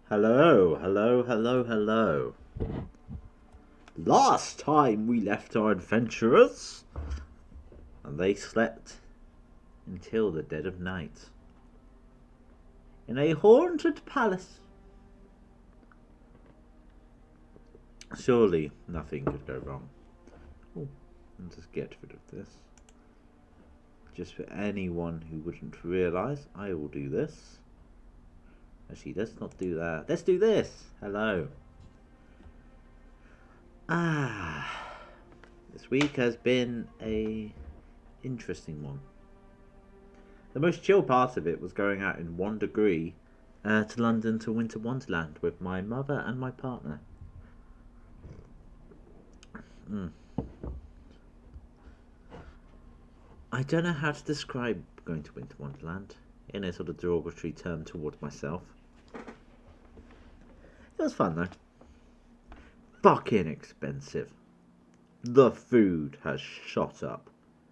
Hello, hello, hello, hello. Last time we left our adventurers, and they slept until the dead of night in a haunted palace. Surely nothing could go wrong. Oh, I'll just get rid of this. Just for anyone who wouldn't realise, I will do this. Actually, let's not do that. Let's do this. Hello. This week has been a interesting one. The most chill part of it was going out in 1 degree to London to Winter Wonderland with my mother and my partner. I don't know how to describe going to Winter Wonderland in a sort of derogatory term towards myself. It was fun though. Fucking expensive. The food has shot up.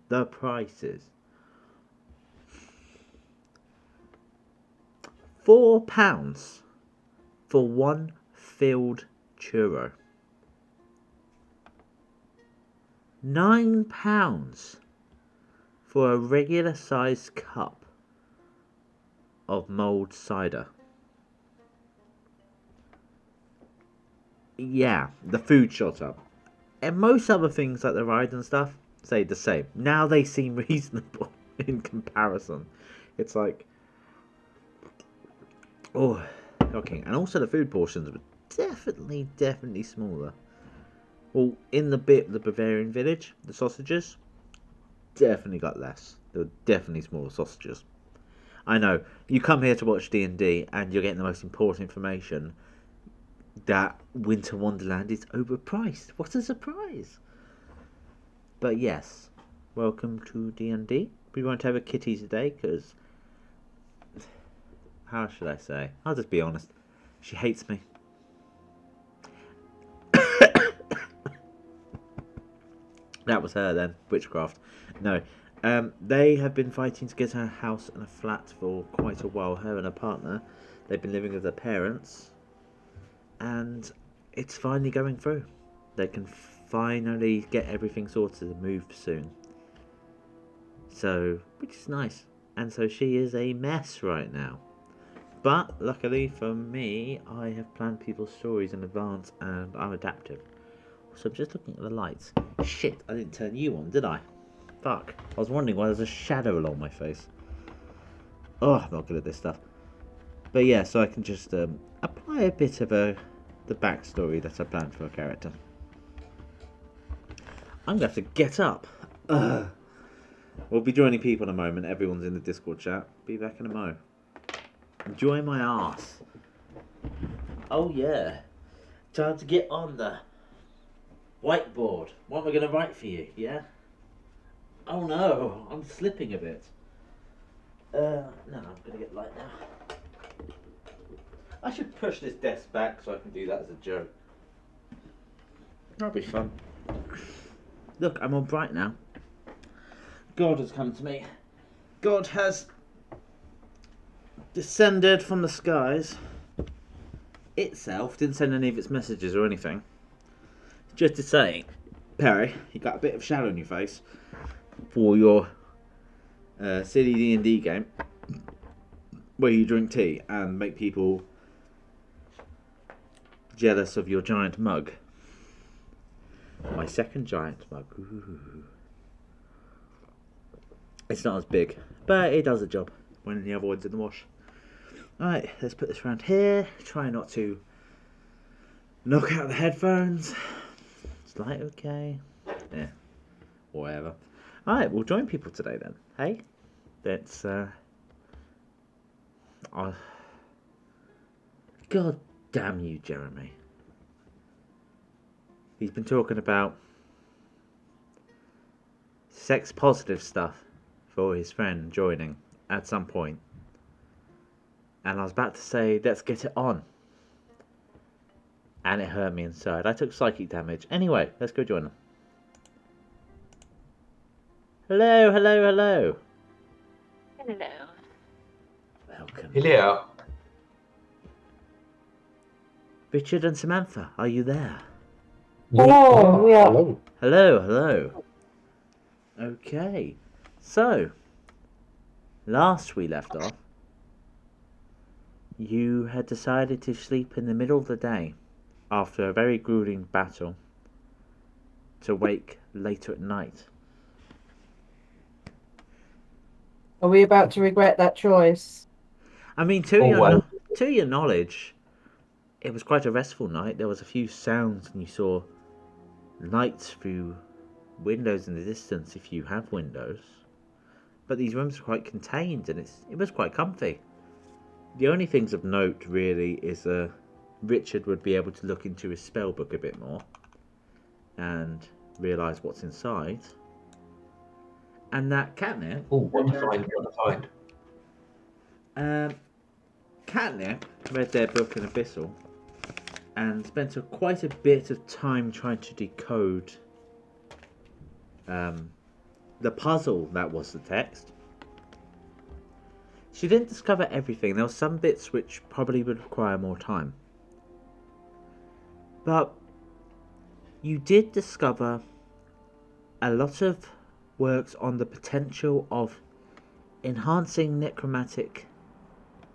The prices. £4 for one filled churro. £9 for a regular sized cup of mulled cider. Yeah, the food shot up. And most other things like the ride and stuff stayed the same. Now they seem reasonable in comparison. It's like, oh, shocking. And also the food portions were definitely smaller. Well, in the Bavarian village, the sausages definitely got less. They were definitely smaller sausages. I know, you come here to watch D&D and you're getting the most important information, that Winter Wonderland is overpriced. What a surprise! But yes, welcome to D&D. We won't have a kitty today because, how should I say? I'll just be honest. She hates me. That was her then. Witchcraft. No. They have been fighting to get a house and a flat for quite a while. Her and her partner. They've been living with their parents. And it's finally going through. They can finally get everything sorted and move soon. So, which is nice. And so she is a mess right now. But luckily for me, I have planned people's stories in advance and I'm adaptive. So I'm just looking at the lights. Shit, I didn't turn you on, did I? Fuck. I was wondering why there's a shadow along my face. Oh, I'm not good at this stuff. But yeah, so I can just apply a bit of the backstory that I planned for a character. I'm going to have to get up. Ugh. We'll be joining people in a moment. Everyone's in the Discord chat. Be back in a mo. Enjoy my arse. Oh yeah. Time to get on the whiteboard. What am I going to write for you, yeah? Oh no, I'm slipping a bit. No, I'm going to get light now. I should push this desk back so I can do that as a joke. That'll be fun. Look, I'm all bright now. God has come to me. God has descended from the skies. Itself didn't send any of its messages or anything. Just to say, Perry, you got a bit of shadow on your face for your silly D&D game where you drink tea and make people jealous of your giant mug. My second giant mug. Ooh. It's not as big, but it does the job when the other one's in the wash. Alright, let's put this around here. Try not to knock out the headphones. Is light okay? Yeah, whatever. Alright, we'll join people today then. Hey? Let's, God damn you, Jeremy. He's been talking about sex positive stuff for his friend joining at some point. And I was about to say, let's get it on. And it hurt me inside. I took psychic damage. Anyway, let's go join them. Hello, hello, hello. Hello. Welcome. Hello. Richard and Samantha, are you there? Hello, we are. Hello. Hello, hello. Okay, so last we left off, you had decided to sleep in the middle of the day after a very grueling battle to wake later at night. Are we about to regret that choice? I mean, to your knowledge, it was quite a restful night. There was a few sounds, and you saw lights through windows in the distance if you have windows. But these rooms are quite contained, and it was quite comfy. The only things of note, really, is Richard would be able to look into his spell book a bit more and realise what's inside. And that Catnip... Oh, what to find? Catnip read their book in Abyssal and spent quite a bit of time trying to decode the puzzle that was the text. She didn't discover everything. There were some bits which probably would require more time. But you did discover a lot of works on the potential of enhancing necromantic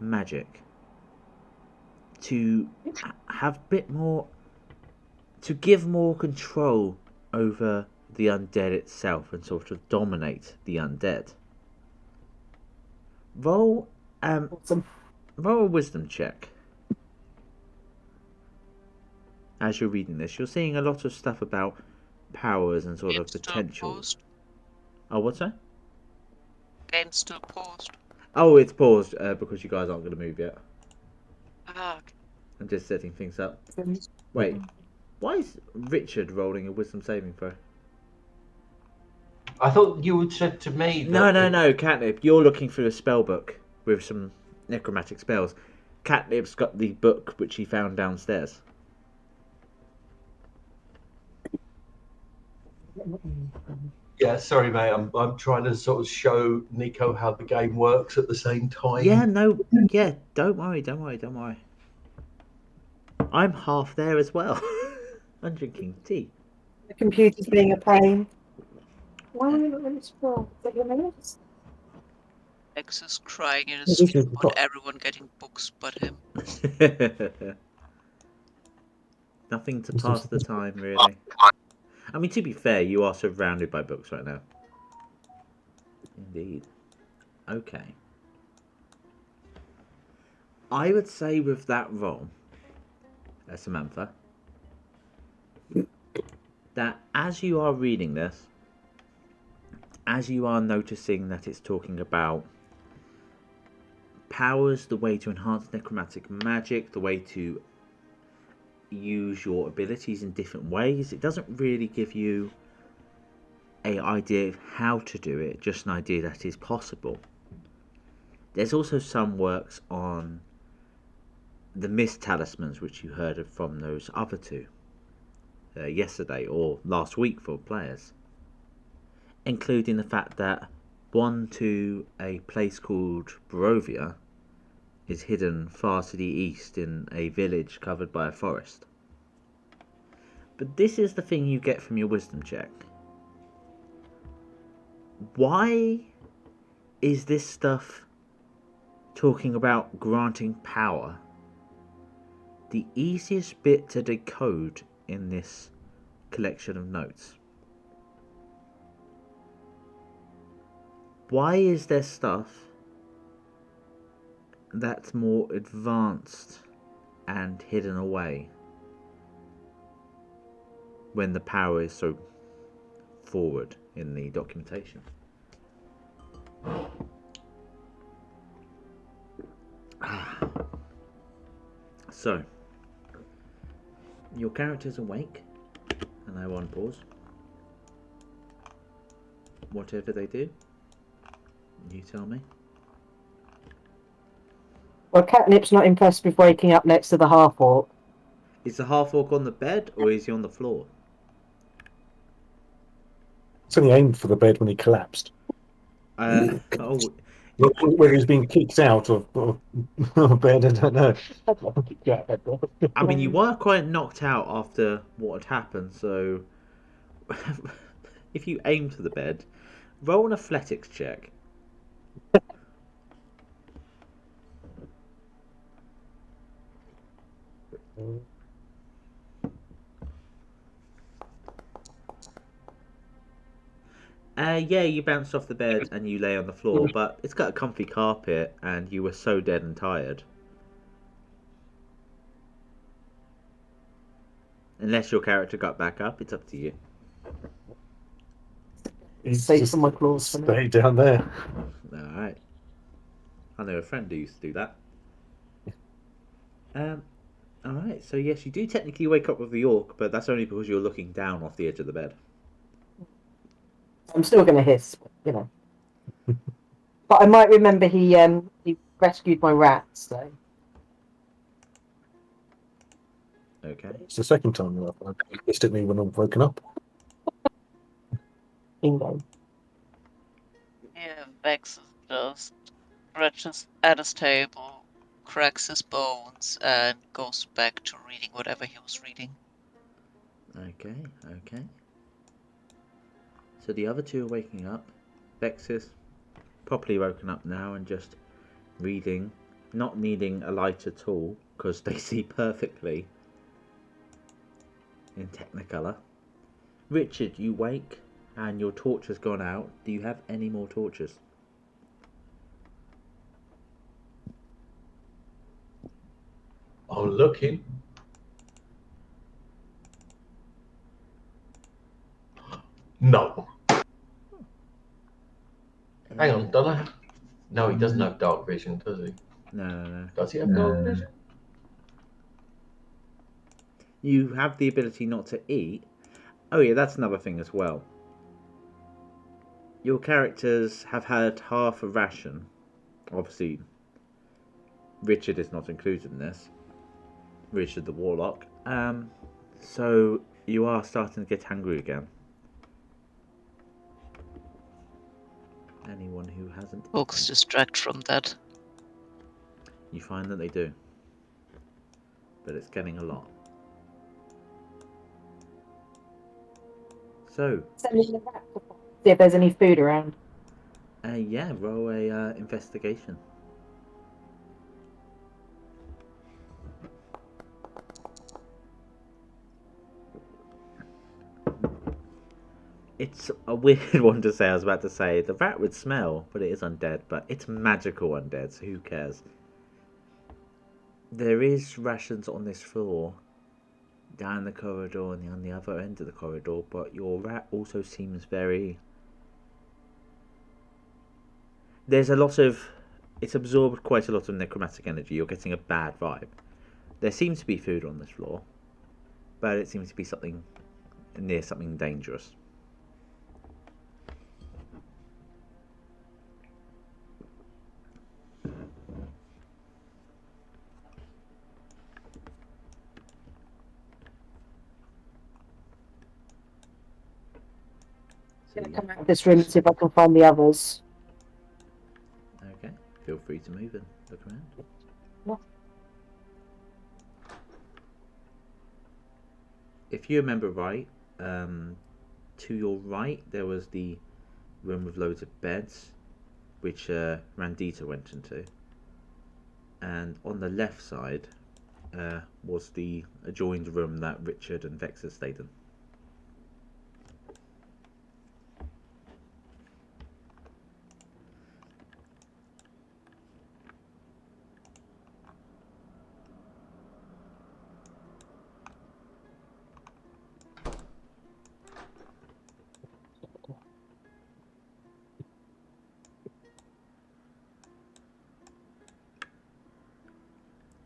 magic to have a bit more, to give more control over the undead itself and sort of dominate the undead. Roll a wisdom check. As you're reading this, you're seeing a lot of stuff about powers and sort of potentials. Oh, what's that? Game's still paused. Oh, it's paused because you guys aren't going to move yet. Ah, okay. I'm just setting things up. Wait, why is Richard rolling a wisdom saving throw? I thought you had said to me that... No, Catnip, you're looking through a spell book with some necromantic spells. Catnip's got the book which he found downstairs. Yeah, sorry, mate. I'm trying to sort of show Nico how the game works at the same time. Yeah, don't worry. I'm half there as well. I'm drinking tea. The computer's being a pain. Why are we not going to scroll? Is that your minutes? X is crying in his sleep about everyone getting books but him. Nothing to pass the time, really. I mean, to be fair, you are surrounded by books right now. Indeed. Okay. I would say with that roll, Samantha, that as you are reading this, as you are noticing that it's talking about powers, the way to enhance necromantic magic, the way to use your abilities in different ways, it doesn't really give you an idea of how to do it, just an idea that is possible. There's also some works on the mist talismans which you heard of from those other two yesterday or last week for players, including the fact that one to a place called Barovia is hidden far to the east in a village covered by a forest. But this is the thing you get from your wisdom check. Why is this stuff talking about granting power the easiest bit to decode in this collection of notes? Why is there stuff that's more advanced and hidden away when the power is so forward in the documentation? So, your character's awake, and I want pause. Whatever they do, you tell me. Well, Catnip's not impressed with waking up next to the half-orc. Is the half-orc on the bed, or is he on the floor? It's only aimed for the bed when he collapsed. Oh, Whether he's been kicked out of bed, I don't know. I mean, you were quite knocked out after what had happened, so if you aim for the bed, roll an athletics check. Yeah, you bounced off the bed and you lay on the floor, but it's got a comfy carpet and you were so dead and tired. Unless your character got back up, it's up to you. He's Safe just from my claws for now. stay down there. Alright. I know a friend who used to do that. Alright, so yes, you do technically wake up with the orc, but that's only because you're looking down off the edge of the bed. I'm still going to hiss, but, you know. But I might remember he rescued my rats, so. Okay. It's the second time I pissed at me when I'm woken up. Bingo. Yeah, Vexis just stretches at his table, cracks his bones, and goes back to reading whatever he was reading. Okay, okay. So the other two are waking up. Vexis, properly woken up now and just reading, not needing a light at all, because they see perfectly in Technicolor. Richard, you wake and your torch has gone out. Do you have any more torches? I'm looking. No. Hang on, don't I have... No, he doesn't have dark vision, does he? No. Does he have dark vision? You have the ability not to eat. Oh yeah, that's another thing as well. Your characters have had half a ration. Obviously, Richard is not included in this. Richard the Warlock. So you are starting to get hungry again. Anyone who hasn't Folks distract from that. You find that they do. But it's getting a lot. So, Send me the rat to see if there's any food around. yeah, roll a investigation. It's a weird one to say. I was about to say the rat would smell, but it is undead. But it's magical undead, so who cares? There is rations on this floor, down the corridor and on the other end of the corridor. But your rat also seems very. There's a lot of. It's absorbed quite a lot of necromantic energy. You're getting a bad vibe. There seems to be food on this floor, but it seems to be something near something dangerous. I'm going to come out of this room and see if I can find the others. Okay, feel free to move and look around. Yeah. If you remember right, to your right there was the room with loads of beds, which Randita went into, and on the left side was the adjoined room that Richard and Vexis stayed in.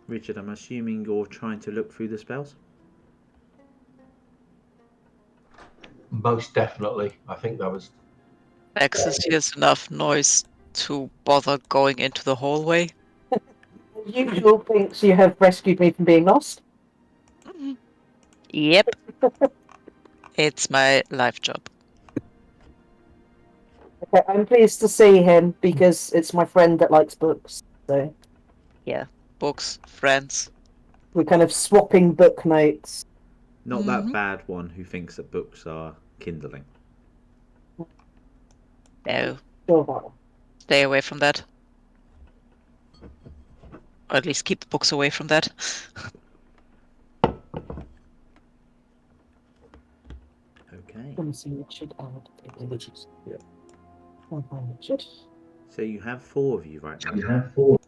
Richard, I'm assuming you're trying to look through the spells? Most definitely. I think that was... Vexis hears enough noise to bother going into the hallway. The usual thinks you have rescued me from being lost. Yep. It's my life job. But I'm pleased to see him because it's my friend that likes books. So Books, friends. we're kind of swapping book notes. Not that bad one who thinks that books are kindling. No, Sure. stay away from that. Or at least keep the books away from that. Okay. Let me see, Richard and Which is, yeah. Richard. So you have 4 of you right now. You have 4.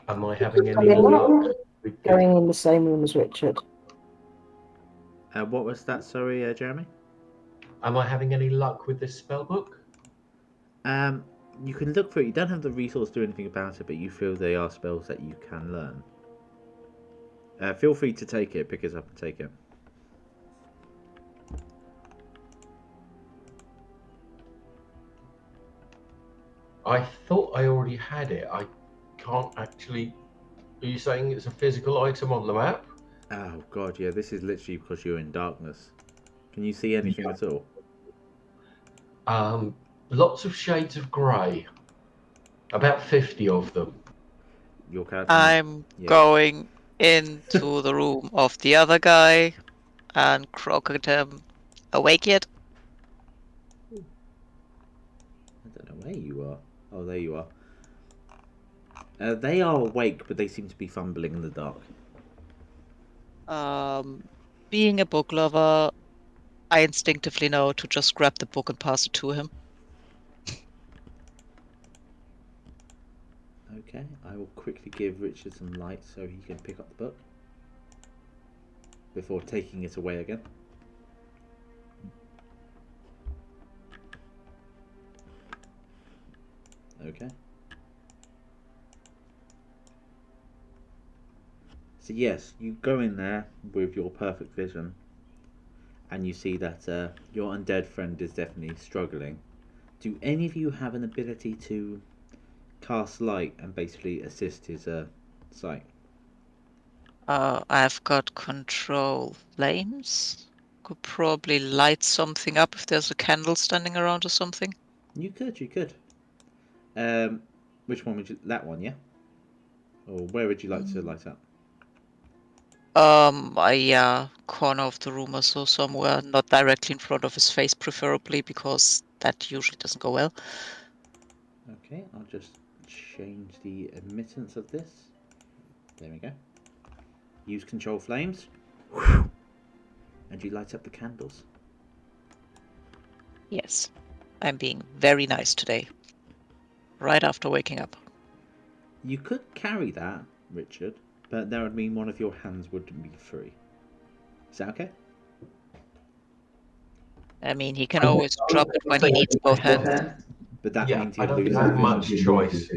Am I having any more luck? Going in the same room as Richard. What was that, sorry, Jeremy? Am I having any luck with this spell book? You can look for it. You don't have the resource to do anything about it, but you feel they are spells that you can learn. Feel free to take it, pick it up and take it. I thought I already had it. I can't actually. Are you saying it's a physical item on the map? Oh god, yeah, this is literally because you're in darkness. Can you see anything at all? Lots of shades of grey. About 50 of them. Your character. I'm Yeah. going into the room of the other guy and croak at him. Awake yet? I don't know where you are. Oh, there you are. They are awake, but they seem to be fumbling in the dark. Being a book lover, I instinctively know to just grab the book and pass it to him. Okay, I will quickly give Richard some light so he can pick up the book before taking it away again. Okay. So yes, you go in there with your perfect vision and you see that your undead friend is definitely struggling. Do any of you have an ability to cast light and basically assist his sight? I've got control flames. Could probably light something up if there's a candle standing around or something. You could. Which one would you? That one, yeah. Or where would you like to light up? Corner of the room or so somewhere, not directly in front of his face, preferably, because that usually doesn't go well. Okay, I'll just change the emittance of this. There we go. Use control flames. And you light up the candles. Yes, I'm being very nice today. Right after waking up. You could carry that, Richard, but that would mean one of your hands wouldn't be free. Is that okay? I mean, he can always drop it when he needs both hands. But that means I he'd don't lose have his much vision. choice.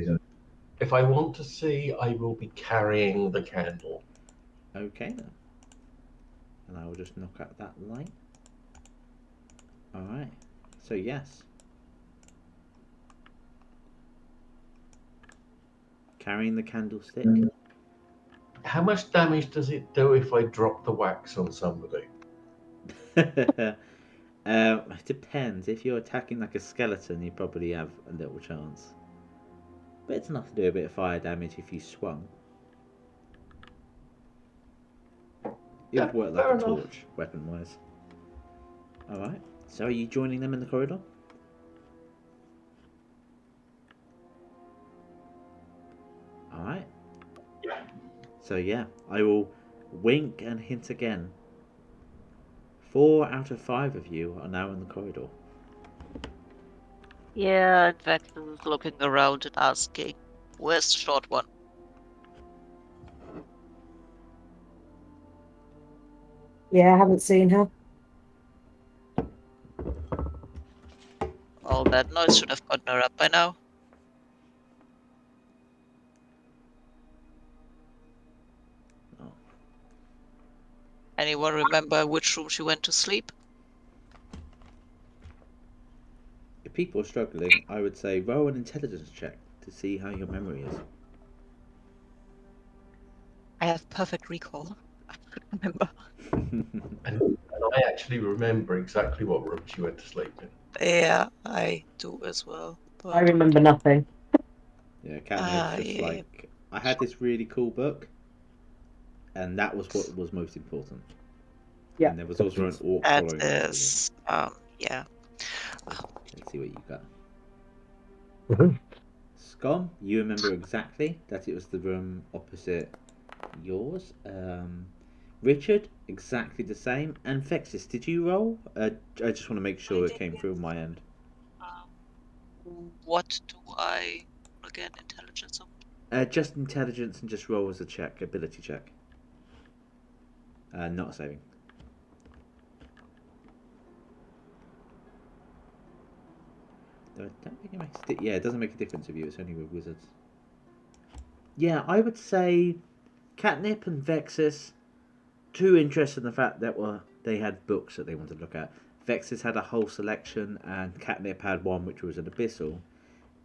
If I want to see, I will be carrying the candle. Okay then. And I will just knock out that light. Alright. So yes. Carrying the candlestick. How much damage does it do if I drop the wax on somebody? It depends. If you're attacking like a skeleton, you probably have a little chance. But it's enough to do a bit of fire damage if you swung. It would work like a torch, weapon-wise. Alright. So are you joining them in the corridor? Alright. So yeah, I will wink and hint again. 4 out of 5 of you are now in the corridor. Yeah, in fact, I was looking around and asking, where's the short one? Yeah, I haven't seen her. All that noise should have gotten her up by now. Oh. Anyone remember which room she went to sleep? If people are struggling, I would say roll an intelligence check to see how your memory is. I have perfect recall. remember. And I actually remember exactly what room she went to sleep in. Yeah, I do as well. I But remember nothing. Yeah, Catnip's just yeah. like, I had this really cool book, and that was what was most important. Yeah. And there was also an orc That following around with him. is yeah. Let's see what you got. Mhm. Skom, you remember exactly that it was the room opposite yours. Richard, exactly the same. And Vexis, did you roll? I just want to make sure it came through on my end. What do I again? Intelligence of Just intelligence and just roll as a check, ability check. Not a saving. I don't think it makes yeah, it doesn't make a difference with you. It's only with wizards. Yeah, I would say Catnip and Vexis, too interested in the fact that they had books that they wanted to look at. Vexis had a whole selection, and Catnip had one which was an abyssal,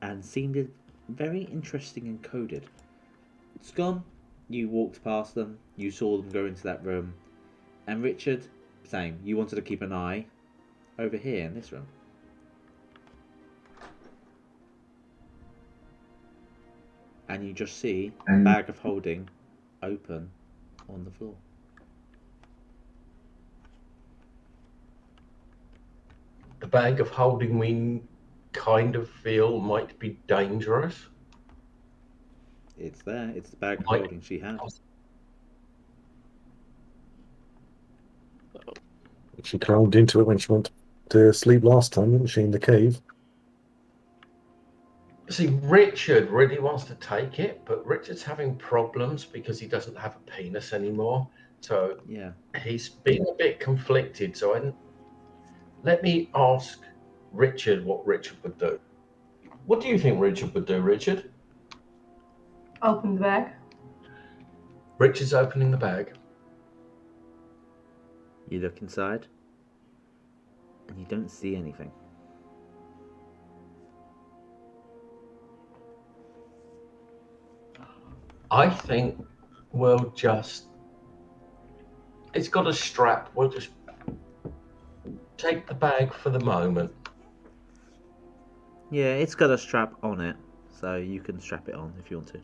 and seemed very interesting and coded. Scum, you walked past them, you saw them go into that room, and Richard, same. You wanted to keep an eye over here in this room. And you just see a bag of holding open on the floor. The bag of holding we kind of feel might be dangerous. It's there. It's the bag of Like- holding she had. She crawled into it when she went to sleep last time, didn't she, in the cave? See, Richard really wants to take it, but Richard's having problems because he doesn't have a penis anymore. So Yeah. he's been a bit conflicted. So let me ask Richard what Richard would do. What do you think Richard would do, Richard? Open the bag. Richard's opening the bag. You look inside, and you don't see anything. I think we'll just. It's got a strap. We'll just take the bag for the moment. Yeah, it's got a strap on it, so you can strap it on if you want to.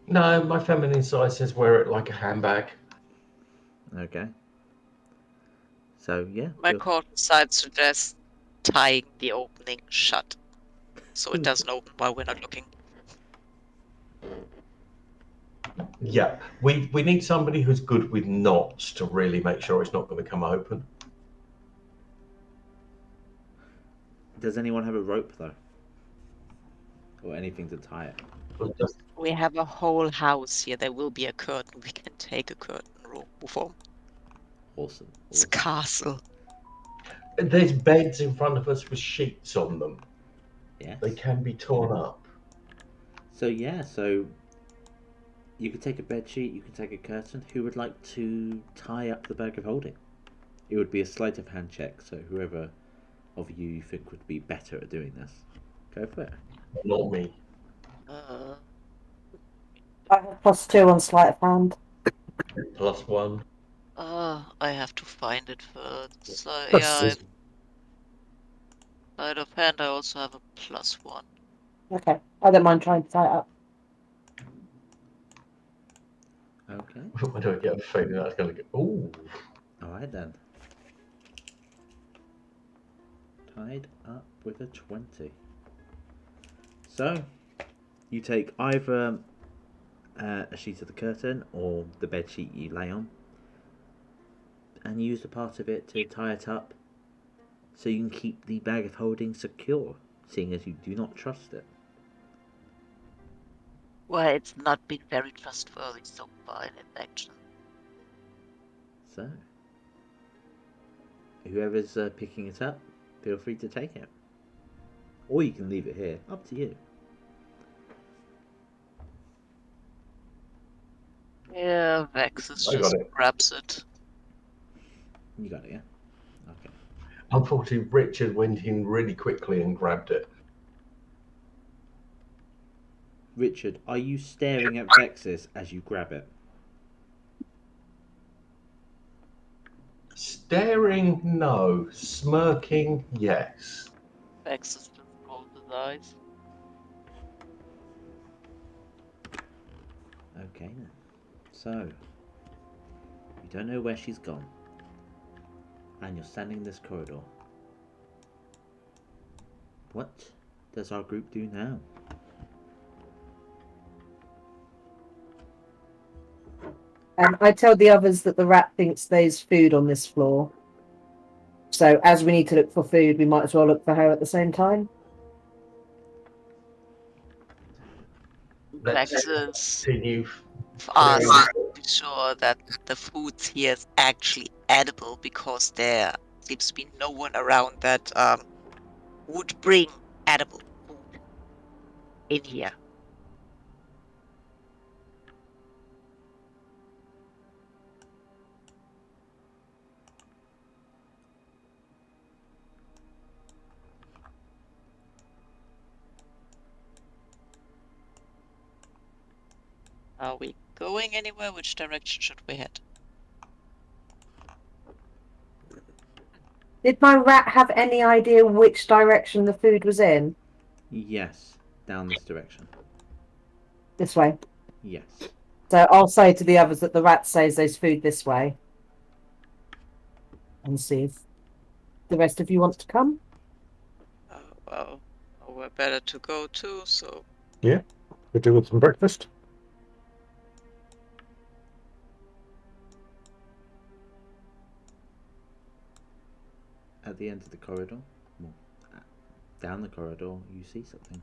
No, my feminine side says wear it like a handbag. Okay. So yeah. my court side suggests tying the opening shut, so it doesn't open while we're not looking. Yeah, we need somebody who's good with knots to really make sure it's not going to come open. Does anyone have a rope though, or anything to tie it? We have a whole house here. There will be a curtain. We can take a curtain room from. Awesome. It's a castle. There's beds in front of us with sheets on them. Yes. They can be torn up. So yeah, so you could take a bed sheet, you could take a curtain. Who would like to tie up the bag of holding? It would be a sleight of hand check, so whoever of you think would be better at doing this, go for it. Not me. I have +2 on sleight of hand. +1. I have to find it first. So That's yeah, it. sleight of hand. I also have a +1. Okay. I don't mind trying to tie it up. Okay. Why do I get a feeling that's going to go? Ooh. Alright then. Tied up with a 20. So, you take either a sheet of the curtain or the bed sheet you lay on, and use a part of it to tie it up so you can keep the bag of holding secure, seeing as you do not trust it. Well, it's not been very trustworthy so far in its action. So, whoever's picking it up, feel free to take it. Or you can leave it here, up to you. Yeah, Vexis I got just it. grabs it. You got it, yeah? Okay. Unfortunately, Richard went in really quickly and grabbed it. Richard, are you staring at Vexis as you grab it? Staring, no. Smirking, yes. Vexis just rolled his eyes. Okay then. So, you don't know where she's gone. And you're standing in this corridor. What does our group do now? I tell the others that the rat thinks there's food on this floor. So as we need to look for food, we might as well look for her at the same time. Let's Vexis continue. asks to be sure that the food here is actually edible, because there seems to be no one around that would bring edible food in here. Are we going anywhere? Which direction should we head? Did my rat have any idea which direction the food was in? Yes, down this direction. This way. Yes. So I'll say to the others that the rat says there's food this way. And see if the rest of you want to come. Well, we're better to go too, so... Yeah, we do with some breakfast. At the end of the corridor, down the corridor, you see something.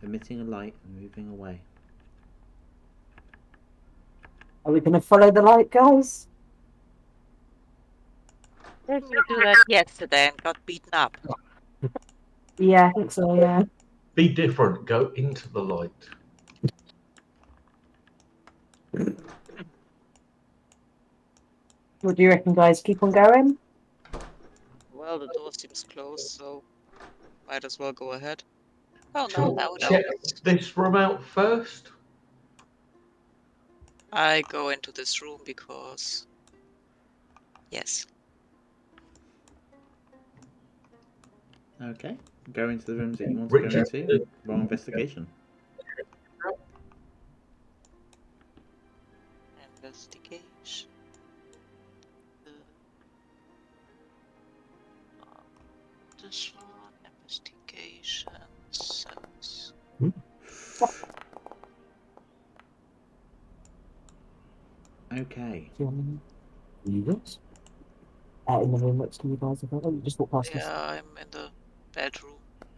Emitting a light and moving away. Are we going to follow the light, guys? Didn't you do that yesterday and got beaten up? Yeah, I think so, yeah. Be different. Go into the light. What do you reckon, guys? Keep on going? Well, the door seems closed, so might as well go ahead. Oh no, Shall now we it check opens. this room out first? I go into this room because... Yes. Okay. Go into the rooms that you want to go Richard, into. Roll investigation. Investigation. This one, investigation, service. Okay. Yes. In the room next to you guys, I think. Oh, you just walk past us. Yeah, I'm in the bedroom.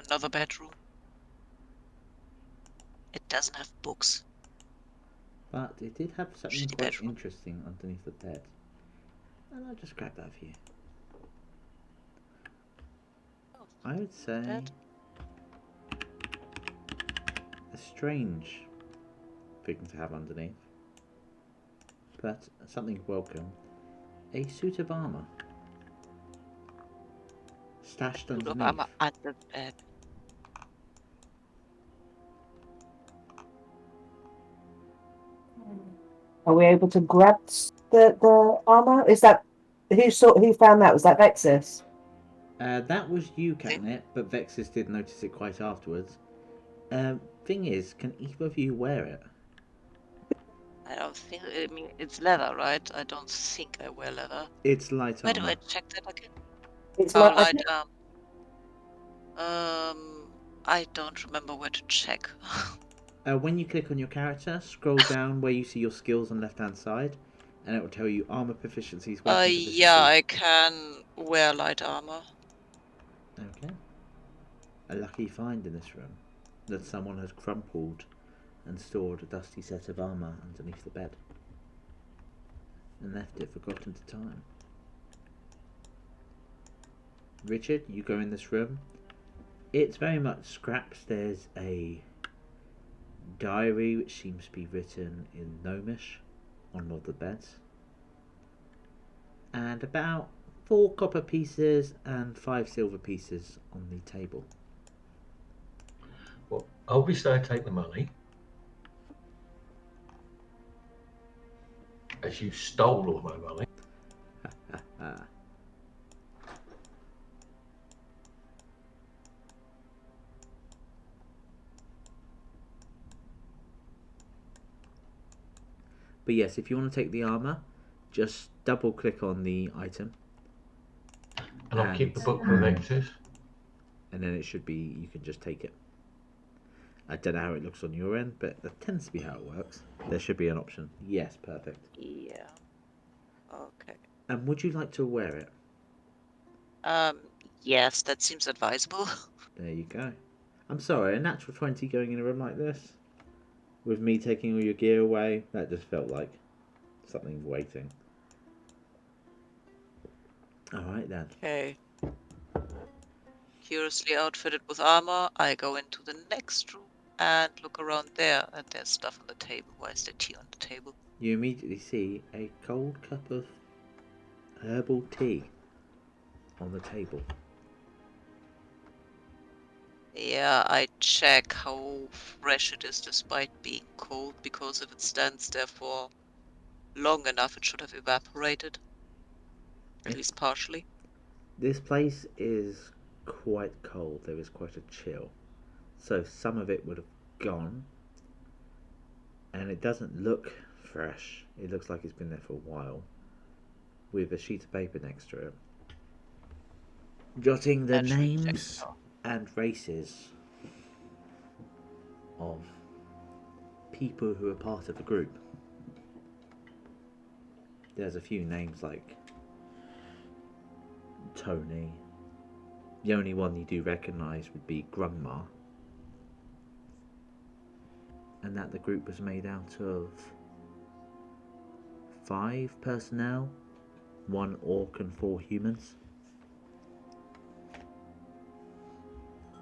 Another bedroom. It doesn't have books. But it did have something Shitty quite bedroom. interesting underneath the bed. And I'll just grab that for you. Oh, I would say bed. a strange thing to have underneath. But something welcome. A suit of armour. Stashed Suit of underneath. armor under bed. Are we able to grab the armor? Is that who found that? Was that Vexis? That was you, Catnip, but Vexis did notice it quite afterwards. Thing is, can either of you wear it? I don't think. I mean, it's leather, right? I don't think I wear leather. It's light Where do armour. I check that again? It's Oh, like light I don't remember where to check. When you click on your character, scroll down where you see your skills on the left-hand side, and it will tell you armour proficiencies, weapon proficiencies. Yeah, I can wear light armor. Okay. A lucky find in this room, that someone has crumpled and stored a dusty set of armour underneath the bed, and left it forgotten to time. Richard, you go in this room. It's very much scraps. There's a diary which seems to be written in Gnomish on one of the beds, and about 4 copper pieces and 5 silver pieces on the table. Well, Obviously, I take the money. As you stole all my money. But yes, if you want to take the armor, just double click on the item. And I'll keep the book for Vexis. And then it should be, you can just take it. I don't know how it looks on your end, but that tends to be how it works. There should be an option. Yes, perfect. Yeah. Okay. And would you like to wear it? Yes, that seems advisable. There you go. I'm sorry, a natural 20 going in a room like this? With me taking all your gear away? That just felt like something waiting. Alright then. Okay. Curiously outfitted with armor, I go into the next room and look around there, and there's stuff on the table. Why is there tea on the table? You immediately see a cold cup of herbal tea on the table. Yeah, I check how fresh it is despite being cold, because if it stands there for long enough, it should have evaporated. At least partially. This place is quite cold. There is quite a chill. So some of it would have gone. And it doesn't look fresh. It looks like it's been there for a while. With a sheet of paper next to it. Jotting the Naturally names technical. and races of people who are part of the group. There's a few names like Tony. The only one you do recognise would be Grandma. And that the group was made out of 5 personnel, 1 orc and 4 humans.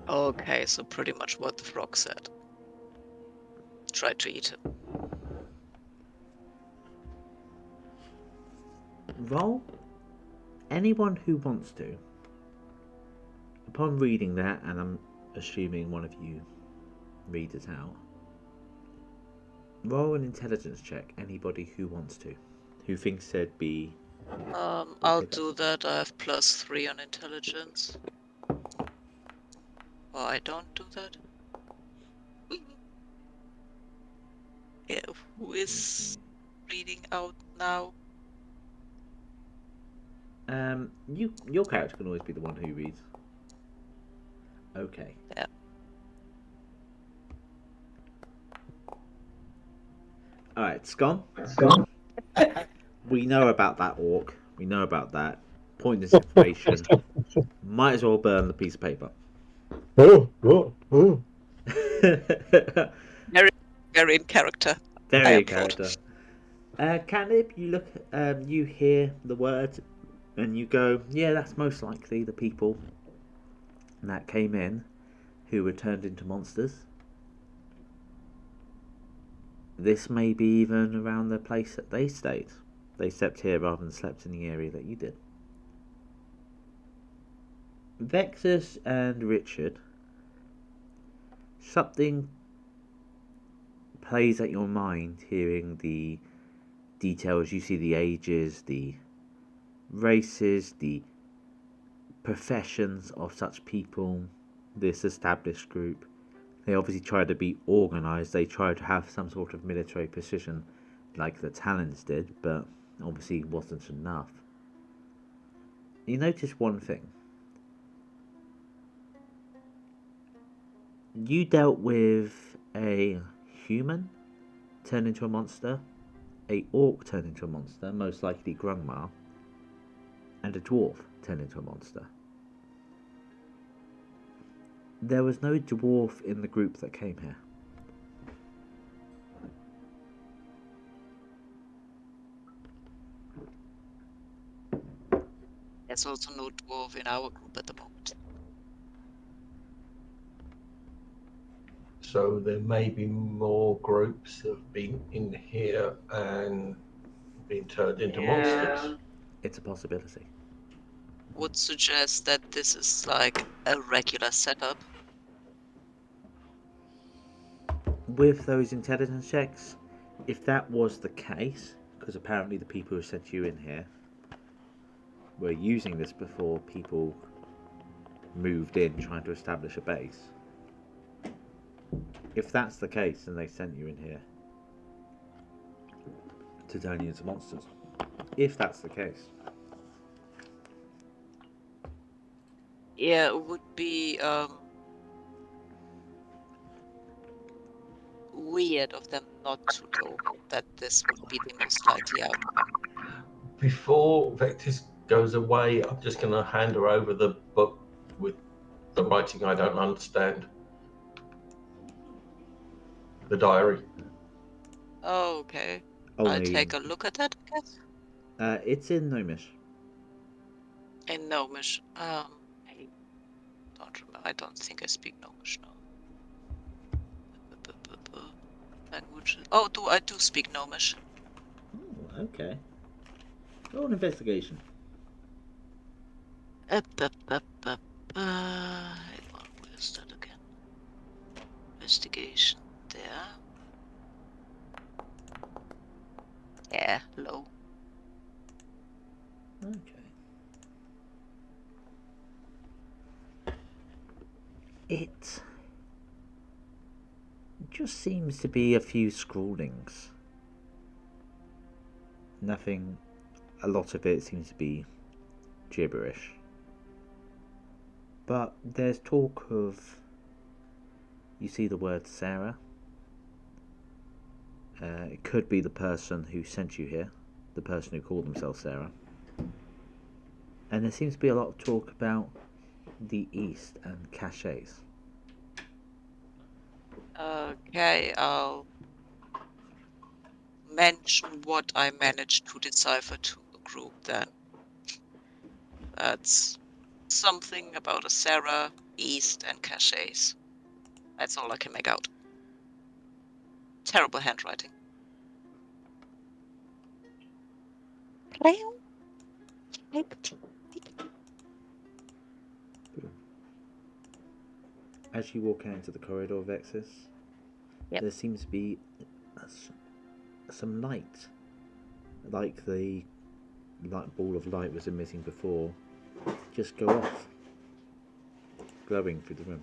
Okay, so pretty much what the frog said. Try to eat it. Roll anyone who wants to. Upon reading that, and I'm assuming one of you read it out, roll an intelligence check, anybody who wants to. Who thinks there'd be... I'll do that. I have +3 on intelligence. Oh, I don't do that. Yeah, who is reading out now? Your character can always be the one who reads. Okay. Yeah. Alright, Skom. We know about that orc. We know about that. Pointless information. Might as well burn the piece of paper. Oh. Very in character. Very I in applaud. character. Catnip, you look, you hear the word, and you go, yeah, that's most likely the people that came in who were turned into monsters. This may be even around the place that they stayed. They slept here rather than slept in the area that you did. Vexis and Richard, something plays at your mind hearing the details. You see the ages, the races, the professions of such people, this established group. They obviously try to be organised. They try to have some sort of military precision like the Talons did, but obviously wasn't enough. You notice one thing. You dealt with a human turned into a monster, a orc turned into a monster, most likely Grungmar, and a dwarf turned into a monster. There was no dwarf in the group that came here. There's also no dwarf in our group at the moment. So there may be more groups that have been in here and been turned into monsters. It's a possibility. Would suggest that this is like a regular setup. with those intelligence checks, if that was the case, because apparently the people who sent you in here were using this before people moved in trying to establish a base. If that's the case, then they sent you in here to turn you into monsters. If that's the case. Yeah, it would be weird of them not to know that this would be the most likely outcome. Before Vectis goes away, I'm just going to hand her over the book with the writing I don't understand. The diary. Oh, okay. Only, I'll take a look at that, I guess. it's in Gnomish. In Gnomish. I don't remember. I don't think I speak Gnomish now. Language. Oh, I do speak Gnomish. Oh, okay. Roll an investigation. Hang on, where's that again? Investigation there. Yeah, low. Okay. It just seems to be a few scrawlings. Nothing. A lot of it seems to be gibberish. But there's talk of. You see the word Sarah. It could be the person who sent you here, the person who called themselves Sarah. And there seems to be a lot of talk about the East and caches. Okay, I'll mention what I managed to decipher to the group then. That's something about a Sarah, East, and caches. That's all I can make out. Terrible handwriting. As you walk out into the corridor, Vexis, Yep. there seems to be some light, like the light ball of light was emitting before, just go off, glowing through the room.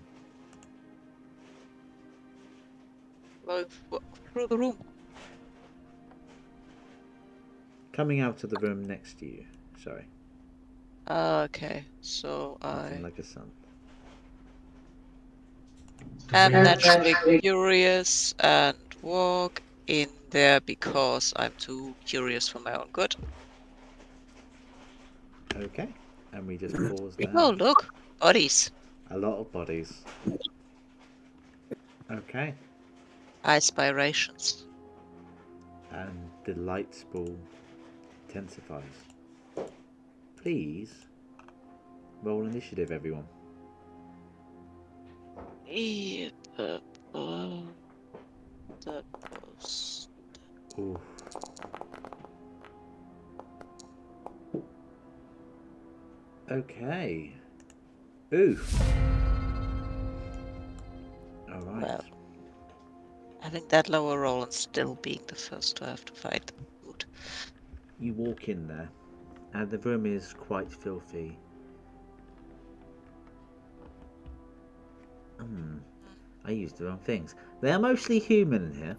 Well, through the room. Coming out of the room next to you. Sorry. Okay, so Nothing I like a sun. am naturally curious and walk in there because I'm too curious for my own good. Okay. And we just pause there. Oh, look, bodies. A lot of bodies. Okay. Aspirations. And the light spool intensifies. Please roll initiative, everyone. Yeah, that was... Ooh. Okay. Ooh. Alright. Well, having that lower roll and still being the first to have to fight the food. You walk in there, and the room is quite filthy. I used the wrong things. They are mostly human in here.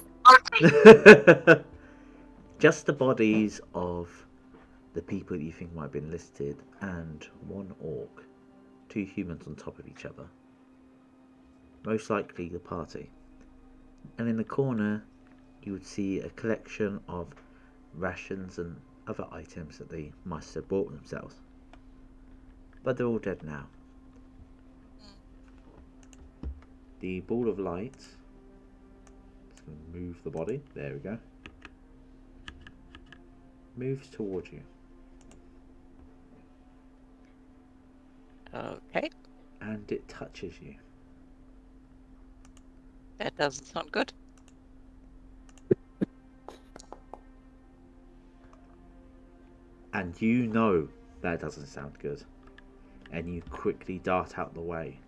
Just the bodies of the people that you think might have been listed, and one orc. 2 humans on top of each other. Most likely the party. And in the corner, you would see a collection of rations and other items that they must have bought themselves. But they're all dead now. The ball of light. Just going to move the body. There we go. Moves towards you. Okay, And it touches you. that doesn't sound good. And you know that doesn't sound good. And you quickly dart out the way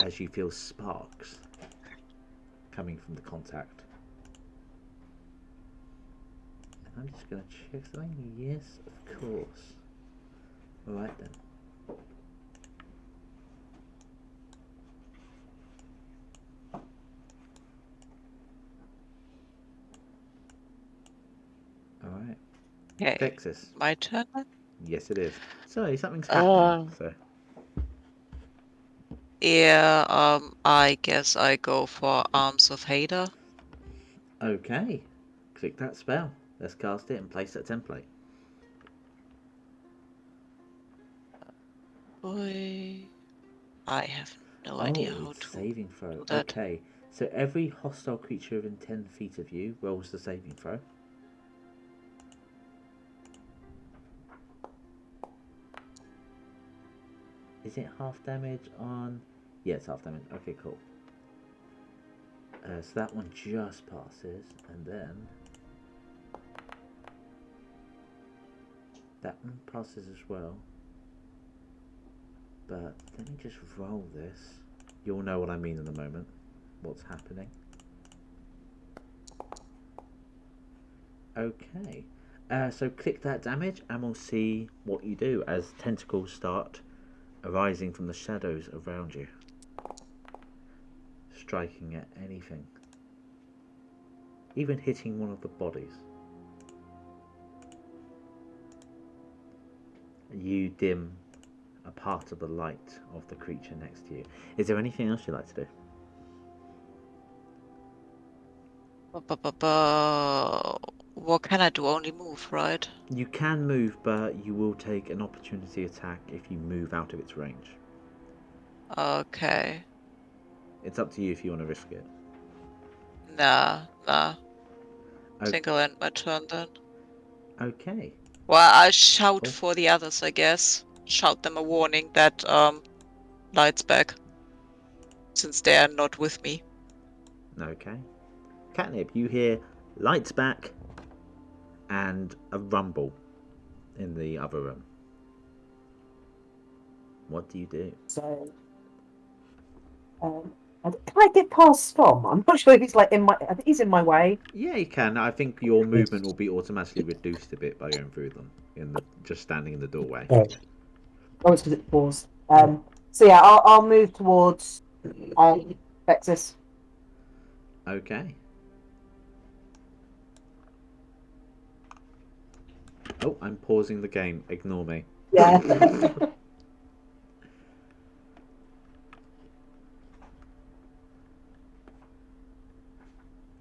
as you feel sparks coming from the contact. And I'm just going to check something. Yes, of course. Alright then. Alright. Okay, Vexis. my turn. Yes, it is. So, something's happening. So, Yeah, I guess I go for Arms of Hader. okay. Click that spell. Let's cast it and place that template. Boy, I have no idea how it's to saving throw. do that. Okay. So every hostile creature within 10 feet of you rolls the saving throw. Is it half damage on... Yeah, it's half damage. Okay, cool. So that one just passes, and then... that one passes as well. But let me just roll this. You'll know what I mean in a moment. What's happening. Okay. So click that damage and we'll see what you do as tentacles start arising from the shadows around you. Striking at anything. Even hitting one of the bodies. You dim a part of the light of the creature next to you. Is there anything else you'd like to do? What can I do? Only move, right? You can move, but you will take an opportunity attack if you move out of its range. Okay. It's up to you if you want to risk it. Nah. I Okay. think I'll end my turn then. Okay. Well, I shout Cool. for the others, I guess. Shout them a warning that light's back. Since they are not with me. Okay. Catnip, you hear lights back and a rumble in the other room. What do you do? So, can I get past Skom? I'm not sure if he's like in my. I think he's in my way. Yeah, you can. I think your movement will be automatically reduced a bit by going through them in the just standing in the doorway. Oh, it's because it paused. So yeah, I'll move towards Vexis. Okay. Oh, I'm pausing the game. Ignore me. Yeah.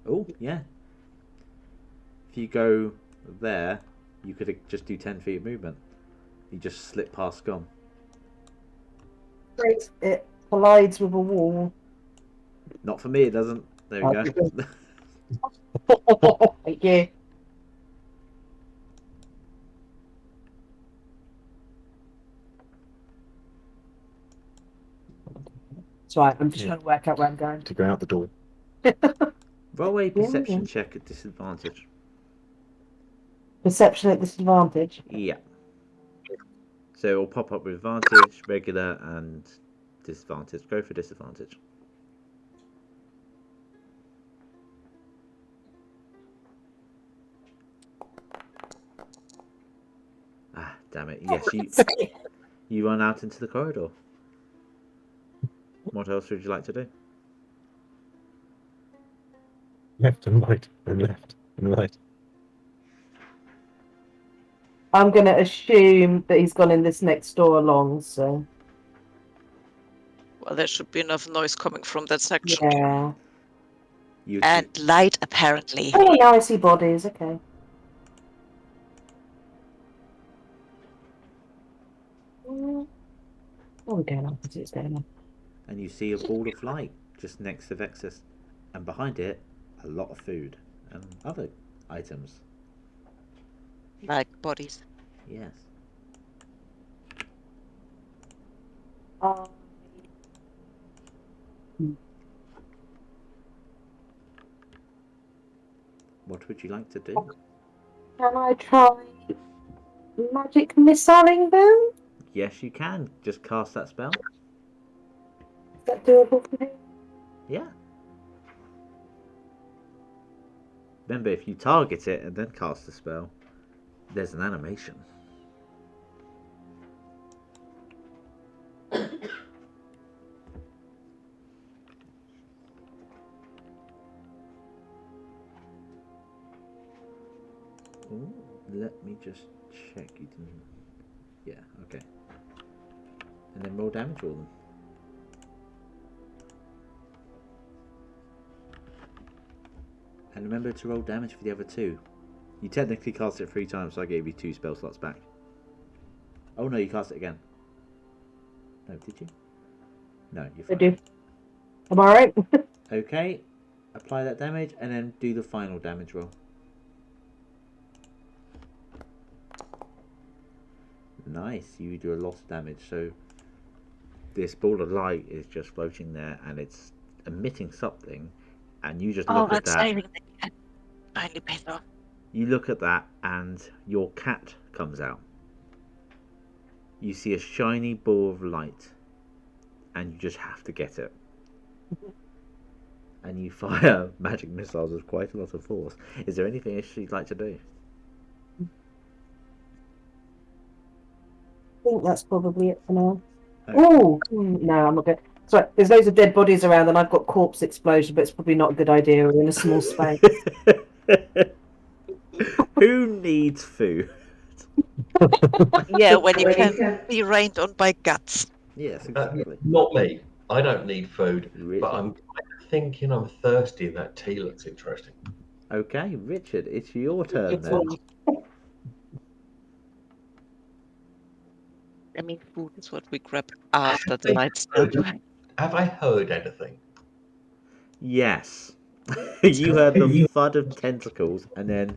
Oh, yeah. If you go there, you could just do 10 feet of movement. You just slip past Skom. Great. It collides with a wall. Not for me, it doesn't. There we go. Thank you. That's right. I'm just trying to work out where I'm going. To go out the door. Roll a perception check at disadvantage. Perception at disadvantage. Yeah. So it'll pop up with advantage, regular, and disadvantage. Go for disadvantage. Ah, damn it. Yes, you run out into the corridor. What else would you like to do? Left and right, and left and right. I'm going to assume that he's gone in this next door along, so... Well, there should be enough noise coming from that section. Yeah. And light, apparently. Oh, now I see bodies, okay. Oh, we're going up. It's going up. And you see a ball of light just next to Vexis. And behind it, a lot of food and other items. Like bodies. Yes. What would you like to do? Can I try magic missiling them? Yes, you can. Just cast that spell. Is that doable for me? Yeah. Remember, if you target it and then cast a spell, there's an animation. Ooh, let me just check. You didn't. Yeah, okay. And then roll damage roll them. And remember to roll damage for the other two. You technically cast it 3 times, so I gave you 2 spell slots back. Oh no, you cast it again. No, did you? No, you're I fine. do. Am I right? Okay, apply that damage and then do the final damage roll. Nice, you do a lot of damage. So this ball of light is just floating there and it's emitting something, and you just look at that's that. saving the cat. Finally better. You look at that and your cat comes out. You see a shiny ball of light and you just have to get it. And you fire magic missiles with quite a lot of force. Is there anything else you'd like to do? I think that's probably it for now. Okay. Oh, no, I'm not good. Sorry, there's loads of dead bodies around and I've got corpse explosion, but it's probably not a good idea. We're in a small space. Who needs food? Yeah, when you can be rained on by guts. Yes, exactly. Not me. I don't need food, Richard. but I'm thinking I'm thirsty and that tea looks interesting. Okay, Richard, it's your turn then. I mean, food is what we grab after the lights down. Have I heard anything? Yes. You heard the thud of tentacles and then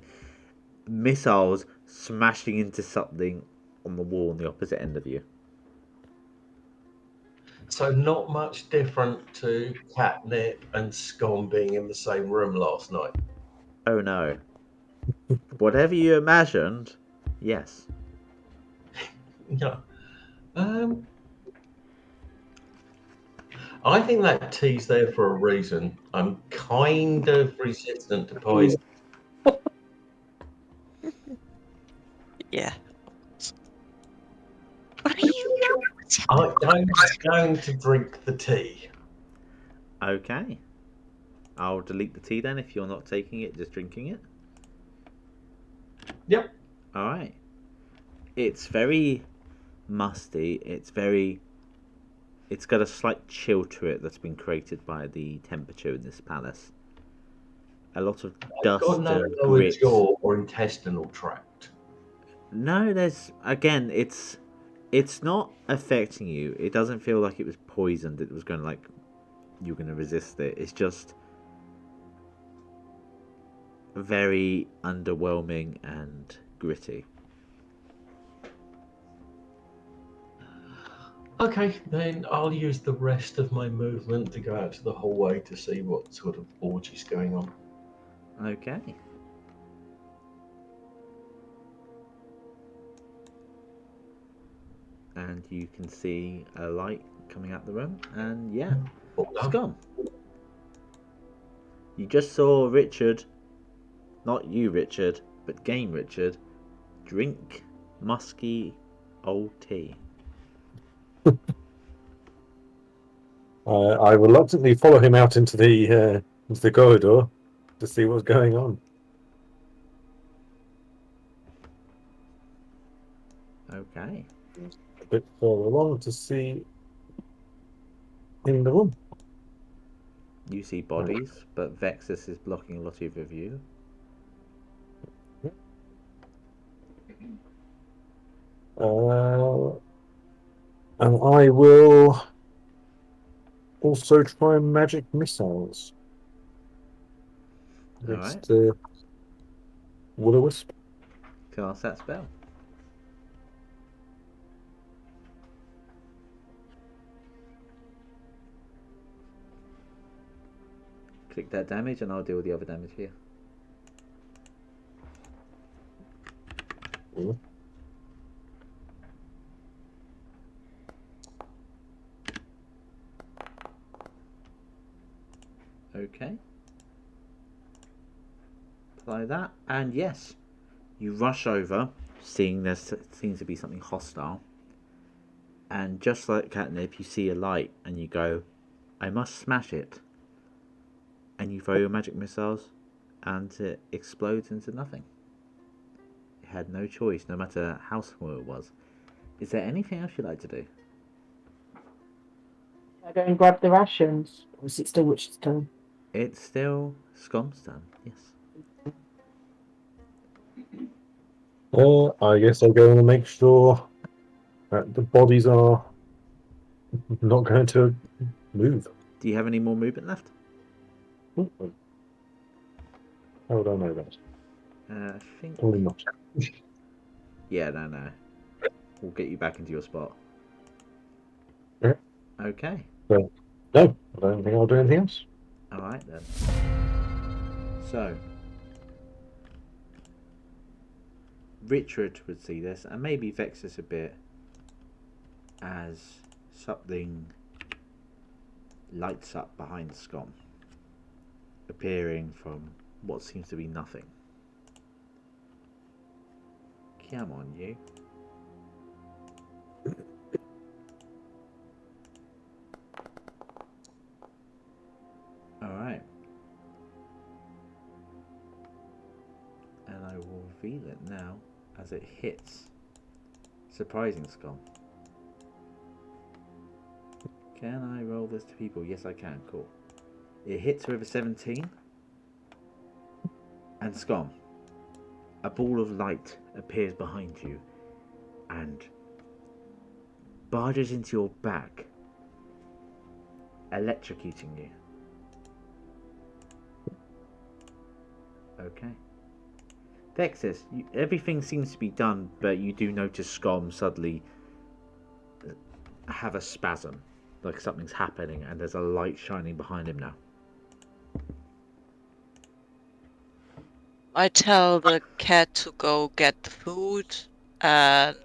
missiles smashing into something on the wall on the opposite end of you. So not much different to Catnip and Skom being in the same room last night. Oh no. Whatever you imagined, yes. Yeah. I think that tea's there for a reason. I'm kind of resistant to poison. Yeah. What are you doing? I'm going to drink the tea. Okay. I'll delete the tea then if you're not taking it, just drinking it. Yep. Alright. It's very musty. It's got a slight chill to it that's been created by the temperature in this palace. A lot of dust Got no and lower grit. jaw or intestinal tract. No, there's again. It's not affecting you. It doesn't feel like it was poisoned. It was going to like you're going to resist it. It's just very underwhelming and gritty. Okay, then I'll use the rest of my movement to go out to the hallway to see what sort of orgy's going on. Okay. And you can see a light coming out the room, and yeah, it's gone. You just saw Richard, not you Richard, but Game Richard, drink musky old tea. I reluctantly follow him out into the corridor to see what's going on. Okay. A bit further along to see in the room. You see bodies, but Vexis is blocking a lot of your view. And I will also try magic missiles. Next, Will-O-Wisp. Cast that spell. Click that damage and I'll deal with the other damage here. Okay. apply that, and yes, you rush over, seeing there seems to be something hostile, and just like Catnip, you see a light, and you go, I must smash it. And you throw your magic missiles, and it explodes into nothing. It had no choice, no matter how small it was. Is there anything else you'd like to do? I go and grab the rations. Or is it still Witch's turn? It's still Skom's turn, yes. I guess I'll go and make sure that the bodies are not going to move. Do you have any more movement left? How would I know that? I think... Probably not. Yeah, no. We'll get you back into your spot. Yeah. Okay. No, I don't think I'll do anything else. Alright then. So... Richard would see this, and maybe Vexis a bit, as something lights up behind Skom, appearing from what seems to be nothing. Come on, you. Alright. And I will reveal it now as it hits. Surprising Skom. Can I roll this to people? Yes, I can. Cool. It hits with a 17. And Skom, a ball of light appears behind you and barges into your back, electrocuting you. Okay. Vexis, everything seems to be done, but you do notice Skom suddenly have a spasm, like something's happening, and there's a light shining behind him now. I tell the cat to go get the food and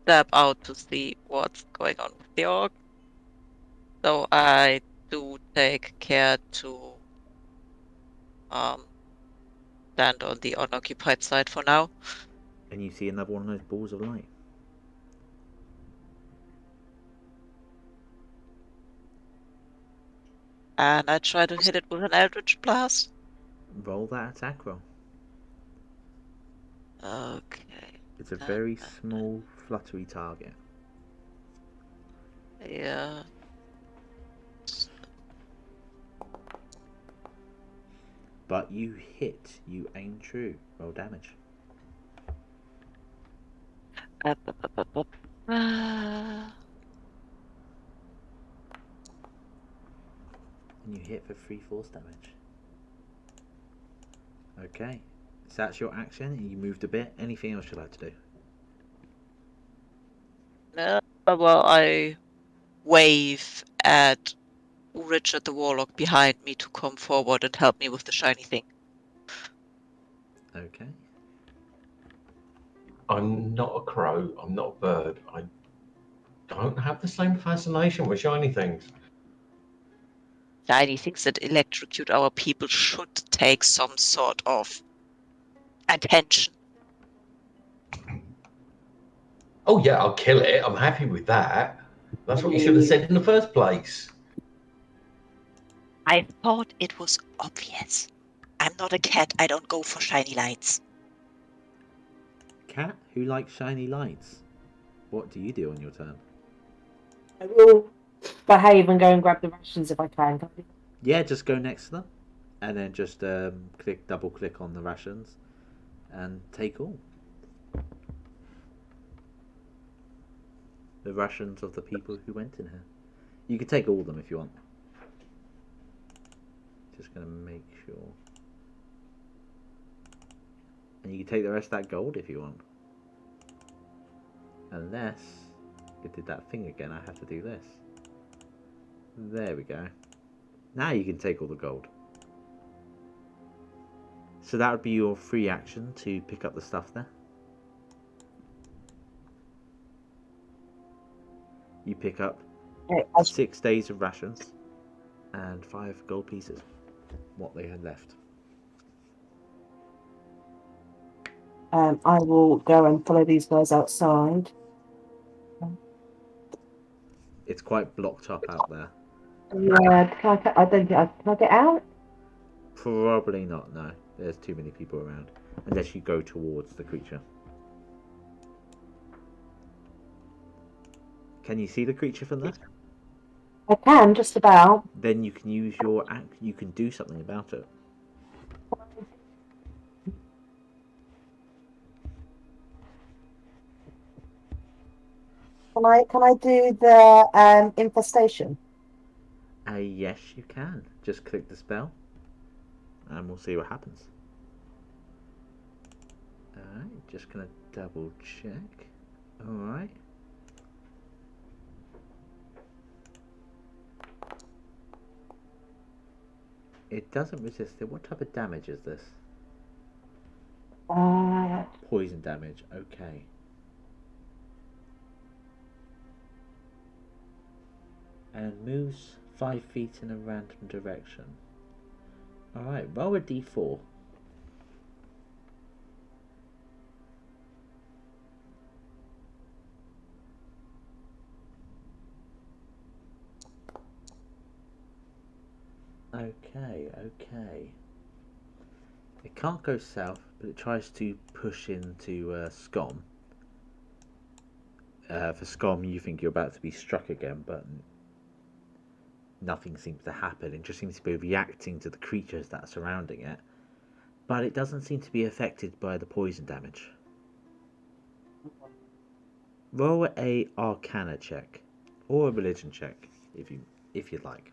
step out to see what's going on with the orc. So I do take care to stand on the unoccupied side for now. And you see another one of those balls of light. And I try to hit it with an Eldritch Blast. Roll that attack roll. Okay. It's a very small, fluttery target. Yeah. But you hit, you aim true. Roll damage. And you hit for 3 force damage. Okay. So that's your action. You moved a bit. Anything else you'd like to do? Well, I wave at Richard the Warlock behind me to come forward and help me with the shiny thing. Okay. I'm not a crow. I'm not a bird. I don't have the same fascination with shiny things. Shiny things that electrocute our people should take some sort of attention. Oh yeah, I'll kill it. I'm happy with that. That's what you should have said in the first place. I thought it was obvious. I'm not a cat. I don't go for shiny lights. Cat who likes shiny lights. What do you do on your turn? I will behave and go and grab the rations if I can. Yeah, just go next to them, and then just double click on the rations, and take all. The rations of the people who went in here. You can take all of them if you want. Just gonna make sure. And you can take the rest of that gold if you want. Unless it did that thing again, I have to do this. There we go. Now you can take all the gold. So that would be your free action to pick up the stuff there. You pick up 6 days of rations and 5 gold pieces. What they had left. I will go and follow these guys outside. It's quite blocked up out there. Yeah, I don't think can I get out? Probably not, no. There's too many people around. Unless you go towards the creature. Can you see the creature from there? I can, just about. Then you can use your act. You can do something about it. Can I do the infestation? Yes, you can. Just click the spell, and we'll see what happens. Alright, just gonna double check. Alright. It doesn't resist it. What type of damage is this? Poison damage. Okay. And moves 5 feet in a random direction. Alright, roll a d4. Okay. It can't go south, but it tries to push into Skom. For Skom, you think you're about to be struck again, but nothing seems to happen. It just seems to be reacting to the creatures that are surrounding it. But it doesn't seem to be affected by the poison damage. Roll a Arcana check. Or a Religion check, if you'd like.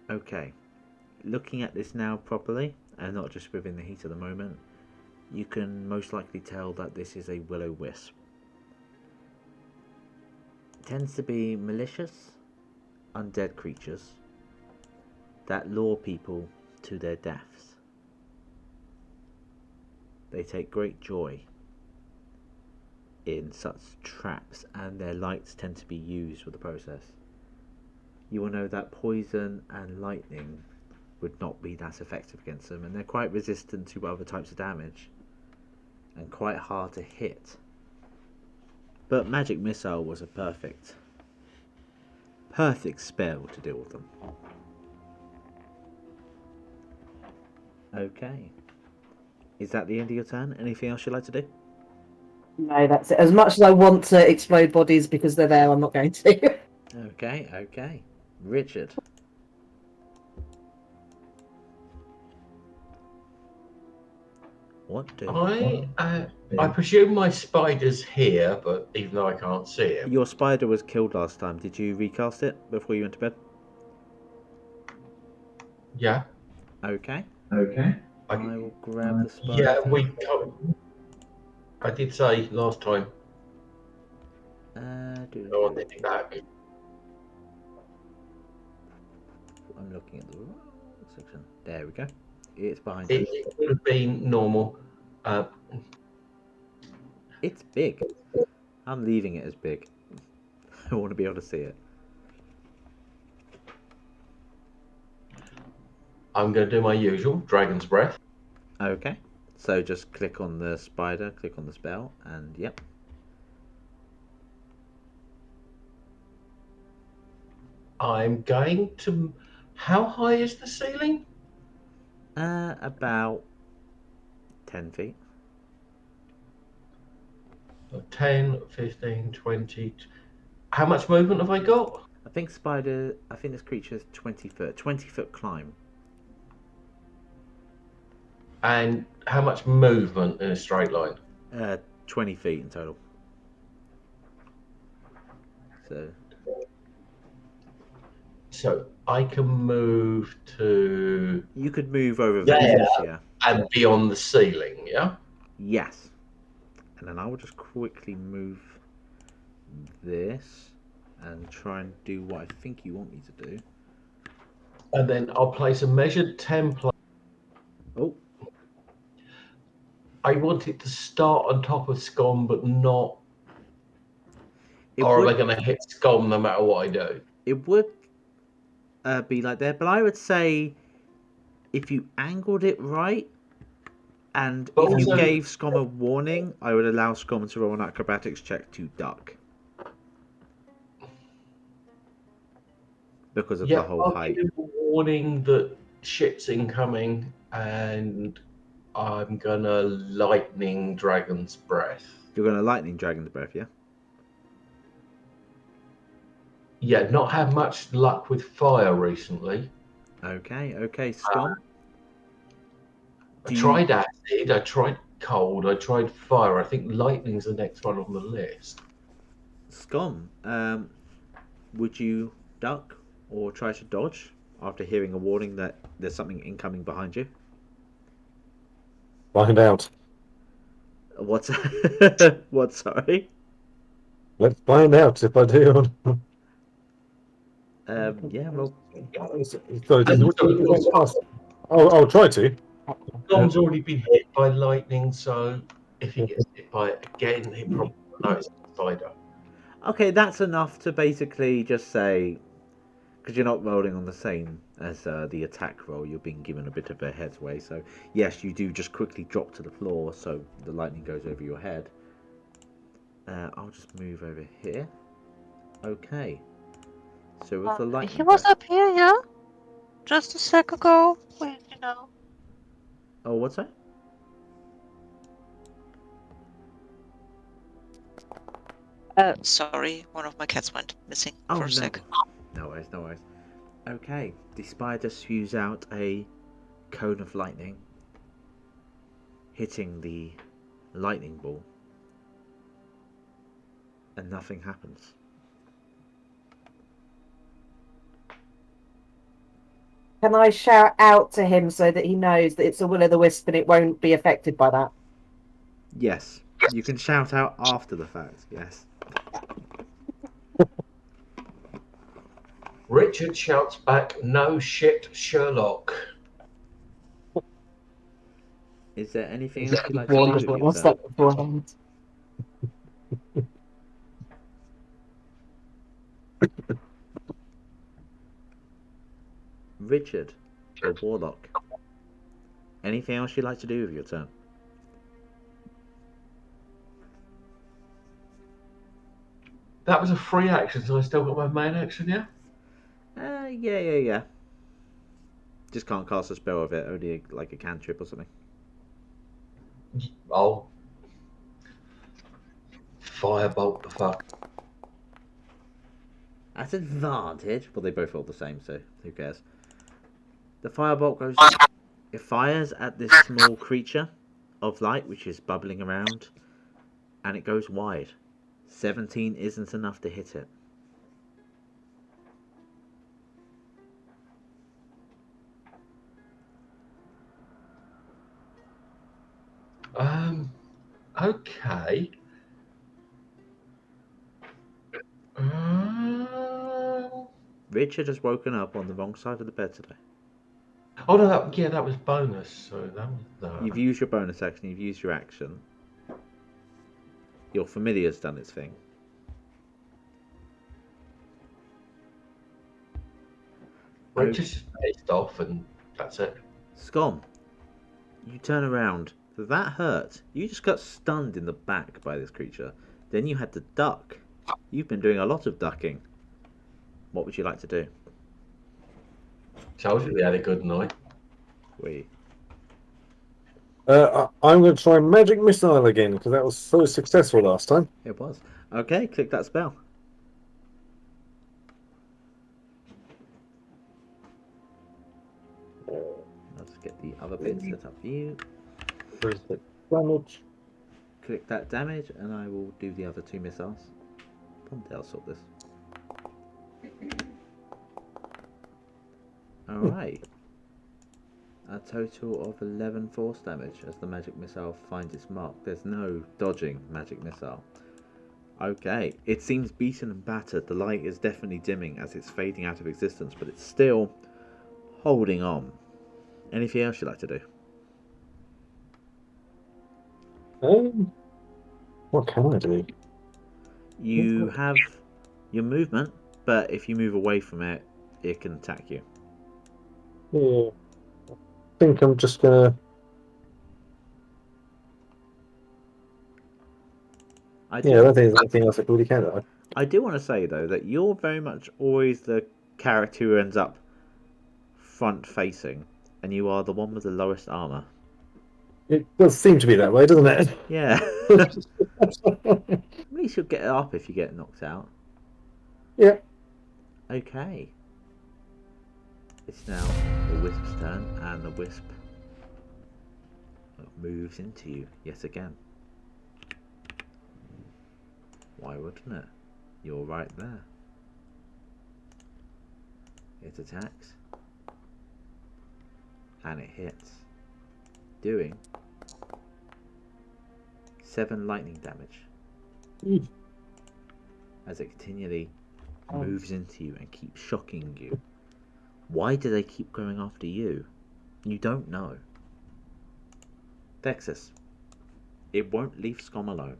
Okay, looking at this now properly, and not just within the heat of the moment, you can most likely tell that this is a will-o-wisp. It tends to be malicious, undead creatures that lure people to their deaths. They take great joy in such traps, and their lights tend to be used for the process. You will know that poison and lightning would not be that effective against them, and they're quite resistant to other types of damage and quite hard to hit. But Magic Missile was a perfect spell to deal with them. Okay. Is that the end of your turn? Anything else you'd like to do? No, that's it. As much as I want to explode bodies because they're there, I'm not going to. Okay. Richard. What do? I presume my spider's here, but even though I can't see it. Your spider was killed last time. Did you recast it before you went to bed? Yeah. Okay. I will grab the spider. Yeah, I did say last time. I want it back. I'm looking at the wrong section. There we go. It's behind you. It would have been normal. It's big. I'm leaving it as big. I want to be able to see it. I'm going to do my usual Dragon's Breath. Okay. So just click on the spider, click on the spell, and yep. I'm going to... How high is the ceiling? About 10 feet. 10, 15, 20... How much movement have I got? I think this creature is 20 foot. 20 foot climb. And how much movement in a straight line? 20 feet in total. So I can move to... You could move over Vexis, yeah. And beyond the ceiling, yeah? Yes. And then I will just quickly move this and try and do what I think you want me to do. And then I'll place a measured template. Oh. I want it to start on top of Skom, but not... Or would, are they going to hit Skom no matter what I do? it would be like that, but I would say if you angled it right, and But if you also, gave Skom a warning, I would allow Skom to roll an acrobatics check to duck. Because of the whole I'll height. give him a warning that shit's incoming, and I'm gonna lightning dragon's breath. You're going to lightning dragon's breath, yeah? Yeah, not had much luck with fire recently. Okay, Skom. I tried acid, I tried cold, I tried fire. I think lightning's the next one on the list. Skom, would you duck or try to dodge after hearing a warning that there's something incoming behind you? Find out. What's what? Sorry. Let's find out if I do. Yeah. Well, I'll try to. Dom's already been hit by lightning, so if he gets hit by it again, he probably will notice the spider. okay. That's enough to basically just say, because you're not rolling on the same as the attack roll, you're being given a bit of a headway. So yes, you do just quickly drop to the floor, so the lightning goes over your head. I'll just move over here. Okay. So with the lightning, He was up here, yeah? Just a sec ago. Wait, Oh, what's that? Sorry, one of my cats went missing Oh, for no. a sec. No worries, no worries. Okay, the spider spews out a cone of lightning, hitting the lightning ball, and nothing happens. Can I shout out to him so that he knows that it's a will-o'-the-wisp and it won't be affected by that? Yes, you can shout out after the fact, yes. Richard shouts back, "No shit, Sherlock." Is there anything else you'd like to do with your What's turn? that beforehand? Richard, the Warlock. Anything else you'd like to do with your turn? That was a free action, so I still got my main action, yeah? Yeah. Just can't cast a spell with it, only like a cantrip or something. I'll firebolt the fuck. At advantage, well, they both roll the same, so who cares? The firebolt goes. It fires at this small creature of light, which is bubbling around, and it goes wide. 17 isn't enough to hit it. Okay. Richard has woken up on the wrong side of the bed today. Oh no, that was bonus. So that was that. You've used your bonus action, you've used your action. Your familiar's done its thing. Richard's just pissed off, and that's it. Skom, you turn around. That hurt. You just got stunned in the back by this creature. Then you had to duck. You've been doing a lot of ducking. What would you like to do? Told you they had a good night. I'm going to try Magic Missile again, because that was so successful last time. It was. Okay, click that spell. Let's get the other bit set up for you. Where's the damage? Click that damage, and I will do the other 2 missiles. One day I'll sort this. Alright. A total of 11 force damage as the magic missile finds its mark. There's no dodging magic missile. Okay, it seems beaten and battered. The light is definitely dimming as it's fading out of existence, but it's still holding on. Anything else you'd like to do? What can I do? You have your movement, but if you move away from it, it can attack you. Yeah. I think I'm just gonna. I Yeah, I do, don't think there's anything else I can really can do. I do want to say though that you're very much always the character who ends up front facing, and you are the one with the lowest armor. It does seem to be that way, doesn't it? Yeah. At least you'll get it up if you get knocked out. Yeah. Okay. It's now the Wisp's turn, and the Wisp moves into you yet again. Why wouldn't it? You're right there. It attacks. And it hits. Doing 7 lightning damage. As it continually moves into you and keeps shocking you. Why do they keep going after you? You don't know. Vexis, it won't leave Skom alone.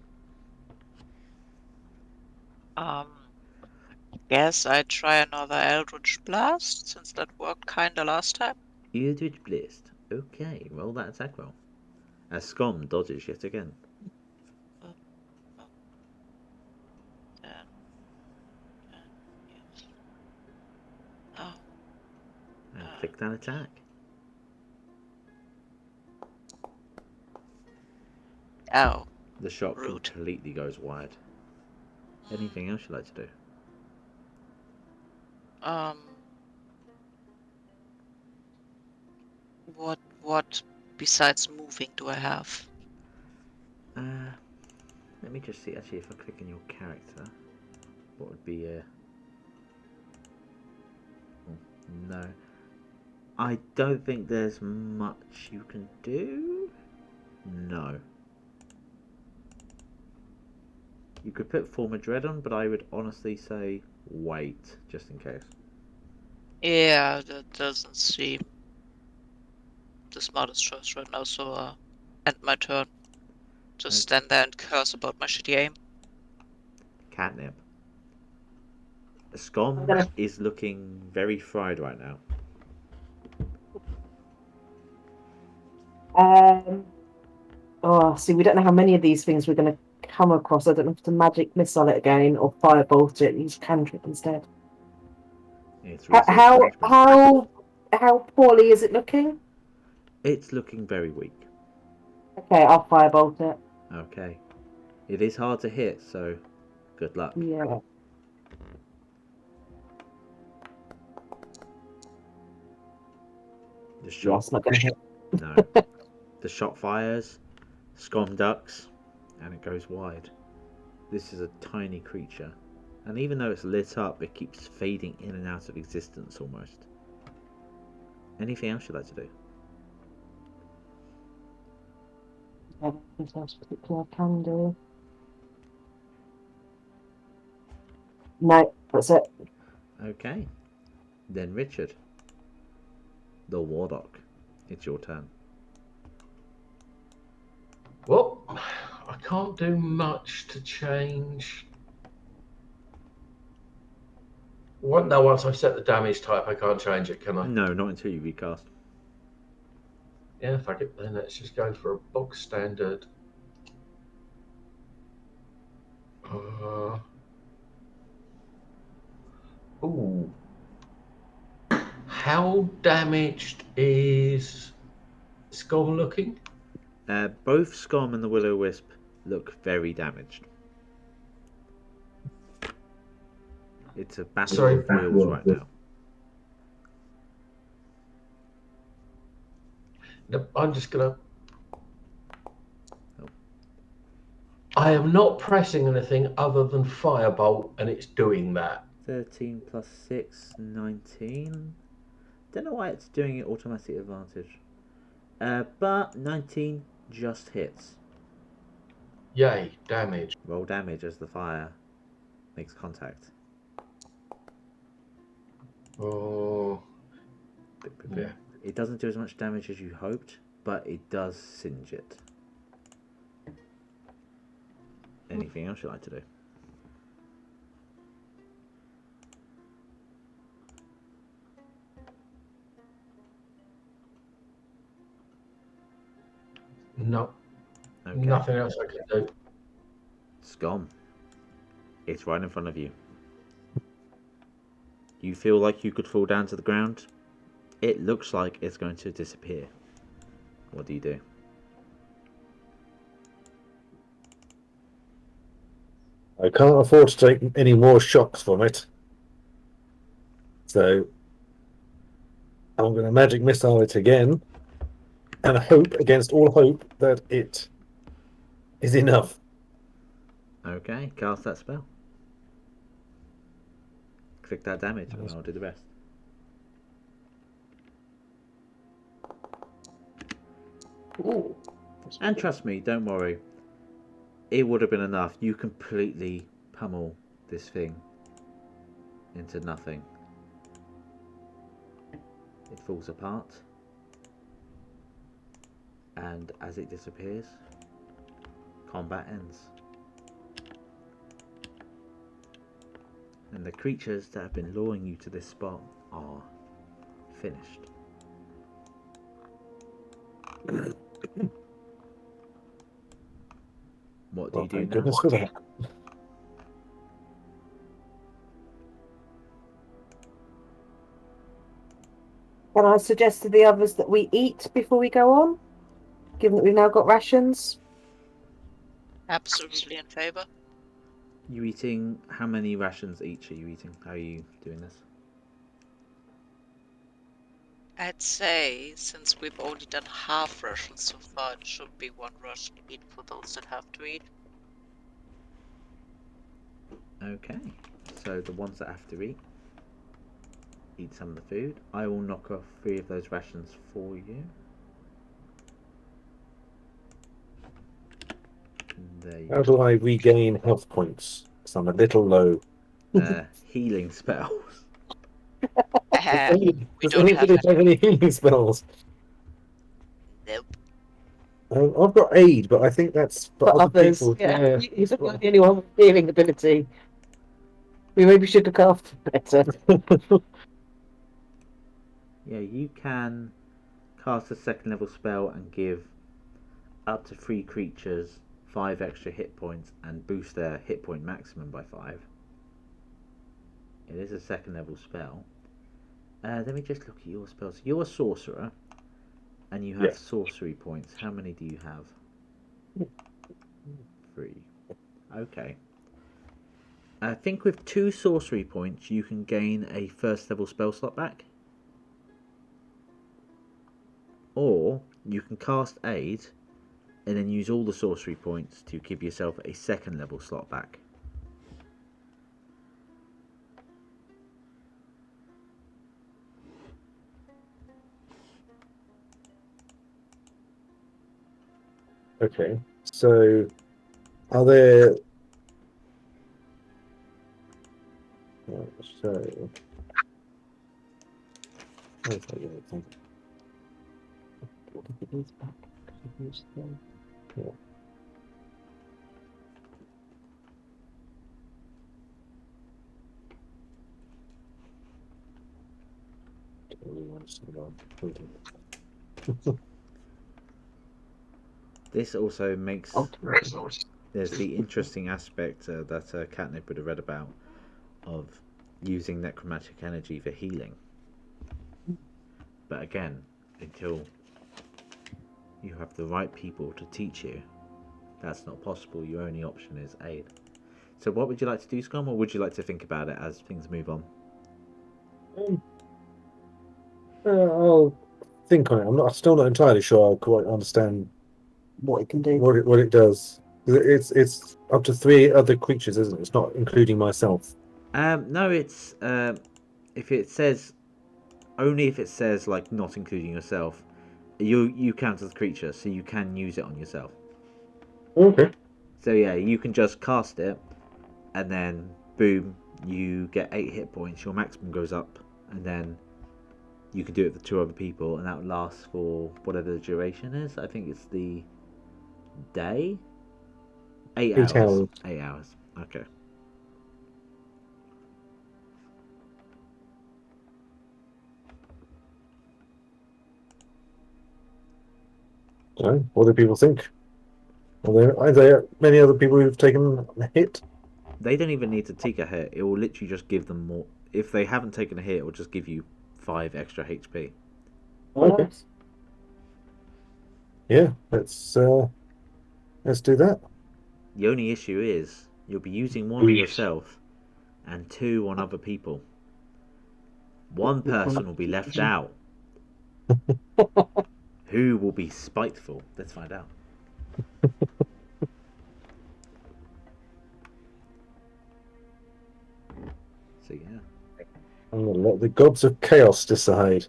Guess I try another Eldritch Blast, since that worked kinda last time. Eldritch Blast. Okay, roll that attack roll. As Skom dodges yet again. Yes. Oh, And click that attack. oh, The shot rude. completely goes wide. Anything else you'd like to do? What besides moving do I have? Let me just see actually if I click on your character. What would be a... No. I don't think there's much you can do. No. You could put Form of Dread on, but I would honestly say wait, just in case. Yeah, that doesn't seem the smartest choice right now, so end my turn. Just stand there and curse about my shitty aim. Catnip. Skom is looking very fried right now. See, we don't know how many of these things we're going to come across. I don't know if to magic missile it again or firebolt it and use cantrip instead. It's How poorly is it looking? It's looking very weak. Okay, I'll firebolt it. Okay. It is hard to hit, so good luck. Yeah. The shot. That's not going to hit. No. The shot fires, Skom ducks, and it goes wide. This is a tiny creature, and even though it's lit up, it keeps fading in and out of existence almost. Anything else you'd like to do? Anything else particular I can do? No, that's it. Okay. Then Richard, the Warlock, it's your turn. Well, I can't do much to change. Well, no, once I've set the damage type, I can't change it, can I? No, not until you recast. Yeah, fuck it. Then let's just go for a bog standard. Ooh. How damaged is Skom looking? Both Skom and the Will-O-Wisp look very damaged. It's a battle of wills right now. No, I'm just gonna. I am not pressing anything other than firebolt, and it's doing that. 13 plus 6, 19. Don't know why it's doing it automatic advantage. But 19 just hits. Yay, damage. Roll damage as the fire makes contact. Oh, yeah. It doesn't do as much damage as you hoped, but it does singe it. Anything else you'd like to do? No, Okay. nothing else I can do. Skom. It's right in front of you. You feel like you could fall down to the ground. It looks like it's going to disappear. What do you do? I can't afford to take any more shocks from it. So I'm going to magic missile it again and hope against all hope that it is enough. Okay, cast that spell. Click that damage and I'll do the rest. Ooh. And trust me, don't worry. It would have been enough. You completely pummel this thing into nothing. It falls apart. And as it disappears, combat ends. And the creatures that have been luring you to this spot are finished. What do you do Thank now? goodness for that. Can I suggest to the others that we eat before we go on? Given that we've now got rations? Absolutely in favor. You eating, how many rations each are you eating? How are you doing this? I'd say, since we've only done half rations so far, it should be one ration each for those that have to eat. Okay, so the ones that have to eat some of the food. I will knock off 3 of those rations for you. There you How do I regain health points? Because I'm a little low. Healing spells. We Does don't have anybody have any healing spells? Nope. I've got aid, but I think that's for other others. people. Yeah. You're not the only one with healing ability. We maybe should look after better. Yeah, you can cast a 2nd level spell and give up to 3 creatures 5 extra hit points and boost their hit point maximum by 5. It is a 2nd level spell. Let me just look at your spells. You're a sorcerer and you have Yes. sorcery points. How many do you have? 3. Okay. I think with 2 sorcery points you can gain a 1st level spell slot back. Or you can cast aid and then use all the sorcery points to give yourself a 2nd level slot back. Okay, so are there? So, where's that other thing? Yeah. This also makes... There's the interesting aspect that Catnip would have read about of using necromantic energy for healing. But again, until you have the right people to teach you, that's not possible. Your only option is aid. So what would you like to do, Skom, or would you like to think about it as things move on? I'll think on it. I'm still not entirely sure I quite understand What it can do. what it does. It's up to 3 other creatures, isn't it? It's not including myself. No, it's if it says only if it says like not including yourself, you count as a creature, so you can use it on yourself. Okay. So yeah, you can just cast it, and then boom, you get 8 hit points. Your maximum goes up, and then you can do it for 2 other people, and that would last for whatever the duration is. I think it's the day. 8 8 hours. hours. 8 hours. Okay. What do people think? Are there many other people who've taken a hit? They don't even need to take a hit. It will literally just give them more. If they haven't taken a hit, it will just give you 5 extra HP. Okay. Nice. Yeah, let's do that. The only issue is you'll be using 1 on yourself and 2 on other people. 1 person will be left out. Who will be spiteful? Let's find out. So yeah. I'm gonna let the gods of chaos decide.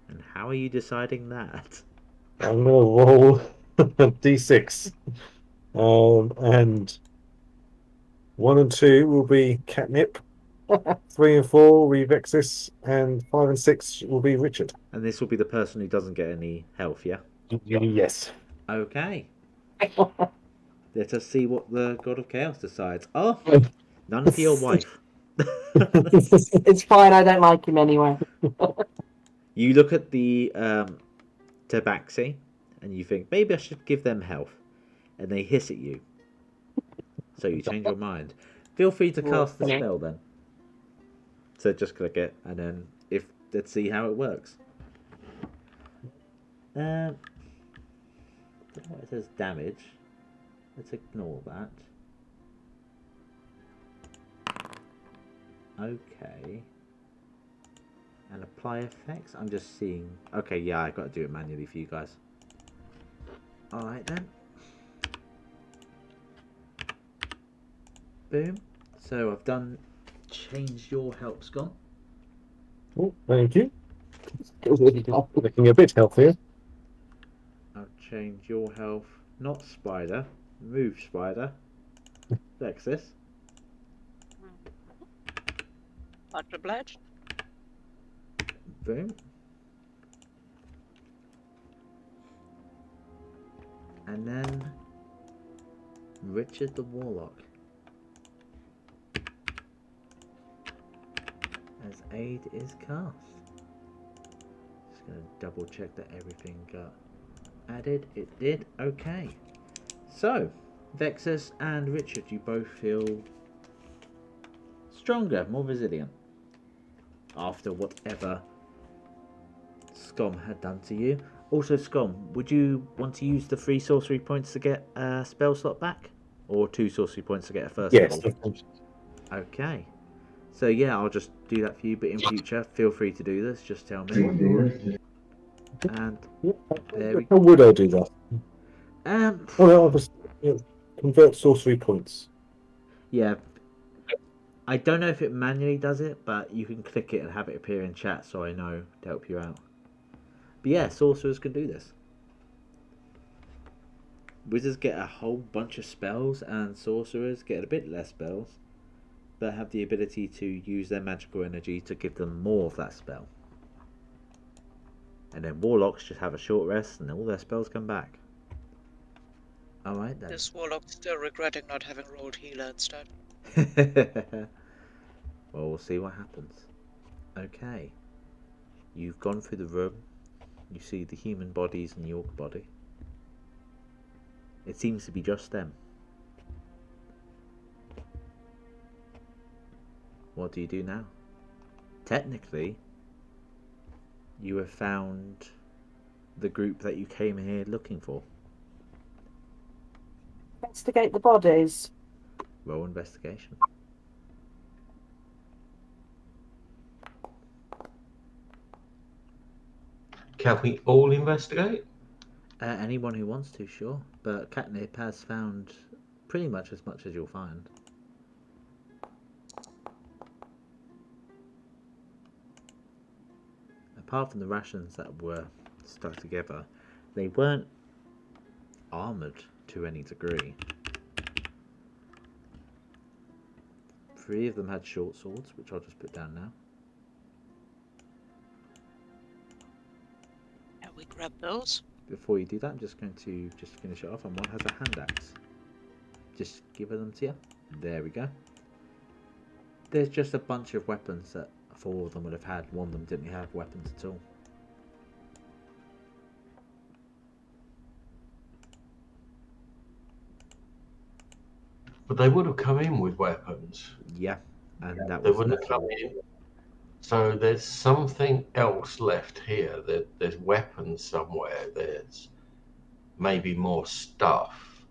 And how are you deciding that? I'm gonna roll a d6, and 1 and 2 will be Catnip. 3 and 4 will be Vexis, and 5 and 6 will be Richard. And this will be the person who doesn't get any health, yeah? Yes. Okay. Let us see what the God of Chaos decides. Oh, none for your wife. It's fine. I don't like him anyway. You look at the Tabaxi and you think, maybe I should give them health. And they hiss at you. So you change your mind. Feel free to cast the spell then. So just click it and then let's see how it works. It says damage. Let's ignore that. Okay. And apply effects. I'm just seeing. Okay, yeah, I got to do it manually for you guys. Alright then. Boom. So I've done. Changed your help, Skom. Oh, thank you. Looking a bit healthier. I'll change your health. Not spider. Move spider. Vexis. Much obliged. Boom. And then Richard the Warlock. As aid is cast. Just gonna double check that everything got added. It did. Okay. So, Vexis and Richard, you both feel stronger, more resilient after whatever Skom had done to you. Also, Skom, would you want to use the 3 sorcery points to get a spell slot back? Or 2 sorcery points to get a first Yes. level? Okay. So yeah, I'll just do that for you, but in future, feel free to do this, just tell me. And there we How would I do that? go. I'll just convert sorcery points. Yeah. I don't know if it manually does it, but you can click it and have it appear in chat so I know to help you out. But yeah, sorcerers can do this. Wizards get a whole bunch of spells, and sorcerers get a bit less spells, but have the ability to use their magical energy to give them more of that spell. And then warlocks just have a short rest and all their spells come back. Alright then. This warlock's still regretting not having rolled healer instead. Well, we'll see what happens. Okay. You've gone through the room. You see the human bodies and the orc body. It seems to be just them. What do you do now? Technically, you have found the group that you came here looking for. Investigate the bodies. Roll investigation. Can we all investigate? Anyone who wants to, sure. But Catnip has found pretty much as you'll find. Apart from the rations that were stuck together, they weren't armoured to any degree. 3 of them had short swords, which I'll just put down now. Can we grab those? Before you do that, I'm just going to finish it off, and one has a hand axe. Just give them to you. There we go. There's just a bunch of weapons that 4 of them would have had. 1 of them didn't have weapons at all. But they would have come in with weapons. Yeah, and that They was wouldn't have come in. So there's something else left here. There's weapons somewhere. There's maybe more stuff.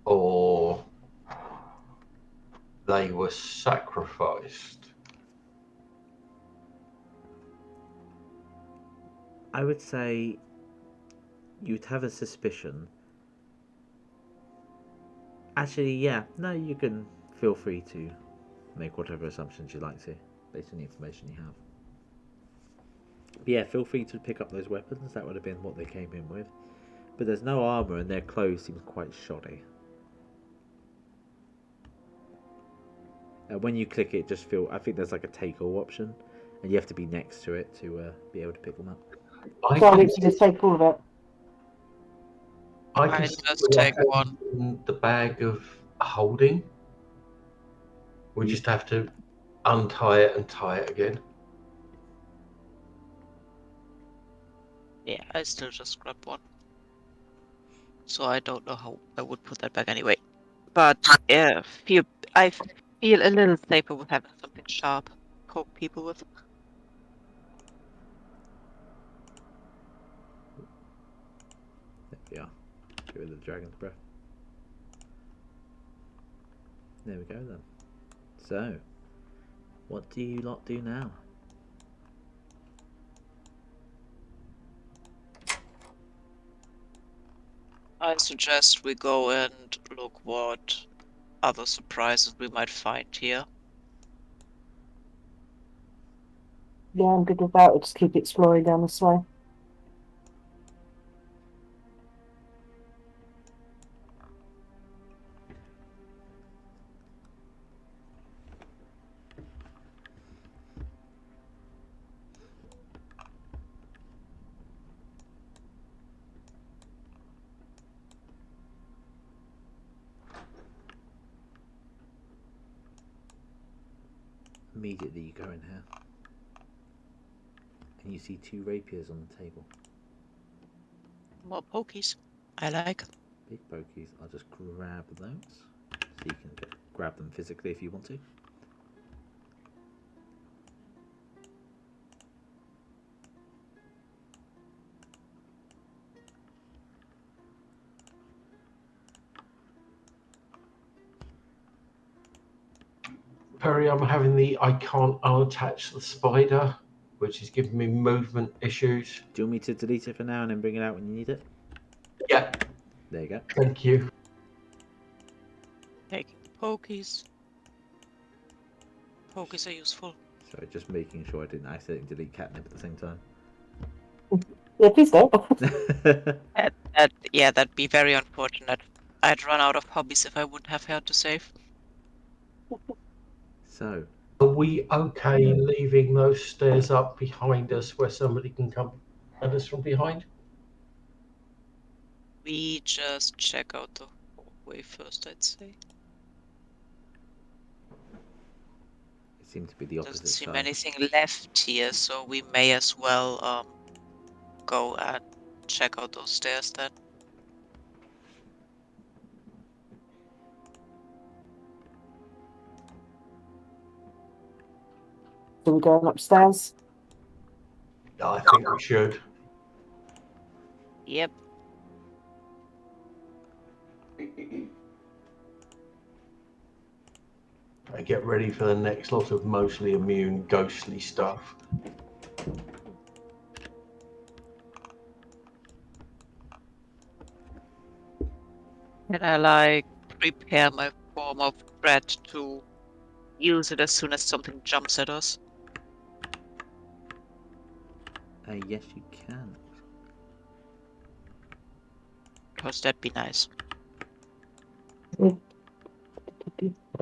Or they were sacrificed. I would say you'd have a suspicion. Actually, yeah, no, you can feel free to make whatever assumptions you like to, based on the information you have. But yeah, feel free to pick up those weapons. That would have been what they came in with. But there's no armor, and their clothes seem quite shoddy. When you click it, just feel. I think there's like a take all option, and you have to be next to it to be able to pick them up. I So I can need to just take all of it. I can I see just what take one. happens in the bag of holding. We just have to untie it and tie it again. Yeah, I still just grab one. So I don't know how I would put that back anyway. But yeah, I feel a little safer with having something sharp poke people with. There we are. Get rid of the dragon's breath. There we go then. So, what do you lot do now? I suggest we go and look what other surprises we might find here. Yeah, I'm good with that. We'll just keep exploring down this way. Immediately you go in here, and you see 2 rapiers on the table. More pokies. I like. Big pokies. I'll just grab those, so you can grab them physically if you want to. Perry, I'm having I can't unattach the spider, which is giving me movement issues. Do you want me to delete it for now and then bring it out when you need it? Yeah, There you go. thank you. Taking pokies. Pokies are useful. Sorry, just making sure I didn't accidentally delete Catnip at the same time. Yeah, please don't. Yeah, that'd be very unfortunate. I'd run out of hobbies if I wouldn't have had to save. So, Are we okay leaving those stairs up behind us where somebody can come at us from behind? We just check out the hallway first, I'd say. it seemed to be the opposite Doesn't seem side. anything left here, so we may as well go and check out those stairs then. So we're going upstairs. I think we should. Yep. And get ready for the next lot of mostly immune ghostly stuff. And I prepare my form of dread to use it as soon as something jumps at us. Yes, you can. Because that'd be nice. I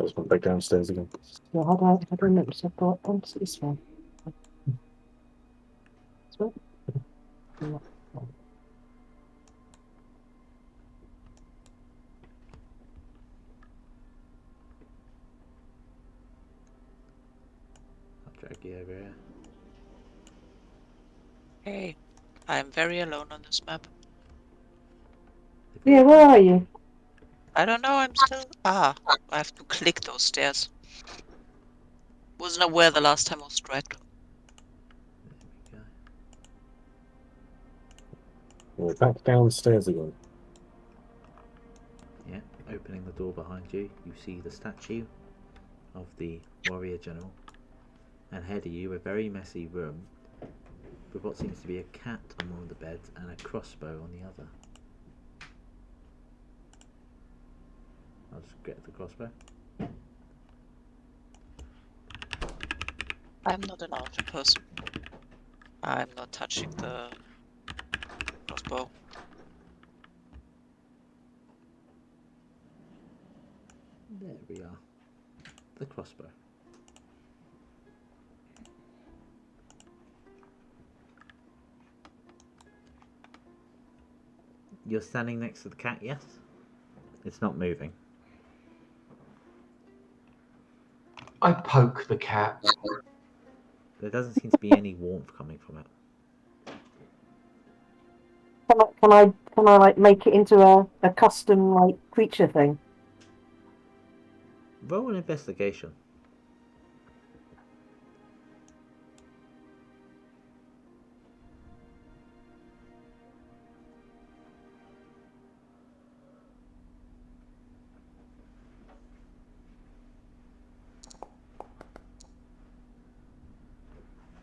just went back downstairs again. Yeah, how do I remember to go up onto this one? This one? Yeah. I'll drag you over here. Hey, I'm very alone on this map. Yeah, where are you? I don't know, I'm still... I have to click those stairs. Wasn't aware the last time I was dragged. There we go. We're back downstairs again. Yeah, opening the door behind you, you see the statue of the warrior general, and ahead of you a very messy room with what seems to be a cat on one of the beds and a crossbow on the other. I'll just get the crossbow. I'm not an archer person. I'm not touching the crossbow. There we are. The crossbow. You're standing next to the cat, yes? It's not moving. I poke the cat. There doesn't seem to be any warmth coming from it. Can I like make it into a custom like creature thing? Roll an investigation.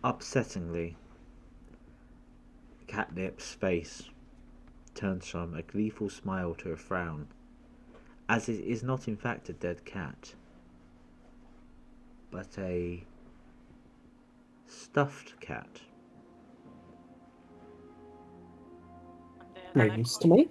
Upsettingly, Catnip's face turns from a gleeful smile to a frown, as it is not in fact a dead cat, but a stuffed cat. No use to me.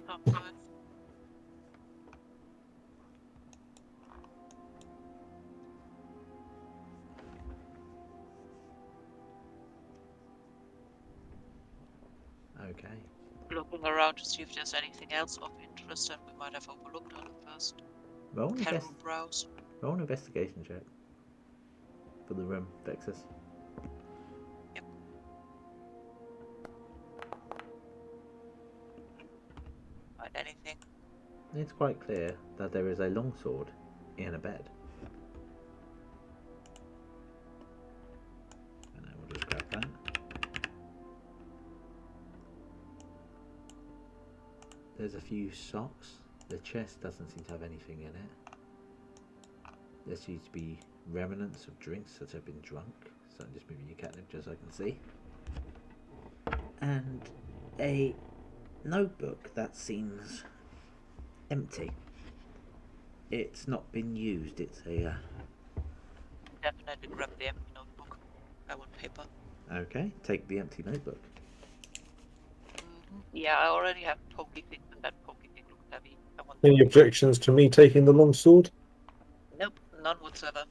Okay. Looking around to see if there's anything else of interest that we might have overlooked on the first Roll an, casual browse. roll an investigation check for the room, Vexis. Yep. Find anything? It's quite clear that there is a longsword in a bed. And I will just grab that. There's a few socks. The chest doesn't seem to have anything in it. There seems to be remnants of drinks that have been drunk. So I'm just moving your catnip just so I can see. And a notebook that seems empty. It's not been used. It's a... Definitely grab the empty notebook. I want paper. Okay, take the empty notebook. Yeah, I already have pokey things, and that pokey thing looks heavy. I want Any objections to me taking the longsword? Nope, none whatsoever.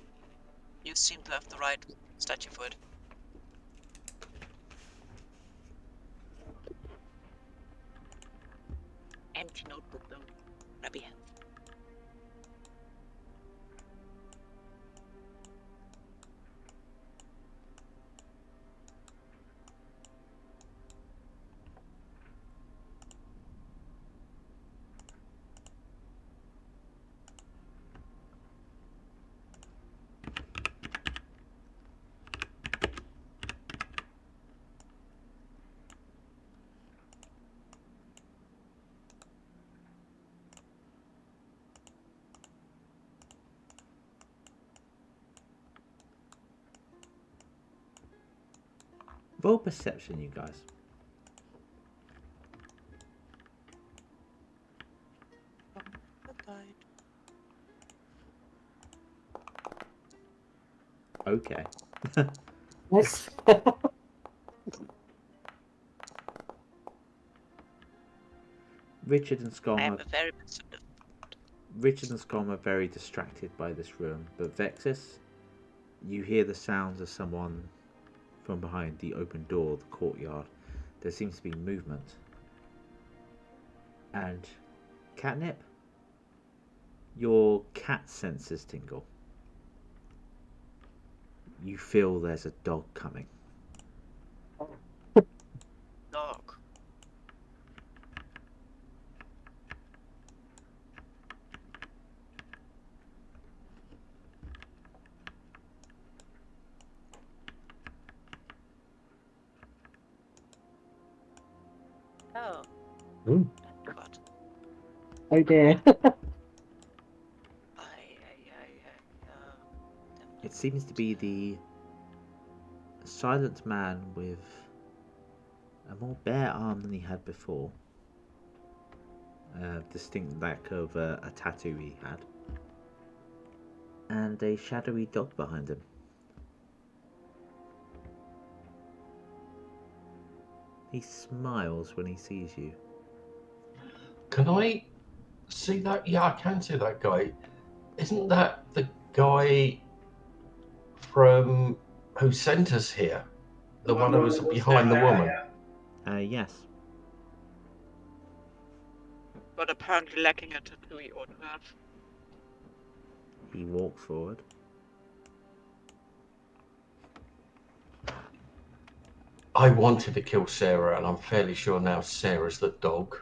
You seem to have the right statue for it. Empty notebook though. Grabby hands. Roll perception, you guys. Okay. Yes. Richard and Skom I am are a very perceptive. Richard and Skom are very distracted by this room, but Vexis, you hear the sounds of someone from behind the open door of the courtyard. There seems to be movement. And Catnip, your cat senses tingle. You feel there's a dog coming. Oh. Hmm. God. Oh dear. It seems to be the silent man with a more bare arm than he had before. Distinct lack of a tattoo he had. And a shadowy dog behind him. He smiles when he sees you. Can I see that? Yeah, I can see that guy. Isn't that the guy from who sent us here? The one who was behind the woman? Yes. But apparently lacking a tattoo he ought to have. He walks forward. I wanted to kill Sarah, and I'm fairly sure now Sarah's the dog.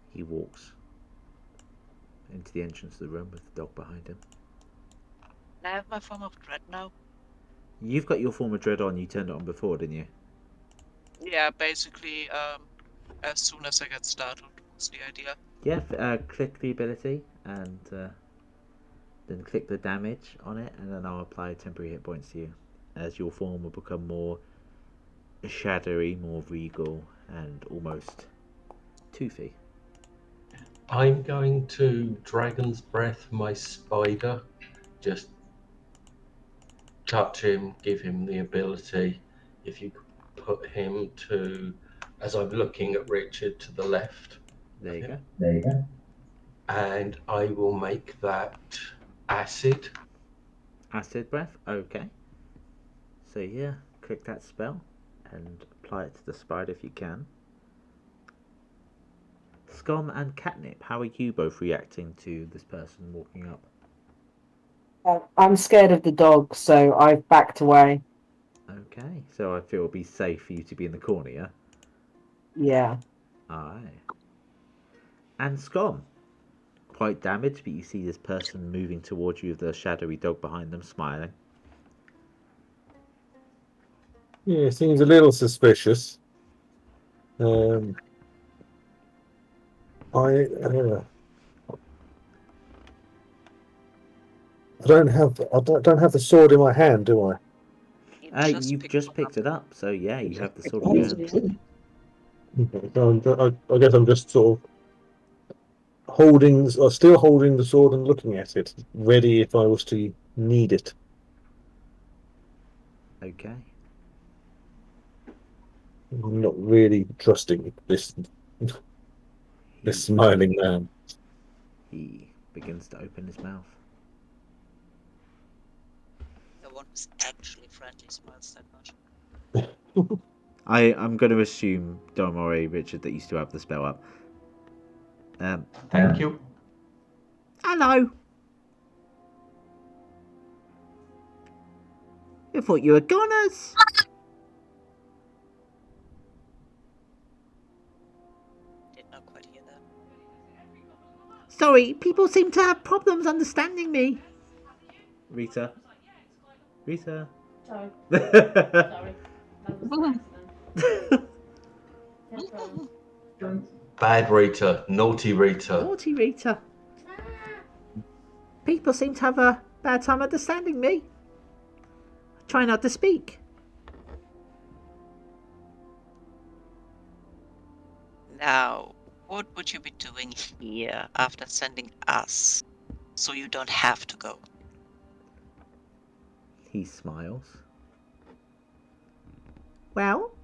He walks into the entrance of the room with the dog behind him. Can I have my form of dread now? You've got your form of dread on. You turned it on before, didn't you? Yeah, basically, as soon as I get started was the idea. Yeah, click the ability and then click the damage on it, and then I'll apply temporary hit points to you as your form will become more shadowy, more regal, and almost toothy. I'm going to Dragon's Breath my spider. Just touch him, give him the ability. If you could put him to, as I'm looking at Richard, to the left. There you go. There you go. And I will make that acid. Acid breath. Okay. So yeah, click that spell and apply it to the spider if you can. Skom and Catnip, how are you both reacting to this person walking up? I'm scared of the dog, so I've backed away. Okay, so I feel it'll be safe for you to be in the corner, yeah? Yeah. Aye. And Skom, quite damaged, but you see this person moving towards you with the shadowy dog behind them, smiling. Yeah, seems a little suspicious. I don't have the sword in my hand, do I? You've just picked it up, so yeah, you have the sword in your hand. Okay, so I guess I'm just sort of still holding the sword and looking at it, ready if I was to need it. Okay. I'm not really trusting this smiling man. He begins to open his mouth. The one who's actually friendly smiles that much. I'm going to assume, don't worry, Richard, that you still have the spell up. Thank you. Hello. I thought you were goners. Did not quite hear that. Sorry, people seem to have problems understanding me. Rita. Sorry. Sorry. Sorry. That was an accident. Bad Rita, naughty Rita. Naughty Rita. People seem to have a bad time understanding me. I try not to speak. Now, what would you be doing here after sending us so you don't have to go? He smiles. Well,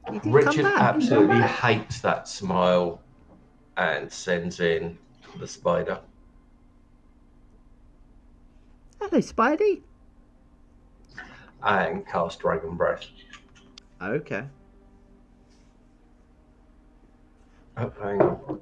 you didn't Richard come back. absolutely hates that smile and sends in the spider. Hello, Spidey. And cast Dragon Breath. Okay. Oh, hang on.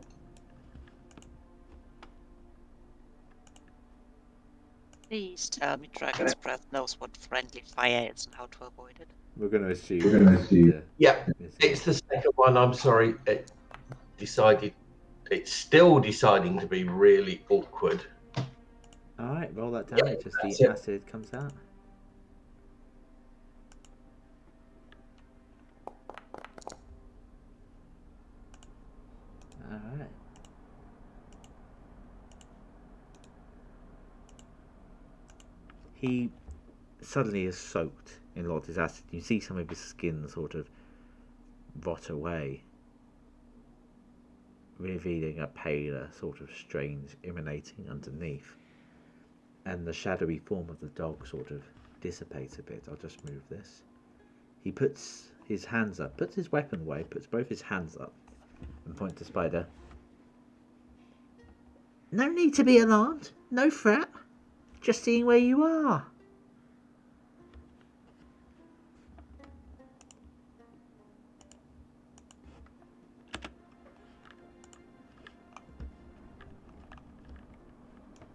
Please tell me Dragon's Breath knows what friendly fire is and how to avoid it. We're going to assume. Yeah, it's the second one. I'm sorry. It's still deciding to be really awkward. Alright, roll that damage as the acid comes out. he suddenly is soaked in a lot of his acid. You see some of his skin sort of rot away, revealing a paler sort of strange emanating underneath. And the shadowy form of the dog sort of dissipates a bit. I'll just move this. He puts his hands up, puts his weapon away, puts both his hands up, and points to Spider. No need to be alarmed. No threat. Just seeing where you are.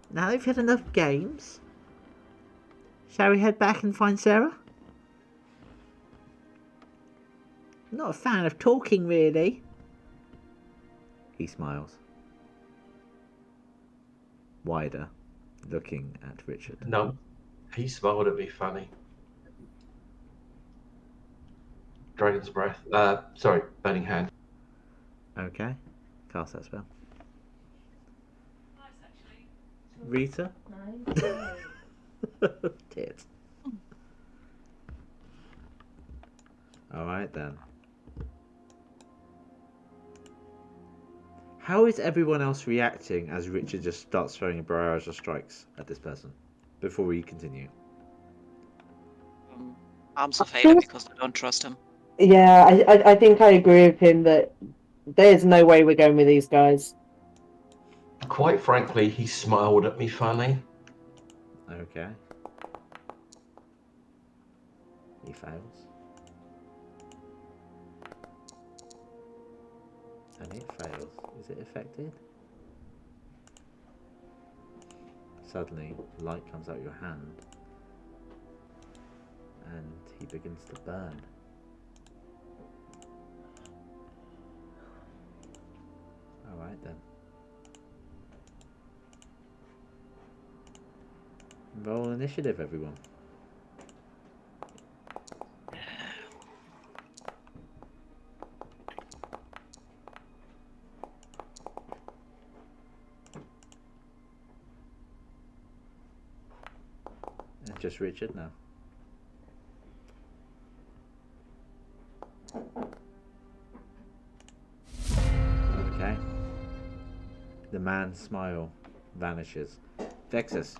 Now they've had enough games. Shall we head back and find Sarah? Not a fan of talking, really. He smiles. Wider, looking at Richard. No, he smiled at me funny. Dragon's Breath. Sorry, Burning Hand. Okay. Cast that spell. Nice, actually. Rita? Nice. Tits. Alright then. How is everyone else reacting as Richard just starts throwing a barrage of strikes at this person? Before we continue. Arms of Hater because I don't trust him. Yeah, I think I agree with him that there's no way we're going with these guys. Quite frankly, he smiled at me funny. Okay. He fails. And it fails. Is it affected? Suddenly, light comes out your hand. And he begins to burn. Alright then. Roll initiative, everyone. And just Richard now. Okay. The man's smile vanishes. Vexis,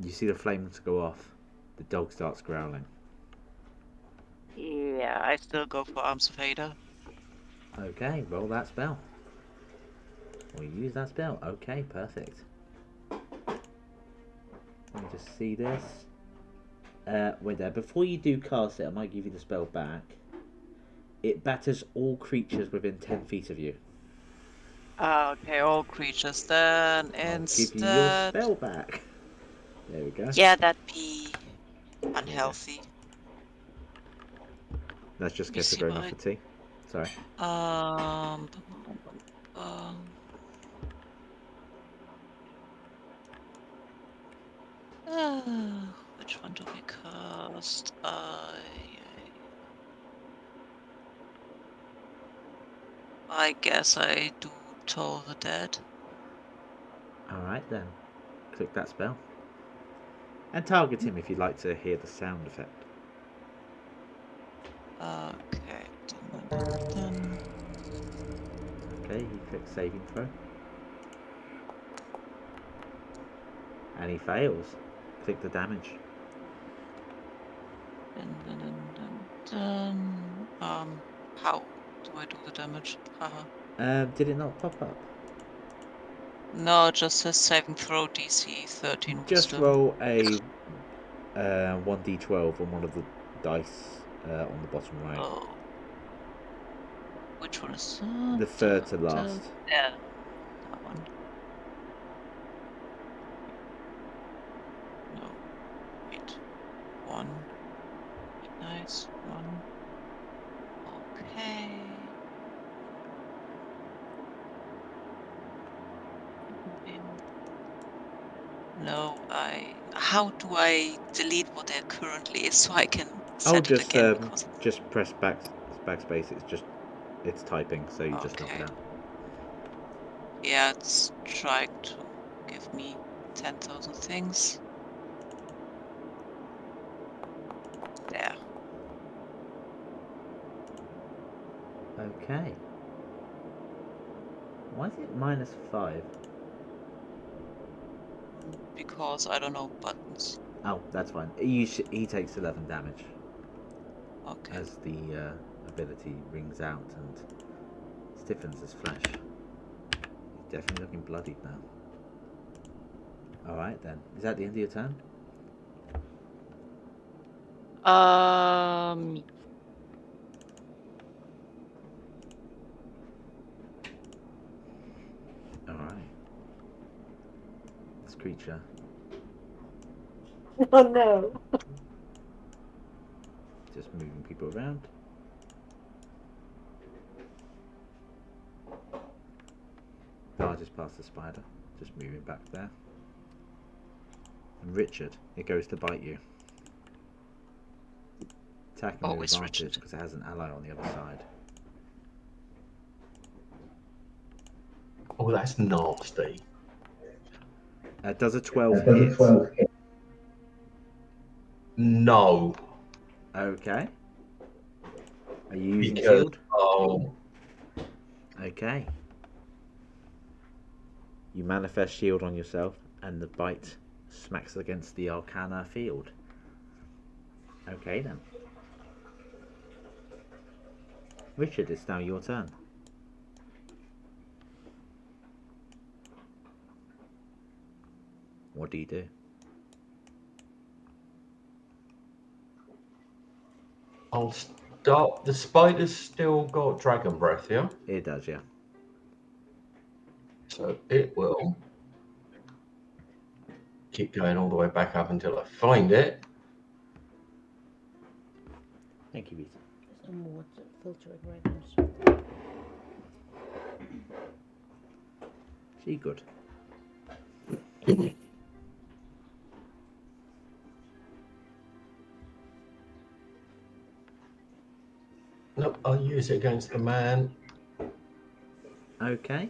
you see the flames go off. The dog starts growling. Yeah, I still go for Arms of Hater. Okay, roll that spell. Or use that spell. Okay, perfect. Let me just see this. Wait there. Before you do cast it, I might give you the spell back. It batters all creatures within 10 feet of you. Okay, all creatures then I'll instead. give you your spell back. There we go. Yeah, that'd be unhealthy. That's just Let me kept see going what off for tea. Sorry. um, which one do we cast? I guess I do Toll the Dead. Alright then. Click that spell. And target him if you'd like to hear the sound effect. Okay. Dun. Okay, he clicks saving throw. And he fails. Click the damage. How do I do the damage? Haha. Did it not pop up? No, it just says saving throw DC 13 Just wisdom. roll a 1d12 on one of the dice on the bottom right. Oh. Which one is The third to last. Yeah, that one. No. Wait. One. Nice. One. Okay. No, how do I delete what there currently is so I can set it again? Because just press backspace. It's typing, so you just knock it okay. out. Yeah, it's trying to give me 10,000 things. Okay. Why is it -5? Because I don't know buttons. Oh, that's fine. He takes 11 damage Okay. as the ability rings out and stiffens his flesh. He's definitely looking bloodied now. Alright then. Is that the end of your turn? Alright. This creature. Oh no. Just moving people around. Just past the spider. Just moving back there. And Richard, it goes to bite you. Attacking with Always advantage Richard. because it has an ally on the other side. Oh, that's nasty. Does a 12 hit? No, Okay. Are you using because shield? Okay. You manifest shield on yourself, and the bite smacks against the Arcana field. Okay then. Richard, it's now your turn. What do you do? I'll start. The spider's still got dragon breath, yeah? It does, yeah. So it will keep going all the way back up until I find it. Thank you, Rita. There's no more filtering random. She good. Nope, I'll use it against the man. Okay.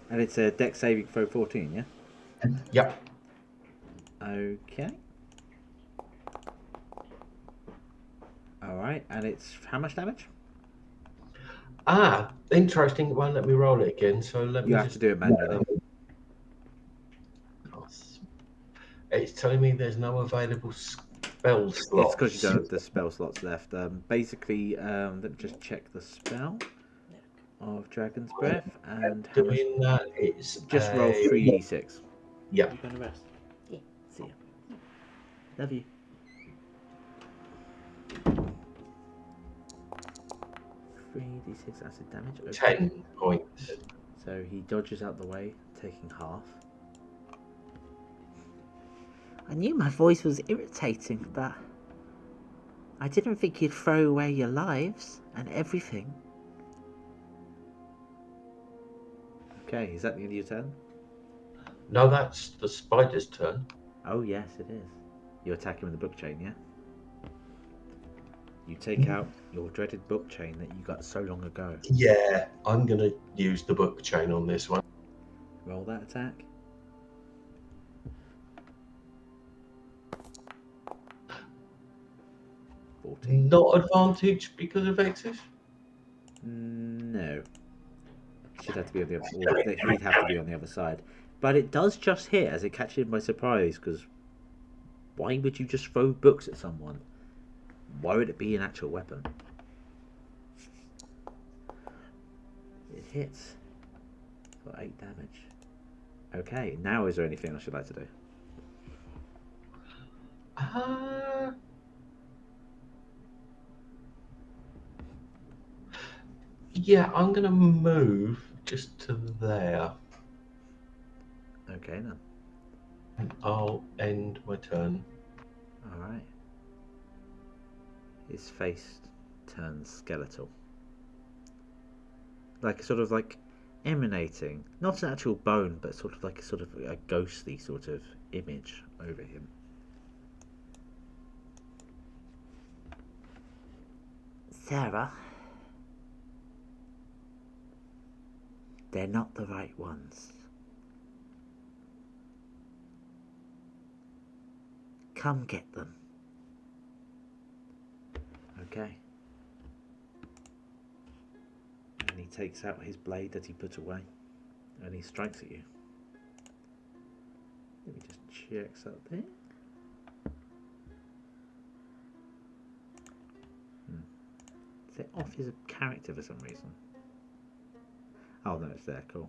And it's a dex saving throw 14, yeah? Yep. Okay. Alright, and it's how much damage? Ah, interesting. It won't let me roll it again, so let You me have just to do it manually. It's telling me there's no available spell slots. It's because you don't have the spell slots left. Basically, let me just check the spell of Dragon's Breath and how much. Doing that, it's Just roll 3d6. Yeah. You going to rest? Yeah. See ya. Love you. Three d6 acid damage. Okay. 10 points. So he dodges out the way, taking half. I knew my voice was irritating, but I didn't think you'd throw away your lives and everything. Okay, is that the end of your turn? No, that's the spider's turn. Oh yes, it is. You attack him with the book chain, yeah? You take out your dreaded book chain that you got so long ago. Yeah, I'm going to use the book chain on this one. Roll that attack. Not advantage because of Vexis? No. She'd have to be on the other. Or he'd have to be on the other side. But it does just hit as it catches him by surprise. Because why would you just throw books at someone? Why would it be an actual weapon? It hits for 8 damage. Okay, now is there anything else you'd like to do? Yeah, I'm going to move just to there. Okay then. And I'll end my turn. Alright. His face turns skeletal. Sort of like emanating, not an actual bone, but sort of like a ghostly sort of image over him. Sarah, they're not the right ones. Come get them. Okay. takes out his blade that he put away and he strikes at you. Let me just check something. Is it off his character for some reason? Oh no, it's there, cool.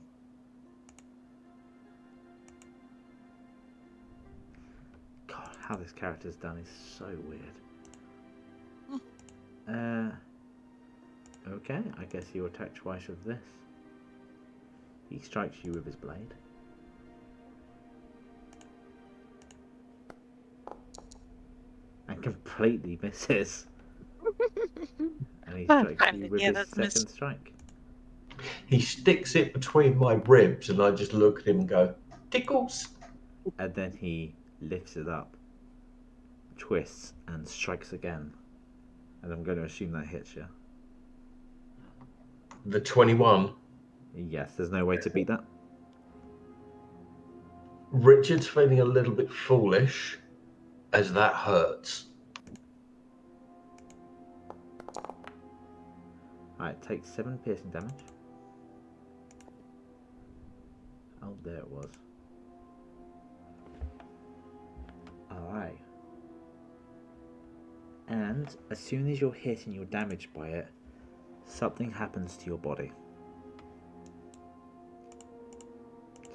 God, how this character's done is so weird. Okay, I guess he'll attack twice with this. He strikes you with his blade. And completely misses. And he strikes you with his second strike. He sticks it between my ribs, and I just look at him and go, tickles. And then he lifts it up, twists, and strikes again. And I'm going to assume that hits you. The 21. Yes, there's no way to beat that. Richard's feeling a little bit foolish, as that hurts. Alright, take 7 piercing damage. Oh, there it was. Alright. And as soon as you're hit and you're damaged by it, something happens to your body.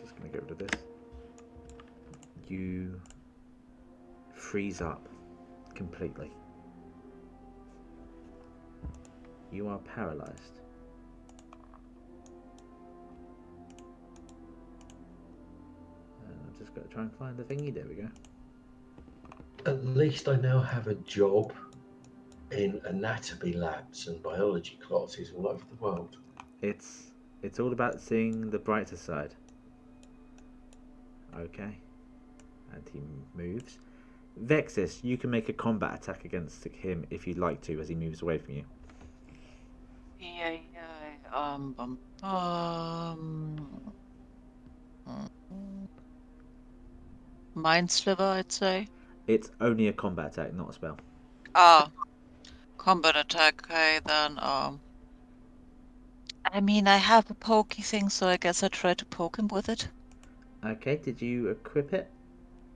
Just going to get rid of this. You freeze up completely. You are paralyzed. And I've just got to try and find the thingy. There we go. At least I now have a job in anatomy labs and biology classes all over the world. It's all about seeing the brighter side. Okay. And he moves. Vexis, you can make a combat attack against him if you'd like to as he moves away from you. Mind Sliver, I'd say. It's only a combat attack, not a spell. Combat attack, okay, then, I mean, I have a pokey thing, so I guess I try to poke him with it. Okay, did you equip it?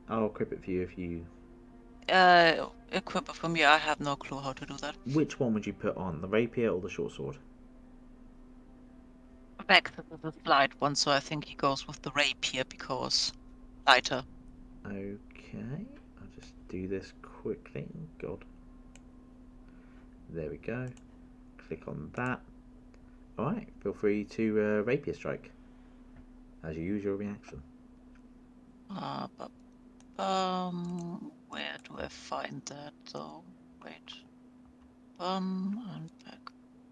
I'll equip it for you if you... Equip it for me, I have no clue how to do that. Which one would you put on, the rapier or the short sword? Vexis is a slight one, so I think he goes with the rapier because lighter. Okay, I'll just do this quickly. God. There we go. Click on that. Alright, feel free to rapier strike as you use your reaction. Where do I find that though? Wait. And back.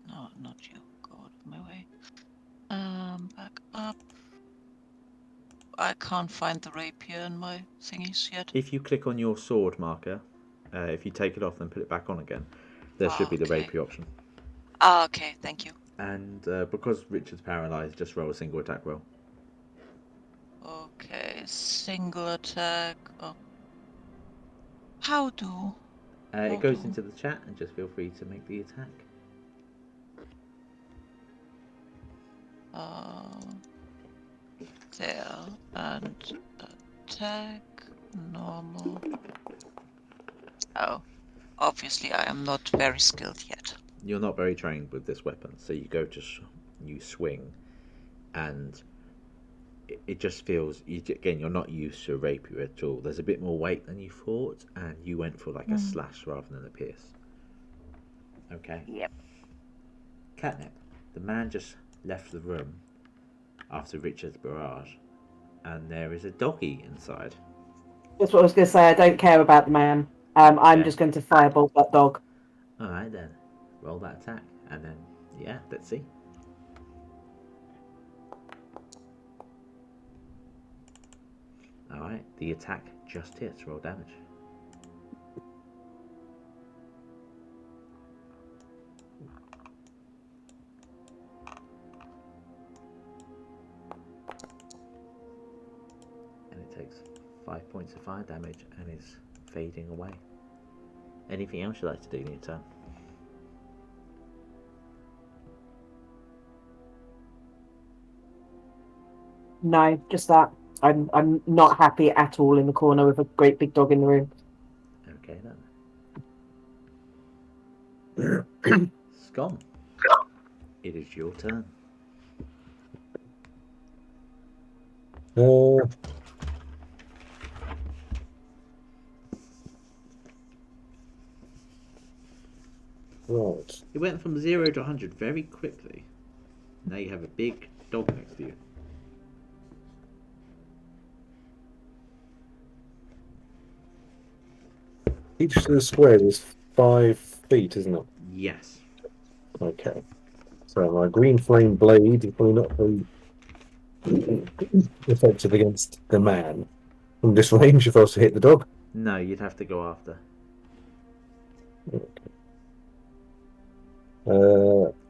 No, not you. Go out of my way. Back up. I can't find the rapier in my thingies yet. If you click on your sword marker, if you take it off and put it back on again, there should be the rapier option. Okay, thank you. And because Richard's paralyzed, just roll a single attack roll. Okay, single attack. Oh. How do? It goes into the chat and just feel free to make the attack. There. And attack. Normal. Oh. Obviously, I am not very skilled yet. You're not very trained with this weapon, so you go to you swing, and it just feels. Again, you're not used to a rapier at all. There's a bit more weight than you thought, and you went for like a slash rather than a pierce. Okay. Yep. Catnip, the man just left the room after Richard's barrage, and there is a doggy inside. That's what I was going to say. I don't care about the man. I'm just going to firebolt that dog. Alright then, roll that attack, and then, yeah, let's see. Alright, the attack just hits, roll damage. And it takes 5 points of fire damage and is fading away. Anything else you'd like to do in your turn? No, just that. I'm not happy at all in the corner with a great big dog in the room. Okay then. Skom, it is your turn. Right. You went from 0 to 100 very quickly. Now you have a big dog next to you. Each of the squares is 5 feet, isn't it? Yes. Okay. So my green flame blade is probably not very effective against the man. From this range, if I was to hit the dog. No, you'd have to go after.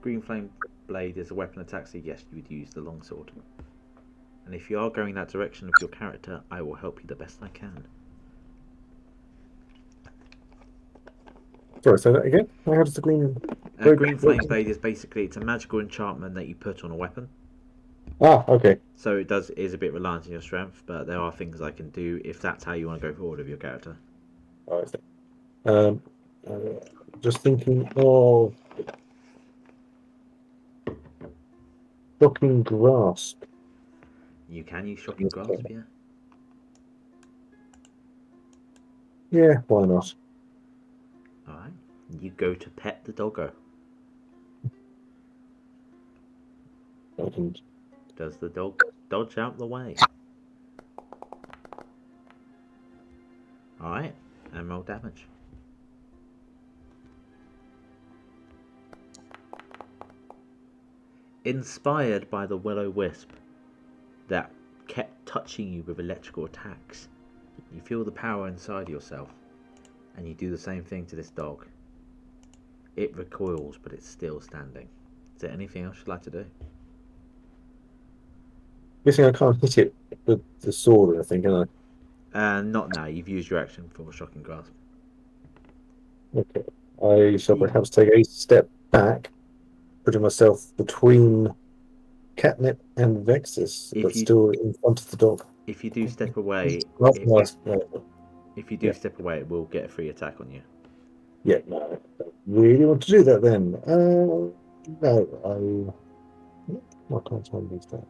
Green flame blade is a weapon attack, so yes, you would use the longsword. And if you are going that direction with your character, I will help you the best I can. Sorry, say that again. How does the green? Green flame blade is basically it's a magical enchantment that you put on a weapon. Ah, okay. So it is a bit reliant on your strength, but there are things I can do if that's how you want to go forward with your character. I see. Just thinking of shocking grasp. You can use shocking grasp, yeah. Yeah, why not? Alright. You go to pet the doggo. I can... Does the dog dodge out the way? Alright, and roll damage. Inspired by the will-o-wisp that kept touching you with electrical attacks, you feel the power inside yourself, and you do the same thing to this dog. It recoils, but it's still standing. Is there anything else you'd like to do? Guessing I can't hit it with the sword or anything, can I? Not now. You've used your action for shocking grasp. Okay. I shall perhaps take a step back, putting myself between Catnip and Vexis, but still in front of the dog. If you do step away, if you do step away, it will get a free attack on you. Yeah, no, I don't really want to do that then. No, I can't tell these that.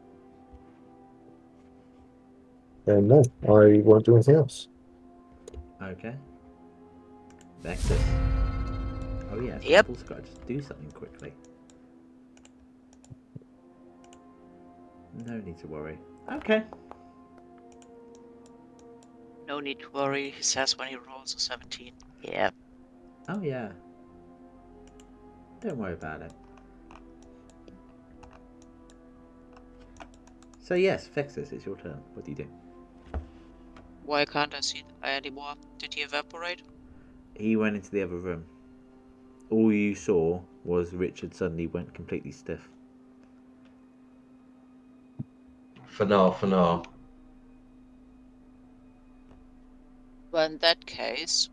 No, I won't do anything else. Okay. Vexis. Oh yeah, Yep. I've also got to just do something quickly. No need to worry. Okay. No need to worry, he says when he rolls a 17. Yeah. Oh yeah. Don't worry about it. So yes, Vexis, it's your turn. What do you do? Why can't I see the guy anymore? Did he evaporate? He went into the other room. All you saw was Richard suddenly went completely stiff. For now. Well, in that case,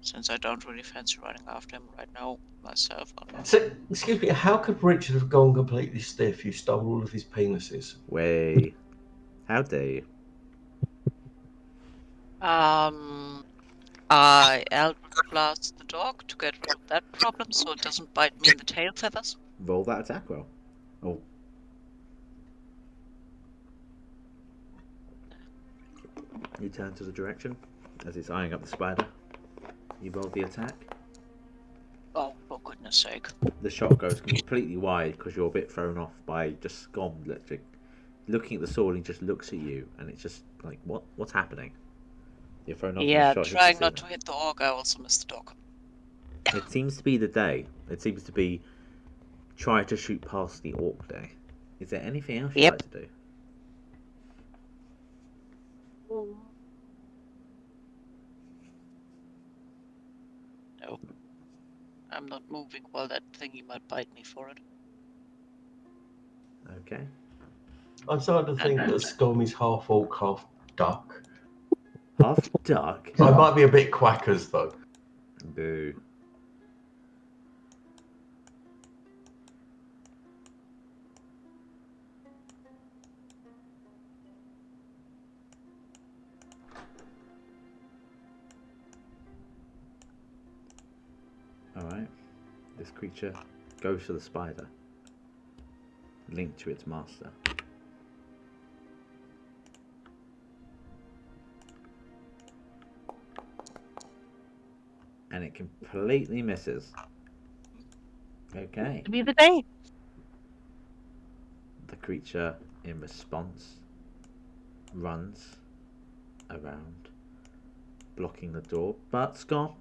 since I don't really fancy running after him right now myself. So, excuse me, how could Richard have gone completely stiff? You stole all of his penises. Way. How dare you? I Eldritch Blast the dog to get rid of that problem so it doesn't bite me in the tail feathers. Roll that attack roll. Oh. You turn to the direction as it's eyeing up the spider. You roll the attack. Oh, for goodness sake. The shot goes completely wide because you're a bit thrown off by just Skom looking at the sword. And he just looks at you and it's just like, what's happening? You're thrown off. Yeah, and the shot trying not to hit the orc, I also missed the dog. It seems to be the day. It seems to be try to shoot past the orc day. Is there anything else you'd like to do? No. I'm not moving while that thingy might bite me for it. Okay. I'm starting to think that Skom is half orc, half duck. Half duck? I might be a bit quackers though. Boo. This creature goes to the spider, linked to its master. And it completely misses. Okay. To be the day. The creature, in response, runs around, blocking the door. But Scott,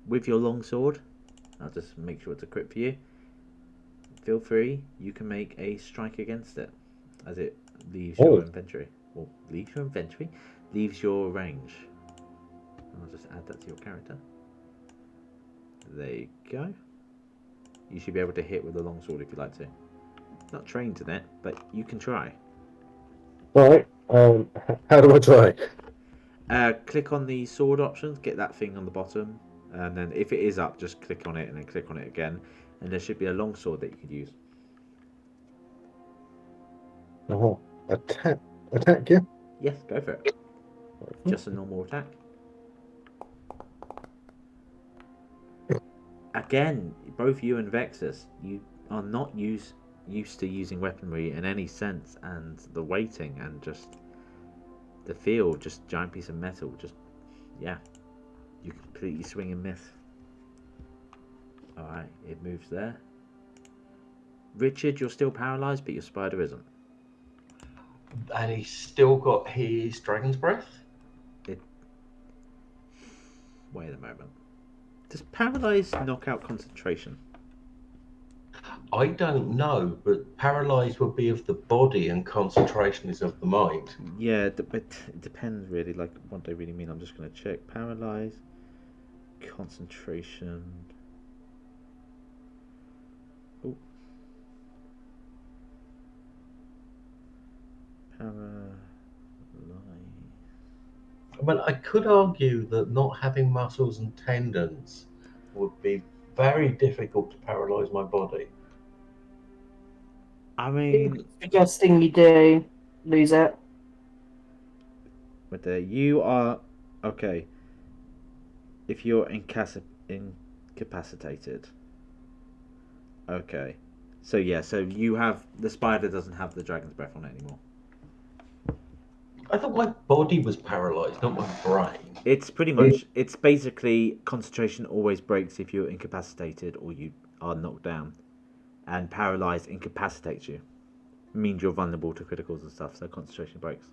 with your longsword, I'll just make sure it's a crit for you. Feel free, you can make a strike against it as it leaves your inventory. Well, leaves your inventory? Leaves your range. I'll just add that to your character. There you go. You should be able to hit with a longsword if you like to. Not trained in it, but you can try. Right. How do I try? Click on the sword options, get that thing on the bottom, and then if it is up, just click on it and then click on it again, and there should be a longsword that you could use. Oh, attack, yeah? Yes, go for it. Just a normal attack. Again, both you and Vexis, you are not used to using weaponry in any sense, and the weighting and just the feel, just giant piece of metal, just, yeah, you completely swing and miss. Alright, it moves there. Richard, you're still paralysed, but your spider isn't. And he's still got his dragon's breath? Wait a moment. Does paralyze knock out concentration? I don't know, but paralysed would be of the body and concentration is of the mind. Yeah, it depends really, like what they really mean. I'm just going to check. Paralyze, concentration. Oh. Paralyze. Well, I could argue that not having muscles and tendons would be very difficult to paralyse my body. I mean, Suggesting you do lose it. but you are okay. If you're incapacitated, okay. So yeah, so you have the spider doesn't have the dragon's breath on it anymore. I thought my body was paralysed, not my brain. It's pretty much, it's basically concentration always breaks if you're incapacitated or you are knocked down. And paralyzed incapacitates you. It means you're vulnerable to criticals and stuff, so concentration breaks.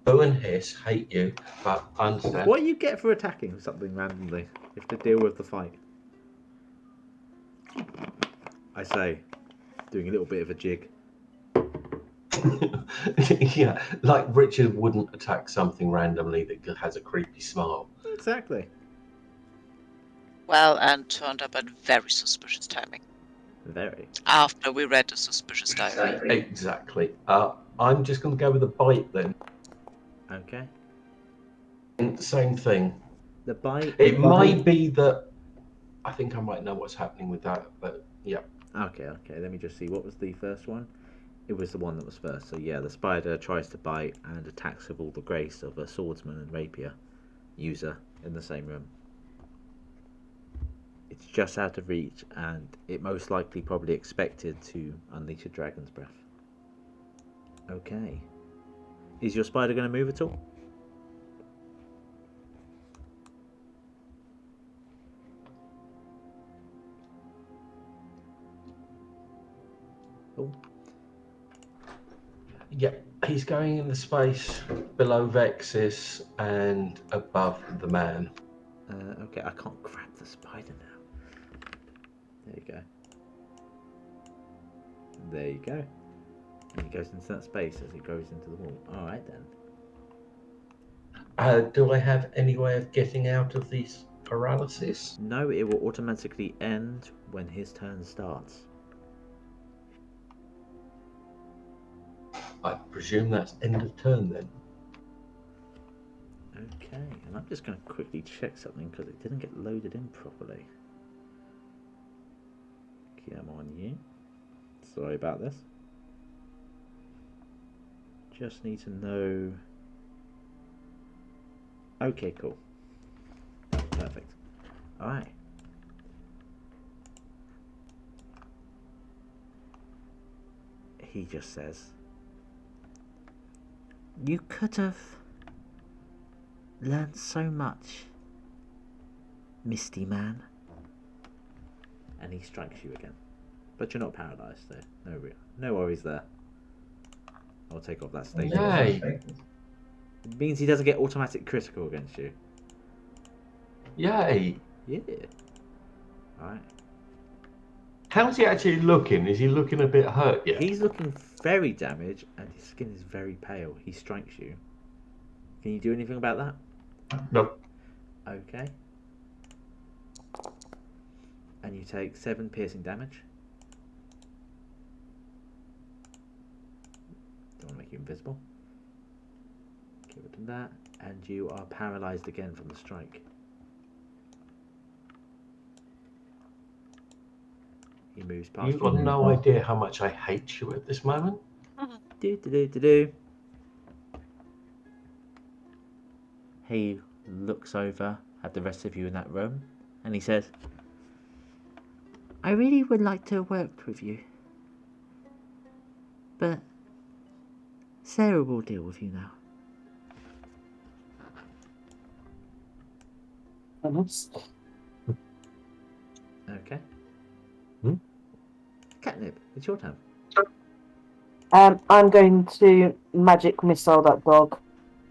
Boo and hiss, hate you, but understand. What do you get for attacking something randomly? You have to deal with the fight. I say, doing a little bit of a jig. Yeah, like Richard wouldn't attack something randomly that has a creepy smile. Exactly. Well, and turned up at very suspicious timing. Very. After we read the suspicious diary. Exactly. I'm just going to go with a bite then. Okay. Same thing. The bite. It might be that I think I might know what's happening with that, but yeah. Okay. Let me just see. What was the first one? It was the one that was first. So yeah, the spider tries to bite and attacks with all the grace of a swordsman and rapier user in the same room. It's just out of reach, and it most likely probably expected to unleash a dragon's breath. Okay. Is your spider going to move at all? Oh. Yeah, he's going in the space below Vexis and above the man. Okay, I can't grab the spider now. There you go. There you go. And he goes into that space as he goes into the wall. Alright then. Do I have any way of getting out of this paralysis? No, it will automatically end when his turn starts. I presume that's end of turn then. Okay, and I'm just going to quickly check something because it didn't get loaded in properly. Come on, you. Sorry about this. Just need to know. Okay, cool. Perfect. Alright. He just says, you could have learned so much, Misty Man. And he strikes you again. But you're not paralysed, so no worries there. I'll take off that stage. Yay! It means he doesn't get automatic critical against you. Yay! Yeah. Alright. How's he actually looking? Is he looking a bit hurt yet? He's looking very damaged and his skin is very pale. He strikes you. Can you do anything about that? No. Okay. And you take 7 piercing damage. Don't want to make you invisible. Get rid of that. And you are paralysed again from the strike. He moves past you. You've got no idea how much I hate you at this moment. Do. He looks over at the rest of you in that room and he says, I really would like to work with you, but Sarah will deal with you now. Okay. Catnip, it's your turn. I'm going to magic missile that dog.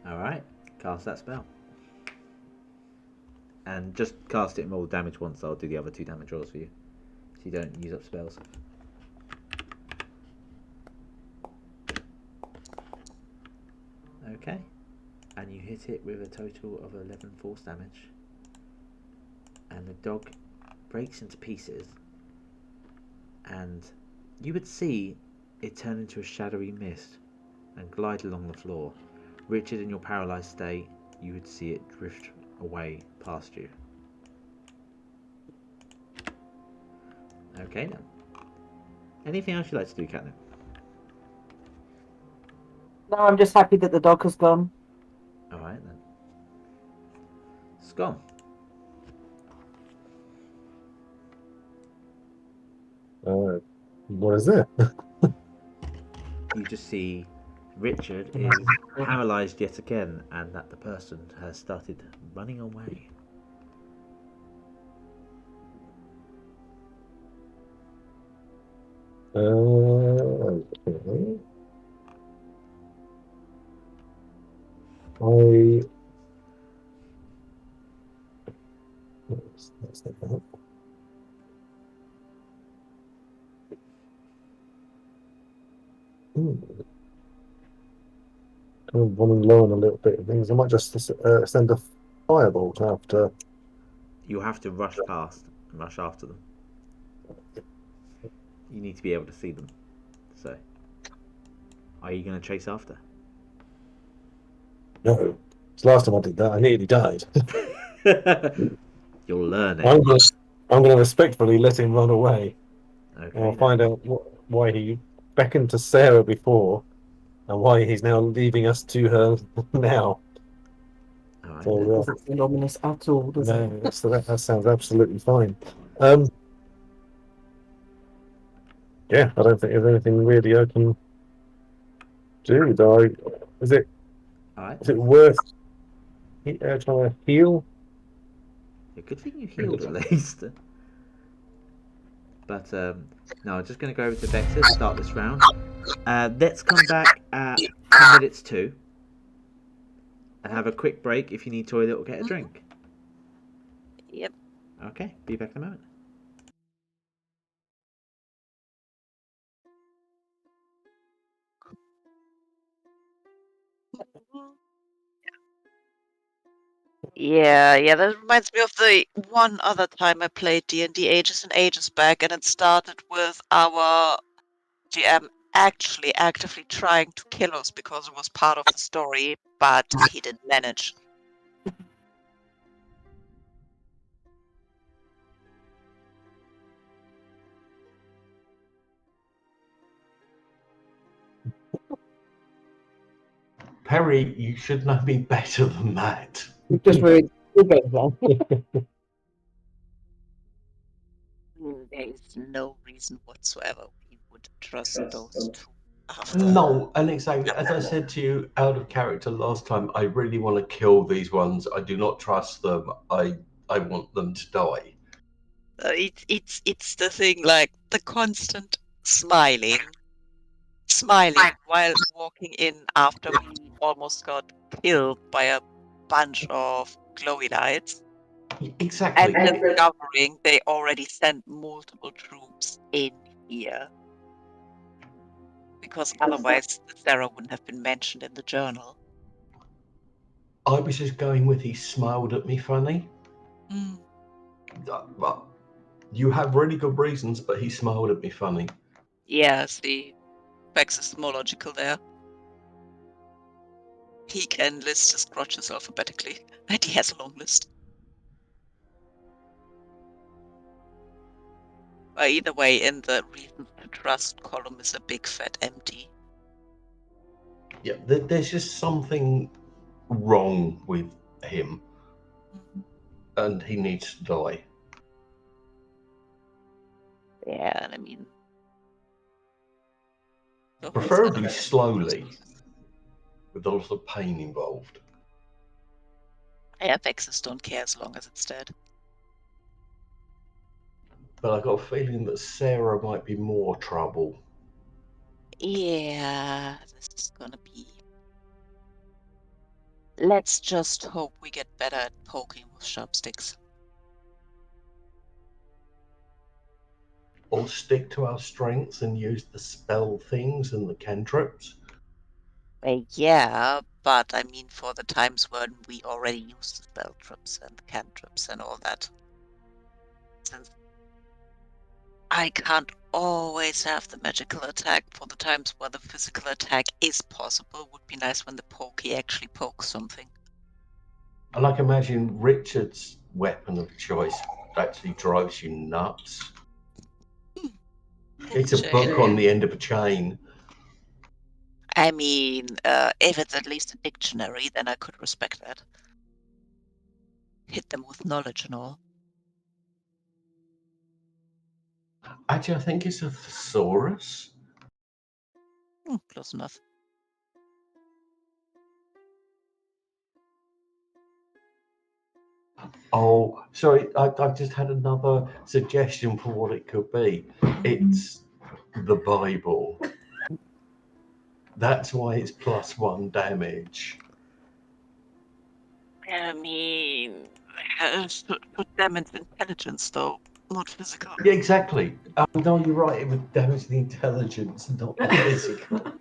Alright, cast that spell. And just cast it and roll damage once, I'll do the other 2 damage rolls for you. So you don't use up spells. Okay. And you hit it with a total of 11 force damage. And the dog breaks into pieces. And you would see it turn into a shadowy mist and glide along the floor. Richard, in your paralysed state, you would see it drift away past you. Okay then. Anything else you'd like to do, Catnip? No, I'm just happy that the dog has gone. Alright then. Skom. What is it? You just see Richard is paralysed yet again and that the person has started running away. Okay. Let's take that. Kind of want to learn a little bit of things. I might just send a firebolt after. You have to rush past and rush after them. You need to be able to see them. So, are you going to chase after? No. It's the last time I did that, I nearly died. You'll learn it. I'm going to respectfully let him run away. Okay, And I'll find out why he beckoned to Sarah before and why he's now leaving us to her now. Alright. That doesn't seem ominous at all, does it? No, so that sounds absolutely fine. Yeah, I don't think there's anything really I can do, though. Is it worth trying to heal? A good thing you healed at least. But no, I'm just going to go over to Vexis to start this round. Let's come back at 10 minutes to and have a quick break if you need toilet or get a drink. Yep. Okay, be back in a moment. Yeah, that reminds me of the one other time I played D&D ages and ages back, and it started with our GM actually actively trying to kill us because it was part of the story, but he didn't manage. Perry, you should know me better than that. We've just We're going wrong. There is no reason whatsoever we would trust those two after. No, and exactly as I said to you out of character last time, I really want to kill these ones. I do not trust them. I want them to die. It's the thing, like the constant smiling while walking in after we almost got killed by a bunch of glowy lights, Exactly. and discovering they already sent multiple troops in here. Because otherwise Sarah wouldn't have been mentioned in the journal. I was just going with he smiled at me funny. Mm. But you have really good reasons, but he smiled at me funny. Yeah, see, Vex is more logical there. He can list his grudges alphabetically, and he has a long list. Either way, in the reasons to trust column is a big fat empty. Yeah, there's just something wrong with him, and he needs to die. Yeah, and I mean... Preferably slowly, with a lot of pain involved. Yeah, Vexes don't care as long as it's dead. But I got a feeling that Sarah might be more trouble. Yeah, this is gonna be... Let's just hope we get better at poking with sharp sticks. Or stick to our strengths and use the spell things and the cantrips. Yeah, but I mean for the times when we already used the spell trips and cantrips and all that. Since I can't always have the magical attack for the times where the physical attack is possible, would be nice when the pokey actually pokes something. I like imagine Richard's weapon of choice actually drives you nuts. It's a book on the end of a chain. I mean, if it's at least a dictionary, then I could respect that. Hit them with knowledge and all. Actually, I think it's a thesaurus. Close enough. Oh, sorry, I've just had another suggestion for what it could be. It's the Bible. That's why it's +1 damage. I mean, put them into intelligence, though, not physical. Yeah, exactly. No, you're right. It would damage the intelligence, not the physical.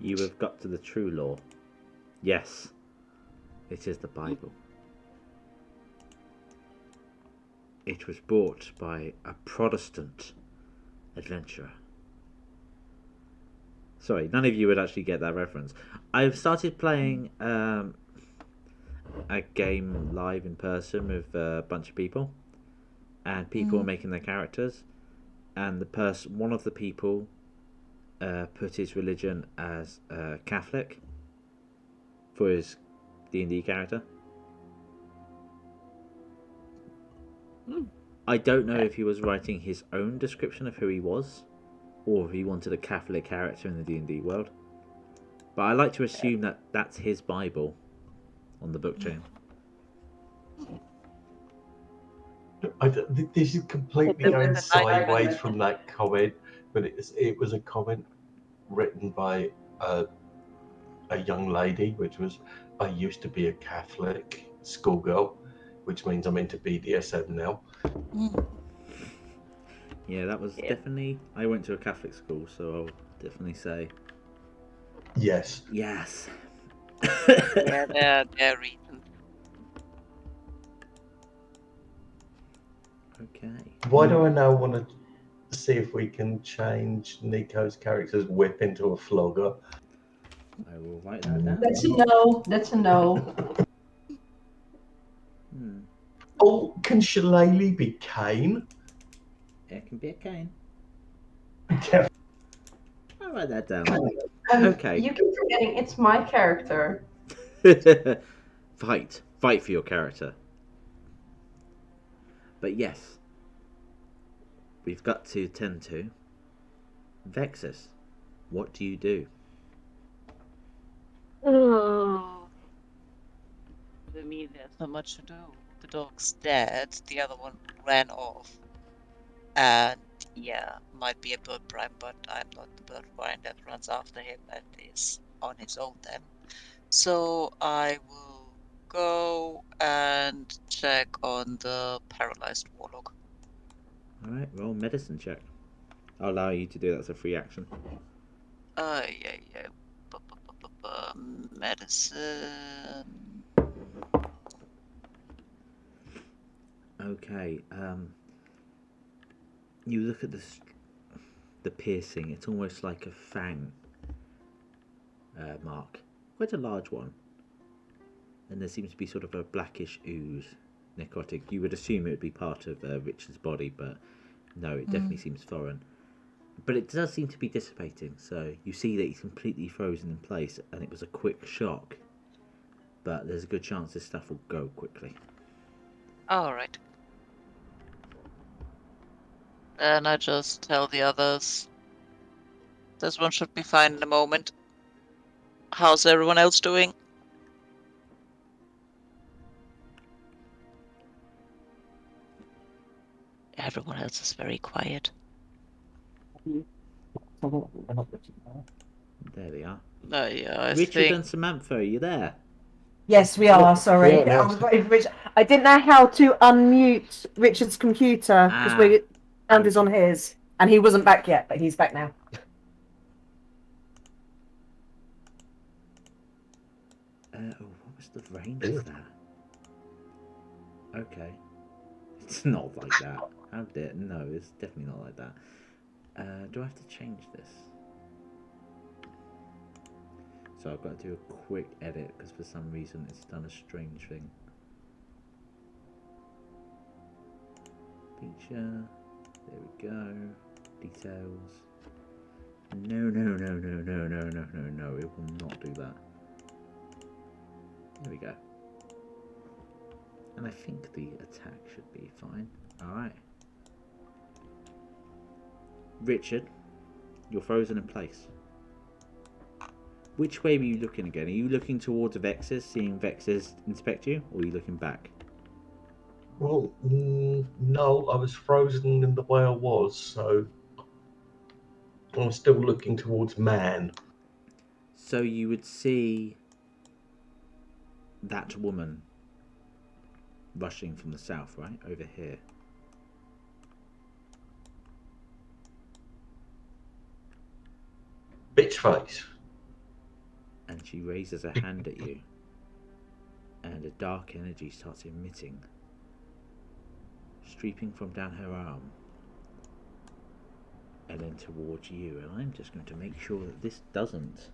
You have got to the true law. Yes, it is the Bible. It was bought by a Protestant adventurer. Sorry, none of you would actually get that reference. I've started playing a game live in person with a bunch of people, and people are making their characters, and one of the people put his religion as Catholic for his D&D character. I don't know if he was writing his own description of who he was, or if he wanted a Catholic character in the D&D world. But I like to assume that that's his Bible on the book chain. This is completely going sideways from that comment, but it was a comment written by a young lady, which was, I used to be a Catholic schoolgirl, which means I'm into BDSM now. Yeah, that was definitely... I went to a Catholic school, so I'll definitely say... Yes. Yes. Yeah, there are reasons. Okay. Why do I now want to see if we can change Nico's character's whip into a flogger? I will write that down. That's a no. That's a no. Oh, can Shillelagh be Cain? It can be a cane. Yeah. I'll write that down. Okay. You keep forgetting it's my character. Fight for your character. But yes, we've got to tend to Vexis. What do you do? Oh. For me, there's not much to do. The dog's dead. The other one ran off. And yeah, might be a bird prime, but I'm not the bird prime that runs after him and is on his own then. So I will go and check on the paralyzed warlock. Alright, roll medicine check. I'll allow you to do that as a free action. Yeah. Medicine. Okay, you look at the piercing. It's almost like a fang mark, quite a large one, and there seems to be sort of a blackish ooze, necrotic. You would assume it would be part of Richard's body, but no, it definitely seems foreign. But it does seem to be dissipating, so you see that he's completely frozen in place, and it was a quick shock. But there's a good chance this stuff will go quickly. Alright. Then I just tell the others. This one should be fine in a moment. How's everyone else doing? Everyone else is very quiet. There they are. Yeah, I Richard think... and Samantha, are you there? Yes, we are. Sorry, Yeah, I was waiting for Richard. I didn't know how to unmute Richard's computer because sound is on his, and he wasn't back yet, but he's back now. What was the range of that? Okay. It's not like that. How dare... No, it's definitely not like that. Do I have to change this? So I've got to do a quick edit because for some reason it's done a strange thing. Feature. There we go. Details. No. It will not do that. There we go. And I think the attack should be fine. Alright. Richard, you're frozen in place. Which way were you looking again? Are you looking towards Vexis, seeing Vexis inspect you, or are you looking back? Well, no, I was frozen in the way I was, so I'm still looking towards man. So you would see that woman rushing from the south, right? Over here. Bitch face. And she raises a hand at you. And a dark energy starts emitting, streeping from down her arm. And then towards you. And I'm just going to make sure that this doesn't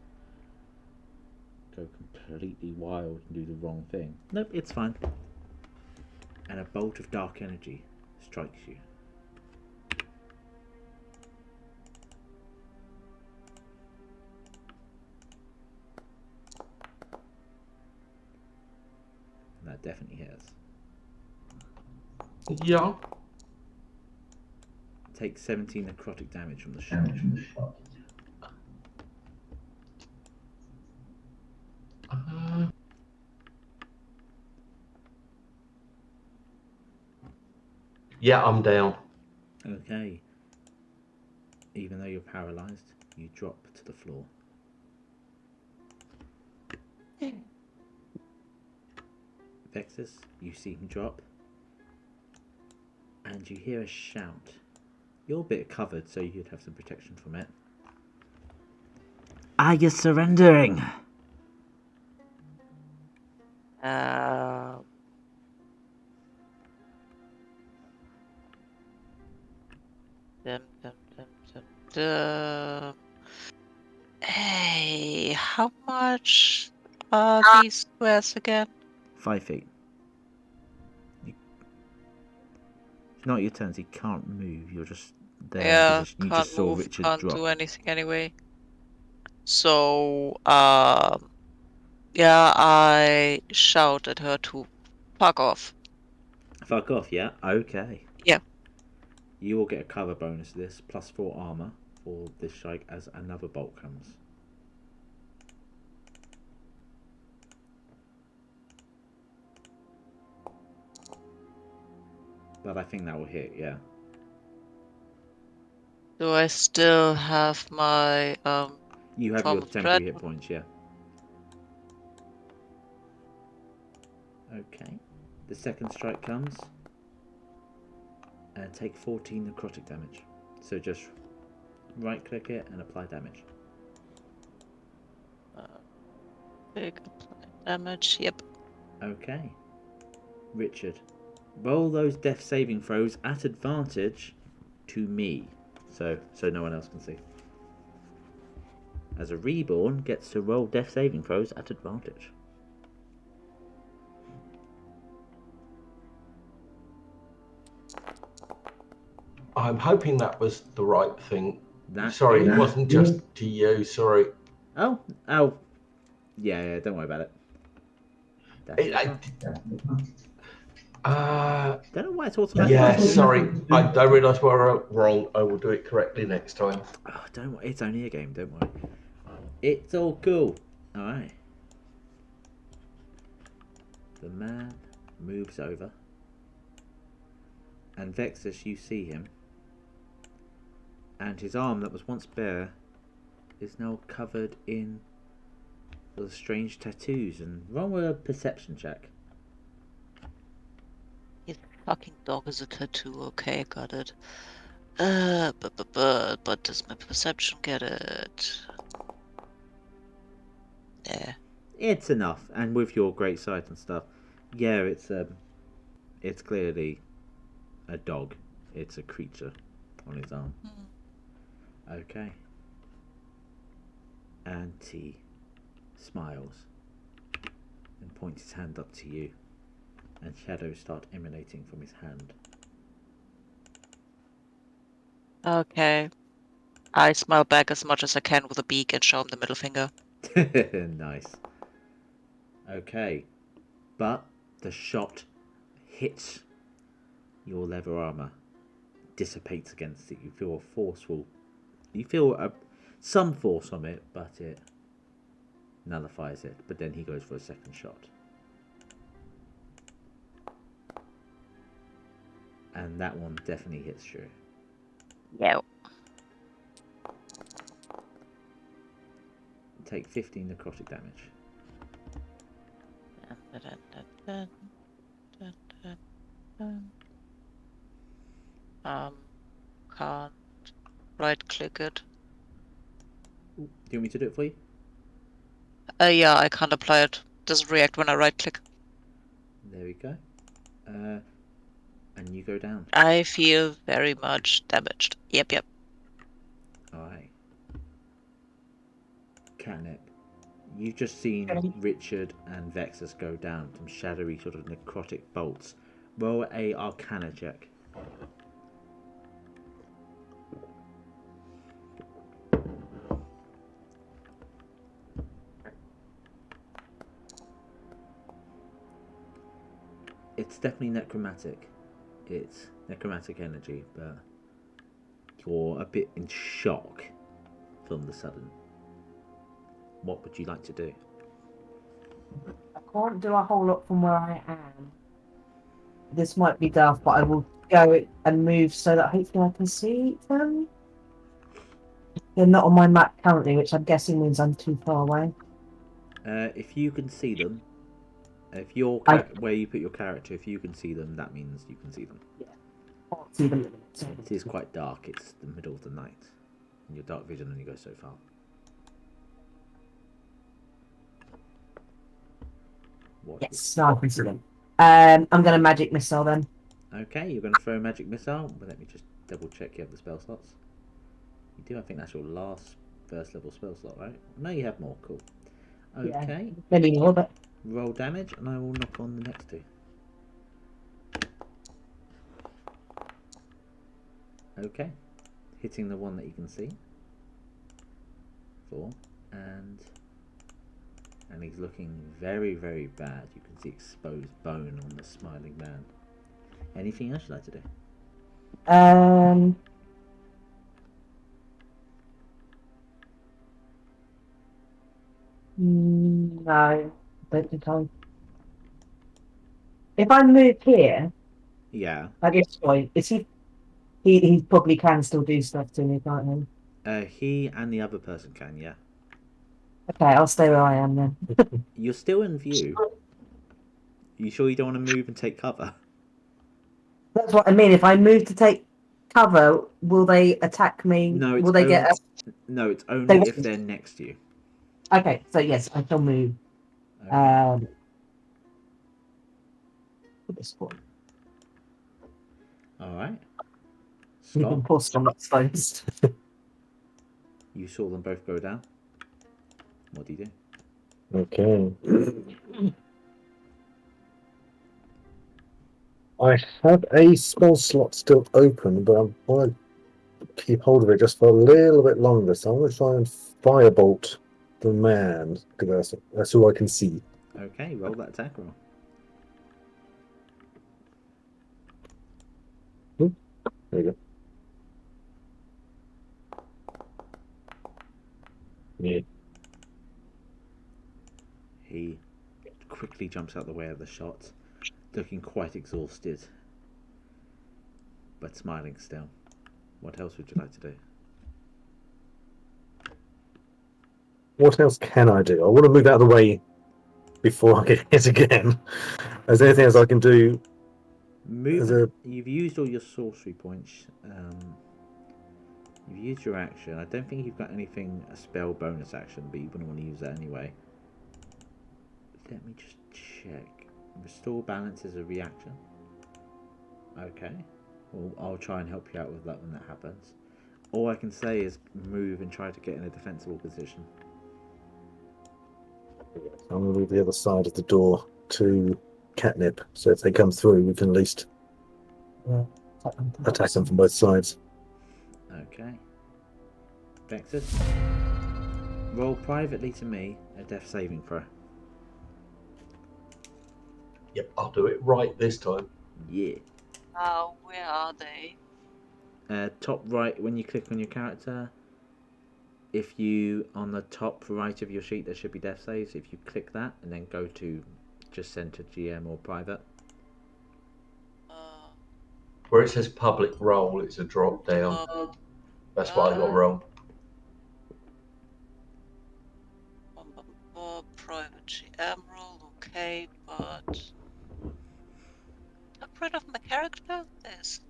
go completely wild and do the wrong thing. Nope, it's fine. And a bolt of dark energy strikes you. And that definitely hits. Yeah. Take 17 necrotic damage from the shot. Yeah, I'm down. Okay. Even though you're paralyzed, you drop to the floor. Vexis, you see him drop. And you hear a shout. You're a bit covered, so you'd have some protection from it. Are you surrendering? Hey, how much are these squares again? 5 feet. It's not your turns, he can't move, you're just there in position. You Can't just saw move, Richard can't drop. do anything anyway. So, yeah, I shout at her to fuck off. Fuck off, yeah? Okay. Yeah. You will get a cover bonus to this, plus 4 armor for this strike as another bolt comes. But I think that will hit, yeah. Do I still have my You have Form your of temporary Dread? hit points, yeah. Okay. The second strike comes. And take 14 necrotic damage. So just right click it and apply damage. Big apply damage. Yep. Okay. Richard. Roll those death saving throws at advantage to me. So no one else can see. As a reborn gets to roll death saving throws at advantage. I'm hoping that was the right thing. That Sorry, is... it wasn't just to you. Sorry. Oh. Yeah, don't worry about it. That's don't know why it's automatic. Yeah, sorry. I don't realise where I went wrong. I will do it correctly next time. Oh, don't worry. It's only a game. Don't worry. It's all cool. All right. The man moves over, and Vexis, you see him, and his arm that was once bare is now covered in those strange tattoos. And roll a perception check. His fucking dog is a tattoo. Okay, got it. But does my perception get it? Yeah. It's enough, and with your great sight and stuff, yeah, it's clearly a dog. It's a creature on his arm. Okay. And he smiles and points his hand up to you, and shadows start emanating from his hand. Okay. I smile back as much as I can with a beak and show him the middle finger. Nice. Okay. But the shot hits your leather armor, dissipates against it. You feel a forceful... You feel some force on it, but it nullifies it. But then he goes for a second shot. And that one definitely hits you. Yeah. Take 15 necrotic damage. Can't right click it. Do you want me to do it for you? Yeah, I can't apply it. Doesn't react when I right click. There we go. And you go down. I feel very much damaged. Yep. Alright. Catnip, you've just seen Richard and Vexis go down from shadowy sort of necrotic bolts. Roll a Arcana check. It's definitely necromantic. It's necromantic energy, but you're a bit in shock from the sudden. What would you like to do? I can't do a whole lot from where I am. This might be daft, but I will go and move so that hopefully I can see them. They're not on my map currently, which I'm guessing means I'm too far away. If you can see them, if where you put your character, if you can see them, that means you can see them. Yeah, I can't see them. It is quite dark. It's the middle of the night, and your dark vision only goes so far. Yes, no, I can see them. I'm going to magic missile then. Okay, you're going to throw a magic missile. But let me just double check you have the spell slots. You do. I think that's your last first level spell slot, right? No, you have more. Cool. Okay. Yeah, maybe more, but roll damage, and I will knock on the next two. Okay, hitting the one that you can see. 4, and he's looking very, very bad. You can see exposed bone on the smiling man. Anything else you'd like to do? No, don't think I. If I move here, Yeah. at this point, is he probably can still do stuff to me, can't he? He and the other person can, yeah. Okay, I'll stay where I am then. You're still in view. You sure you don't want to move and take cover? That's what I mean. If I move to take cover, will they attack me? No, it's will they get? No, it's only They- if they're next to you. Okay, so yes, I shall move. Okay. For this one. All right. You've been Scott, forced on that stones. you saw them both go down. What do you do? Okay. I have a spell slot still open, but I want to keep hold of it just for a little bit longer. So I'm going to try and firebolt the man, because that's who I can see. Okay, roll that attack roll. There you go. Yeah. He quickly jumps out the way of the shot, looking quite exhausted, but smiling still. What else would you like to do? What else can I do? I want to move out of the way before I get hit again. Is there anything else I can do? You've used all your sorcery points. You've used your action. I don't think you've got anything, a spell bonus action, but you wouldn't want to use that anyway. Let me just check. Restore balance is a reaction. Okay. Well, I'll try and help you out with that when that happens. All I can say is move and try to get in a defensible position. I'm going to move the other side of the door to Catnip, so if they come through, we can at least attack them from both sides. Okay. Vexis, roll privately to me a death saving throw. Yep, I'll do it right this time. Yeah. Where are they? Top right, when you click on your character, if you, on the top right of your sheet, there should be death saves. If you click that and then go to just center GM or private. Where it says public role, it's a drop down. That's what I got wrong. Private GM role, okay, but top right of my character is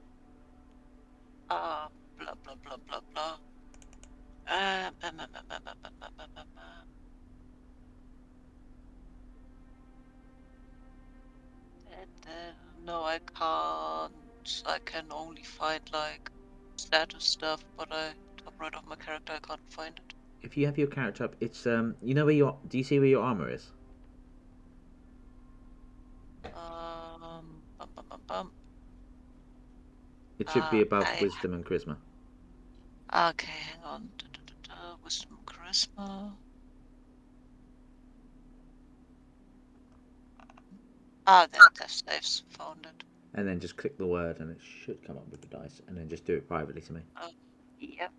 blah blah blah blah blah. No, I can't. I can only find like status stuff, but top right of my character, I can't find it. If you have your character up, it's you know where your, do you see where your armor is? It should be above wisdom and charisma. Okay, hang on. Wisdom, charisma. There, death saves. Found it. And then just click the word and it should come up with the dice. And then just do it privately to me. Yep.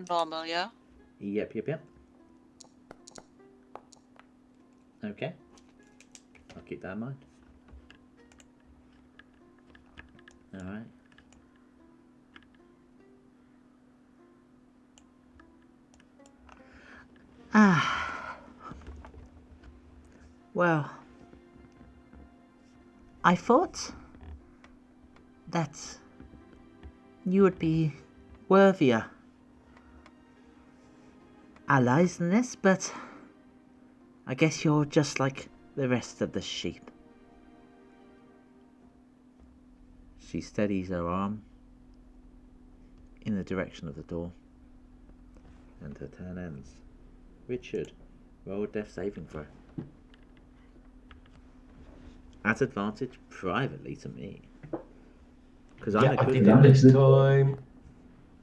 Normal, yeah? Yep. Okay. I'll keep that in mind. Alright. Well, I thought that you would be worthier allies than this, but I guess you're just like the rest of the sheep. She steadies her arm in the direction of the door, and her turn ends. Richard, roll a death saving throw. At advantage, privately to me. Because I'm a I good did guy. it this time.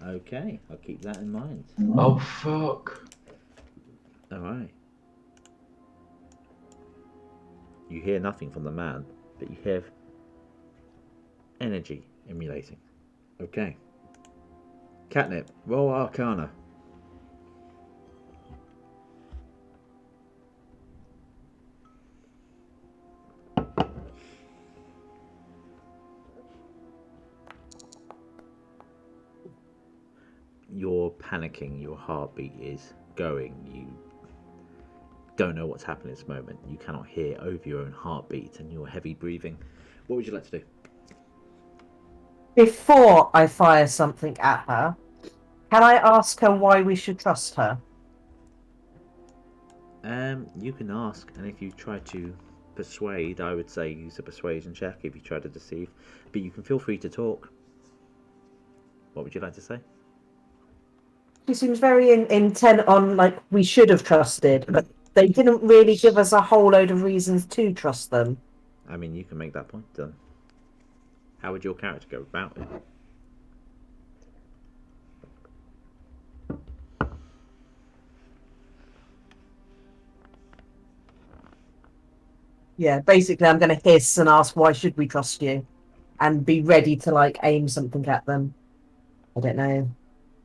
Okay, I'll keep that in mind. Oh, fuck. Alright. You hear nothing from the man, but you hear energy emulating. Okay. Catnip, roll Arcana. You're panicking, your heartbeat is going, you don't know what's happening at this moment, you cannot hear over your own heartbeat and your heavy breathing. What would you like to do? Before I fire something at her, can I ask her why we should trust her? You can ask, and if you try to persuade, I would say use a persuasion check if you try to deceive, but you can feel free to talk. What would you like to say? She seems very intent on, like, we should have trusted, but they didn't really give us a whole load of reasons to trust them. I mean, you can make that point. How would your character go about it? Yeah, basically I'm going to hiss and ask why should we trust you, and be ready to, like, aim something at them. I don't know.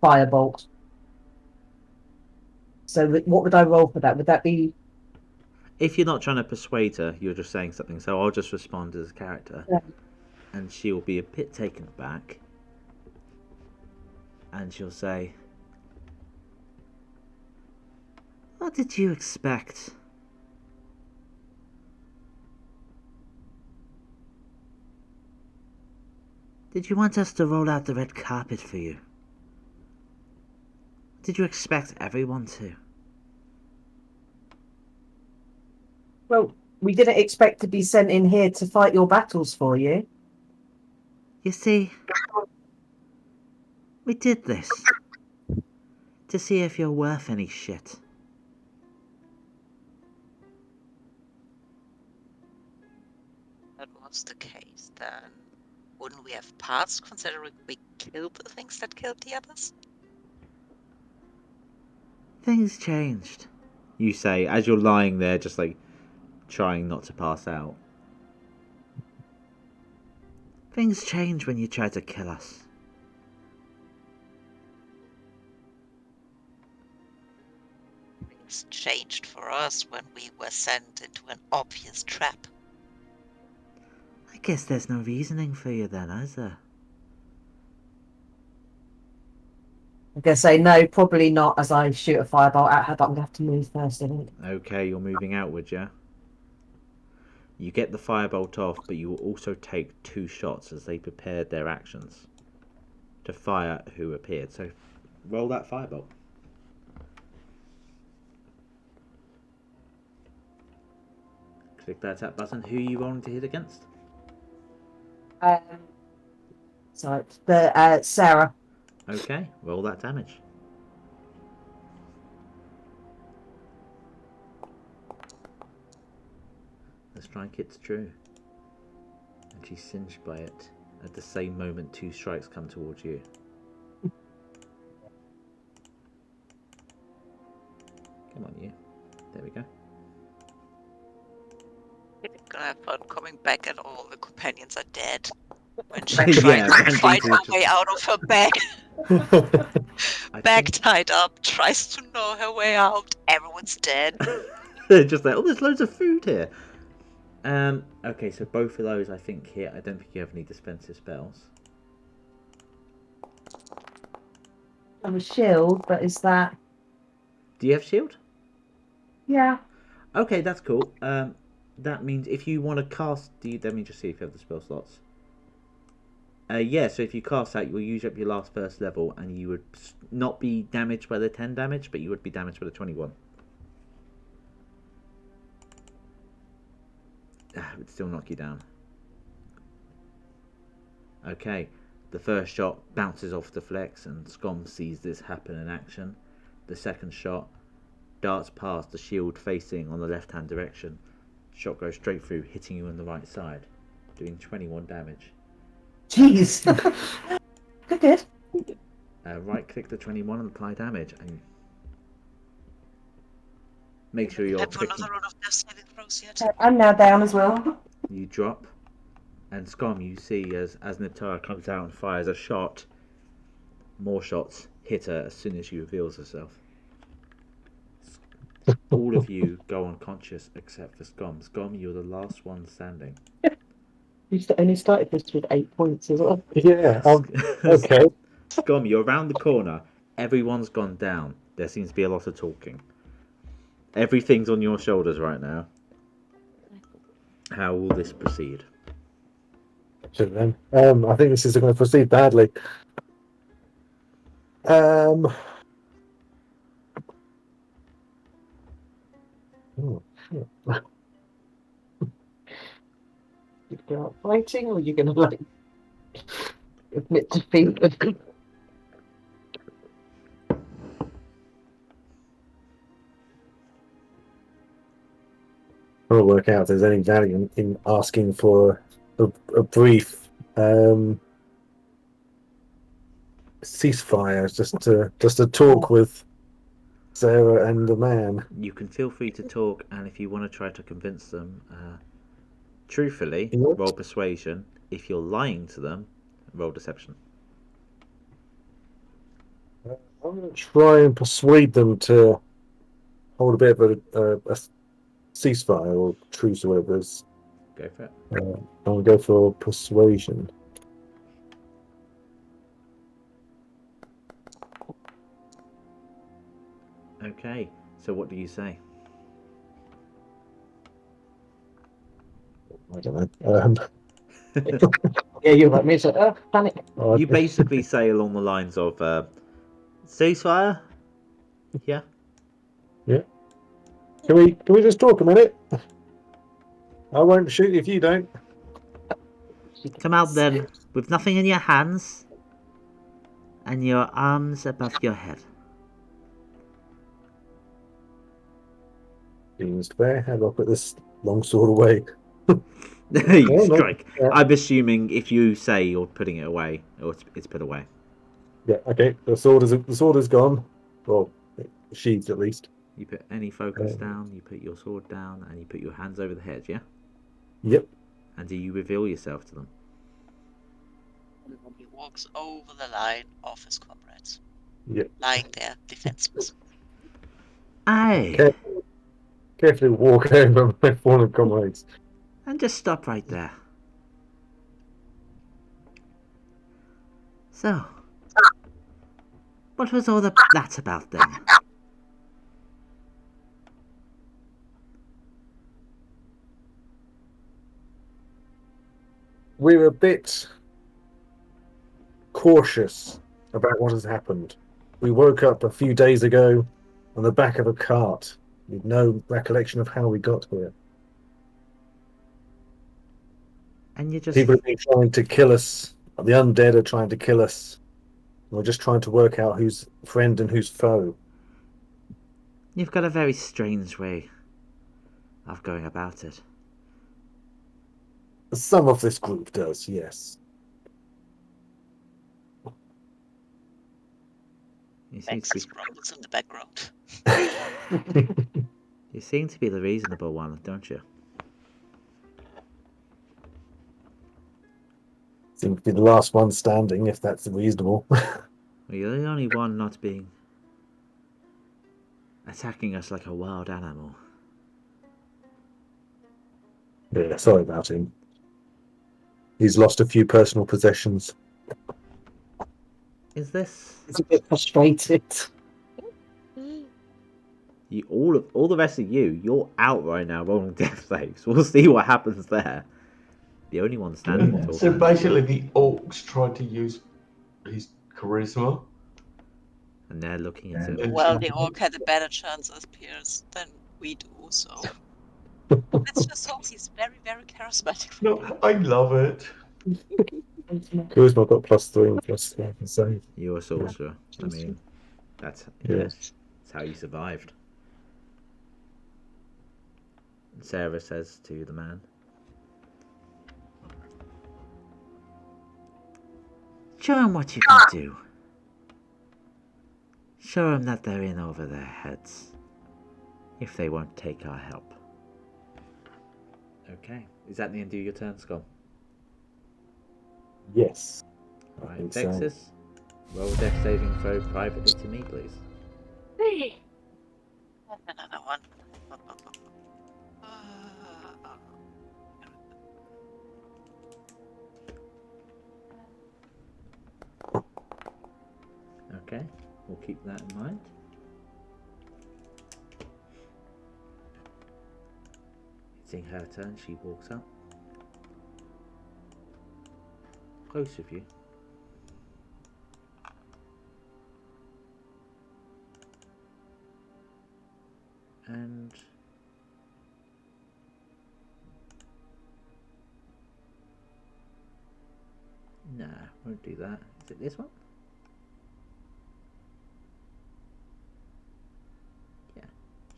Firebolt. So what would I roll for that? Would that be... If you're not trying to persuade her, you're just saying something, so I'll just respond as a character. Yeah. And she'll be a bit taken aback. And she'll say, "What did you expect? Did you want us to roll out the red carpet for you? Did you expect everyone to?" Well, we didn't expect to be sent in here to fight your battles for you. You see, we did this to see if you're worth any shit. That was the case, then wouldn't we have passed considering we killed the things that killed the others? Things changed, you say, as you're lying there just like trying not to pass out. Things change when you try to kill us. Things changed for us when we were sent into an obvious trap. I guess there's no reasoning for you then, is there? I'm going to say no, probably not, as I shoot a firebolt at her, but I'm going to have to move first, I think. Okay, you're moving outwards, yeah? You get the firebolt off, but you will also take 2 shots as they prepared their actions to fire who appeared. So roll that firebolt. Click that attack button. Who are you rolling to hit against? So it's the Sarah. Okay, roll that damage. The strike hits true, and she's singed by it. At the same moment, 2 strikes come towards you. Come on, you. There we go. We're gonna have fun coming back and all the companions are dead. When she tried to fight her way out of her bag. Bag tied up, tries to know her way out. Everyone's dead. Just like, oh, there's loads of food here. Okay, so both of those I think hit. I don't think you have any defensive spells. I have a shield, but is that... Do you have shield? Yeah. Okay, that's cool. That means if you want to cast... let me just see if you have the spell slots. Yeah, so if you cast that, you'll use up your last first level, and you would not be damaged by the 10 damage, but you would be damaged by the 21. It would still knock you down. Okay, the first shot bounces off the Flex, and Skom sees this happen in action. The second shot darts past the shield facing on the left-hand direction. Shot goes straight through, hitting you on the right side, doing 21 damage. Jeez. Good. Right-click the 21 and apply damage, and make sure you're Have picking... another round of death saving throws yet? I'm now down as well. You drop. And Skom, you see as Niptara comes out and fires a shot, more shots hit her as soon as she reveals herself. All of you go unconscious except for Skom. Skom, you're the last one standing. You only started this with 8 points as well. Yeah. Okay. Skom, you're around the corner. Everyone's gone down. There seems to be a lot of talking. Everything's on your shoulders right now. How will this proceed? Then. I think this is going to proceed badly. Oh, shit. You go out fighting, or are you going to like admit defeat? I'll work out if there's any value in asking for a brief ceasefire, just to talk with Sarah and the man. You can feel free to talk, and if you want to try to convince them, truthfully, What? roll persuasion. If you're lying to them, roll deception. I'm going to try and persuade them to hold a bit of a ceasefire or truce or whatever it is. Go for it. I'll go for persuasion. Okay, so what do you say? I don't know. Yeah, you're like me. So, panic. You basically say along the lines of ceasefire. Yeah. Yeah. Can we just talk a minute? I won't shoot if you don't. Come out then, with nothing in your hands, and your arms above your head. Seems fair. How do I put this long sword away? You Oh, no. strike. Yeah. I'm assuming if you say you're putting it away, or it's put away. Yeah. Okay. The sword is gone. Well, sheathed at least. You put any focus down, you put your sword down, and you put your hands over the head, yeah? Yep. And do you reveal yourself to them? He walks over the line of his comrades, Yep. lying there defenseless. Aye. Carefully walk over my fallen comrades. And just stop right there. So, what was all that about then? We're a bit cautious about what has happened. We woke up a few days ago on the back of a cart with no recollection of how we got here. And you just... People have been trying to kill us. The undead are trying to kill us. We're just trying to work out who's friend and who's foe. You've got a very strange way of going about it. Some of this group does, yes. You seem to Vexis grumbles in the background. you seem to be the reasonable one, don't you? Seem to be the last one standing, if that's reasonable. Well, you're the only one not being... attacking us like a wild animal. Yeah, sorry about him. He's lost a few personal possessions. Is this... He's a bit frustrated. You, all the rest of you, you're out right now rolling death saves. We'll see what happens there. The only one standing tall. So basically, the orcs tried to use his charisma. And they're looking at it. Well, the orc had a better chance as peers than we do, so let's just hope he's very, very charismatic. No, I love it. Charisma got +3 and +3 and save. You're a sorcerer. I mean, that's how you survived. And Sarah says to the man, "Show them what you can do. Show them that they're in over their heads, if they won't take our help." Okay. Is that the end of your turn, Skom? Yes. I Alright, think so. Vexis, roll death saving throw privately to me, please. Another one. Okay, we'll keep that in mind. It's her turn, she walks up. Close with you. And nah, won't do that. Is it this one? Yeah,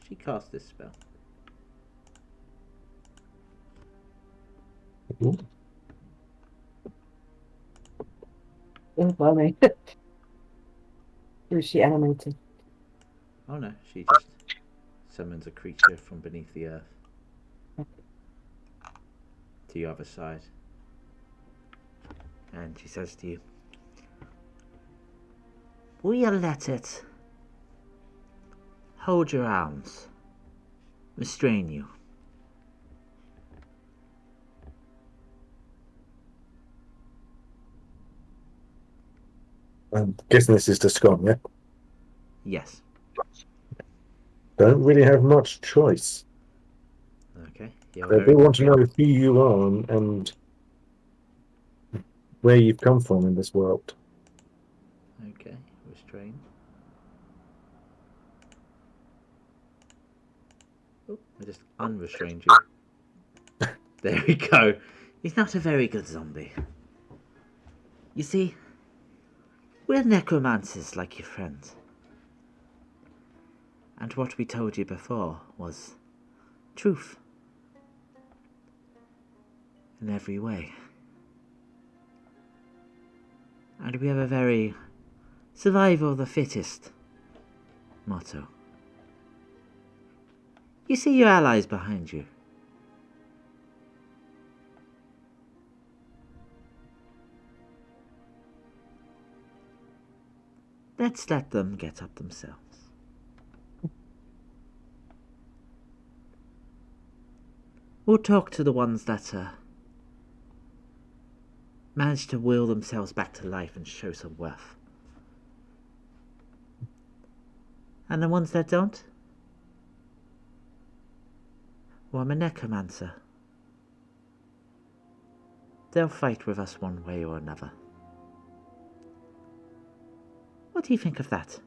she cast this spell. Mhm. Oh, blimey. Who's she animated? Oh no, she just summons a creature from beneath the earth to the other side. And she says to you, will you let it hold your arms, restrain you? I'm guessing this is to Skom, yeah? Yes. Don't really have much choice. Okay. You're They very do want to know who you are and where you've come from in this world. okay. Restrain. Oh, I just unrestrained you. There we go. He's not a very good zombie. You see, we're necromancers like your friends. And what we told you before was truth. In every way. And we have a very survival of the fittest motto. You see your allies behind you. Let's let them get up themselves. We'll talk to the ones that manage to will themselves back to life and show some worth. And the ones that don't? Well, I'm a necromancer. They'll fight with us one way or another. What do you think of that?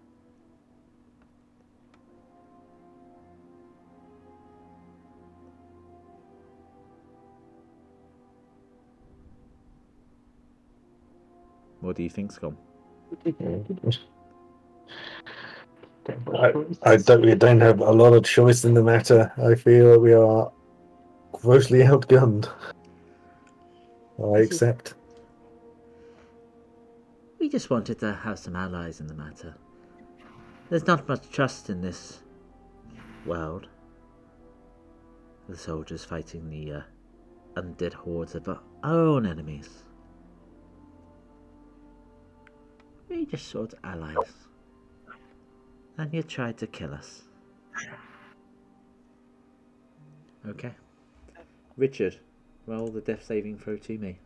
What do you think, Skom? We don't have a lot of choice in the matter. I feel we are grossly outgunned. I accept. We just wanted to have some allies in the matter. There's not much trust in this world. The soldiers fighting the undead hordes of our own enemies. We just sought allies. And you tried to kill us. Okay. Richard, roll the death saving throw to me.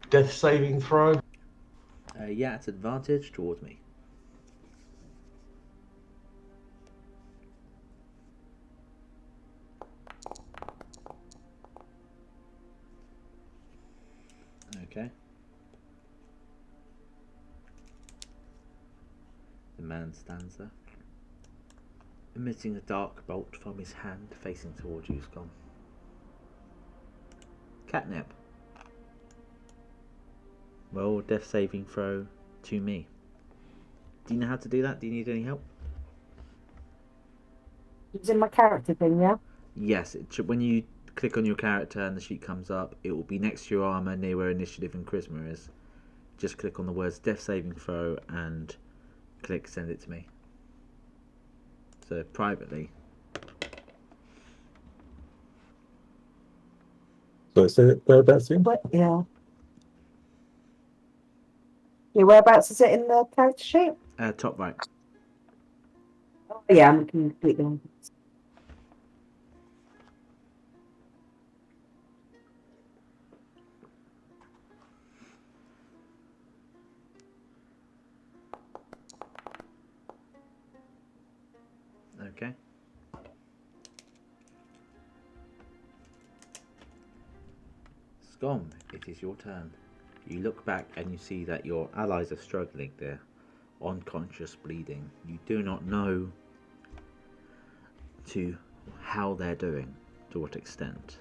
Death saving throw. Yeah, it's advantage towards me. Okay. The man stands there, emitting a dark bolt from his hand, facing towards you, Skom. Catnip. Roll death saving throw to me. Do you know how to do that? Do you need any help? It's in my character thing, yeah? Yes, when you click on your character and the sheet comes up, it will be next to your armor near where initiative and charisma is. Just click on the words death saving throw and click send it to me. So privately, So whereabouts in? Yeah. Yeah, whereabouts is it in the character sheet? Top right. Oh, yeah, I'm completely on. Okay. Skom, it is your turn. You look back and you see that your allies are struggling there, unconscious, bleeding. You do not know to how they're doing, to what extent.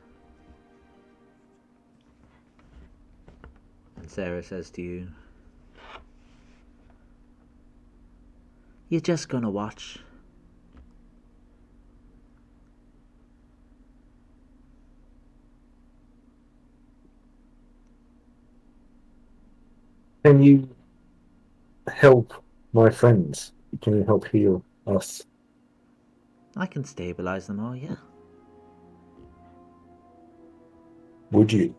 And Sarah says to you, "You're just gonna watch." Can you help my friends? Can you help heal us? I can stabilize them all, yeah. Would you?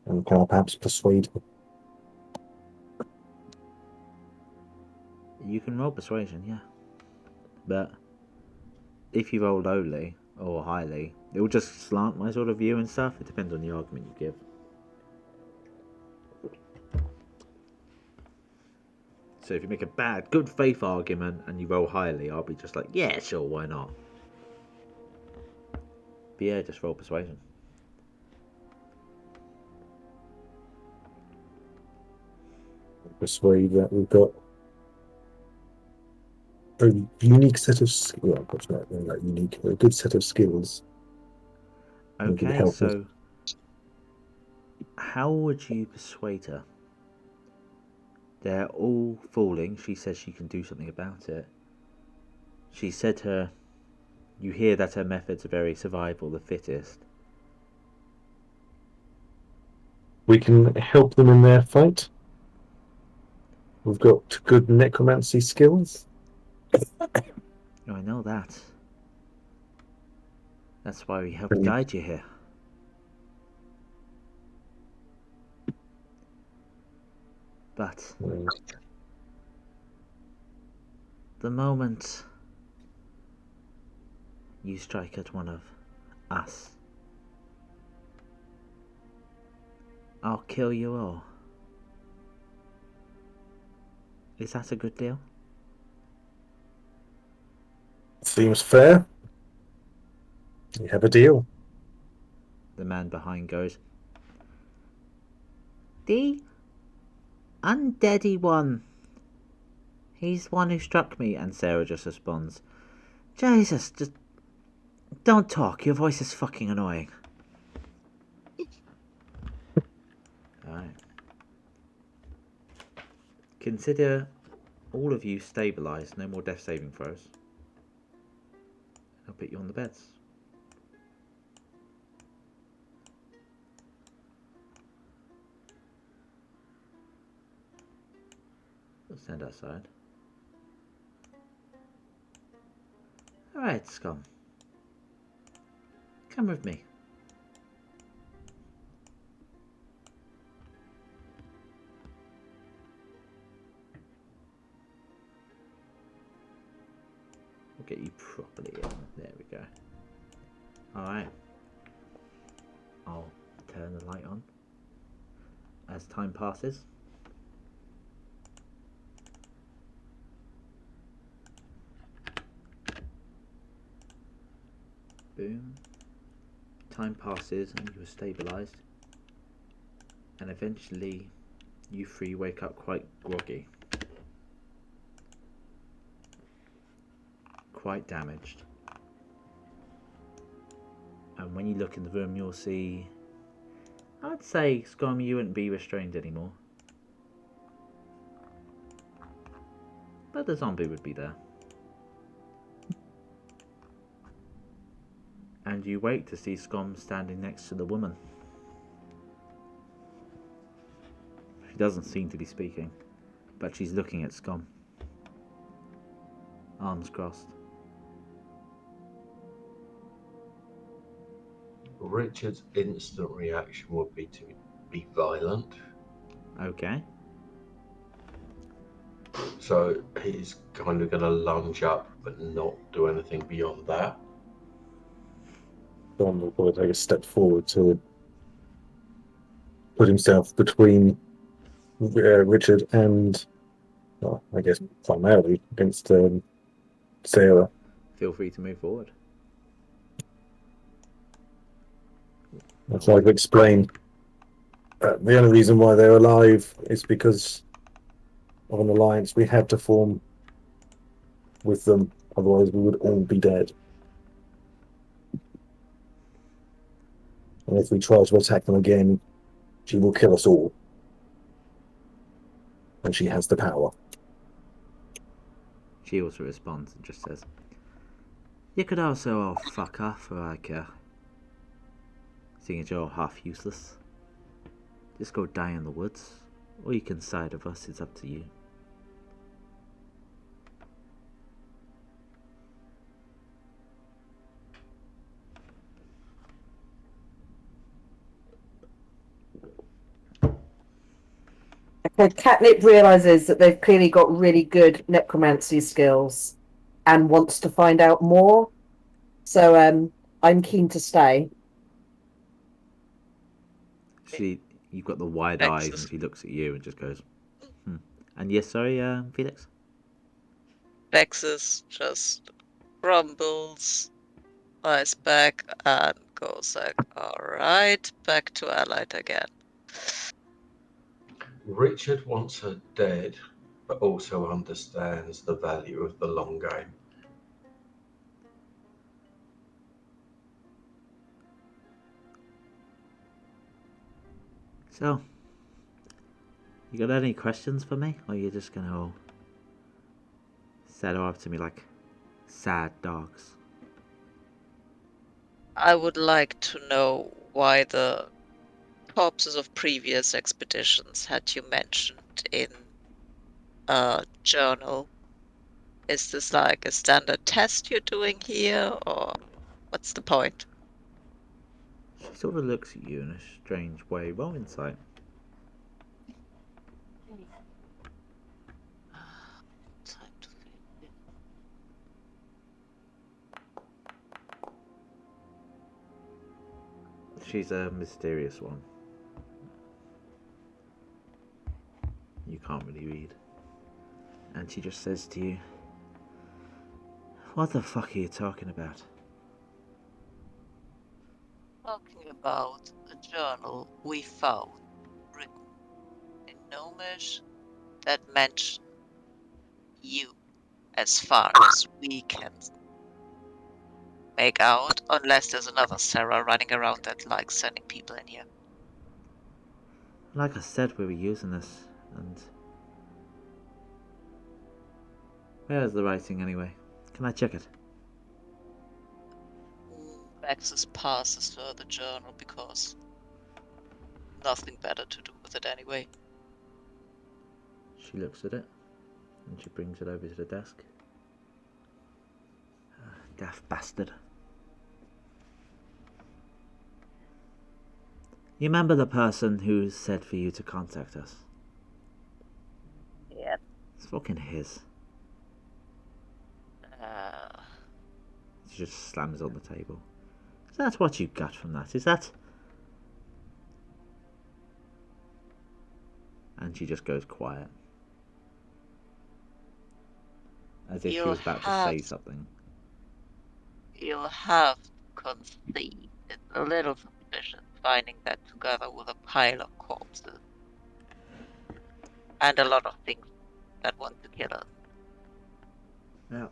And can I perhaps persuade them? You can roll persuasion, yeah. But if you roll lowly or highly, it will just slant my sort of view and stuff. It depends on the argument you give. So if you make a bad, good faith argument and you roll highly, I'll be just like, yeah, sure, why not? But yeah, just roll persuasion. Persuade that we've got a unique set of a good set of skills. We can Okay, help us. so how would you persuade her? They're all falling. She says she can do something about it. She said you hear that her methods are very survival the fittest. We can help them in their fight. We've got good necromancy skills. I know that. That's why we helped guide you here. But the moment you strike at one of us, I'll kill you all. Is that a good deal? Seems fair. You have a deal. The man behind goes, "The undeady one. He's the one who struck me." And Sarah just responds, "Jesus, just don't talk. Your voice is fucking annoying." Alright. Consider all of you stabilised. No more death saving throws. I'll put you on the beds. We'll stand outside. Alright, Skom. Come with me. We'll get you properly in. There we go. Alright. I'll turn the light on as time passes. Boom. Time passes and you are stabilised. And eventually you three wake up quite groggy. Quite damaged. And when you look in the room you'll see, I'd say, Skom, you wouldn't be restrained anymore. But the zombie would be there. And you wait to see Skom standing next to the woman. She doesn't seem to be speaking, but she's looking at Skom. Arms crossed. Richard's instant reaction would be to be violent. Okay. So he's kind of going to lunge up but not do anything beyond that. Don will probably take a step forward to put himself between Richard and, well, I guess primarily against Sarah. Feel free to move forward. I'll try to explain. The only reason why they're alive is because of an alliance we had to form with them. Otherwise, we would all be dead. And if we try to attack them again, she will kill us all. And she has the power. She also responds and just says, "You could also all fuck off for I care. Seeing as you're half useless. Just go die in the woods, or you can side of us, it's up to you." Okay, Catnip realizes that they've clearly got really good necromancy skills and wants to find out more. So I'm keen to stay. You've got the wide eyes, and she looks at you and just goes, And yes, sorry, Felix? Vexis just grumbles, lies back, and goes like, alright, back to Allied again. Richard wants her dead, but also understands the value of the long game. So, you got any questions for me? Or are you just gonna all settle up to me like sad dogs? I would like to know why the corpses of previous expeditions had you mentioned in a journal. Is this like a standard test you're doing here, or what's the point? She sort of looks at you in a strange way. Roll insight. Time to think. She's a mysterious one. You can't really read. And she just says to you, "What the fuck are you talking about?" Talking about a journal we found written in Gnomish that mentioned you, as far as we can make out, unless there's another Sarah running around that likes sending people in here. Like I said, we were using this, and... Where's the writing anyway? Can I check it? Vexis passes her the journal because nothing better to do with it anyway. She looks at it, and she brings it over to the desk. Daft bastard. You remember the person who said for you to contact us? Yep. It's fucking his. She just slams on the table. Is that what you got from that? Is that... And she just goes quiet. As if she was about to say something. You'll have to concede it's a little suspicious finding that together with a pile of corpses. And a lot of things that want to kill us. Well,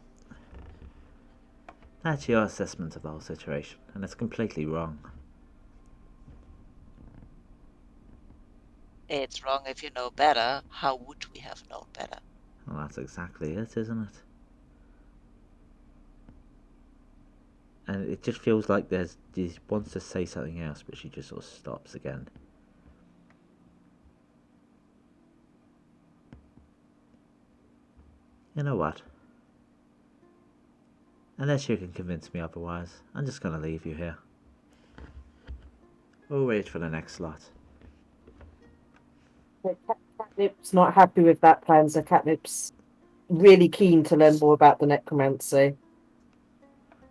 that's your assessment of the whole situation, and it's completely wrong. It's wrong if you know better. How would we have known better? Well, that's exactly it, isn't it? And it just feels like she wants to say something else, but she just sort of stops again. You know what? Unless you can convince me otherwise, I'm just gonna leave you here. We'll wait for the next slot. Catnip's not happy with that plan, so Catnip's really keen to learn more about the necromancy.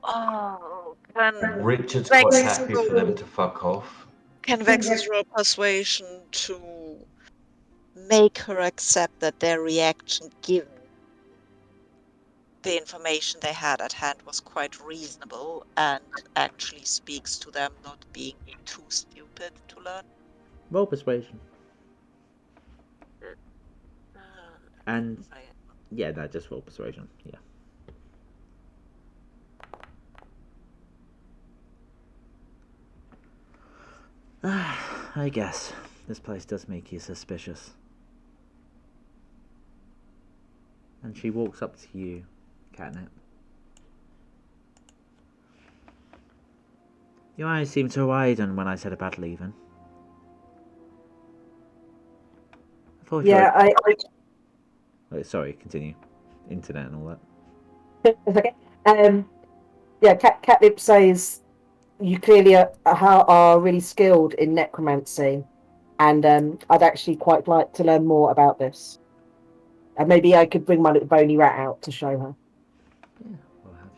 Oh, can Richard's quite Vexis happy for them to fuck off. roll persuasion to make her accept that their reaction, given the information they had at hand, was quite reasonable and actually speaks to them not being too stupid to learn? Roll persuasion. And yeah, no, just roll persuasion. Yeah. I guess this place does make you suspicious. And she walks up to you, Catnip. Your eyes seem to widen when I said about leaving. I thought Yeah, Wait, sorry, continue. Internet and all that. it's okay. Yeah, Catnip says you clearly are really skilled in necromancy, and I'd actually quite like to learn more about this. And maybe I could bring my little bony rat out to show her.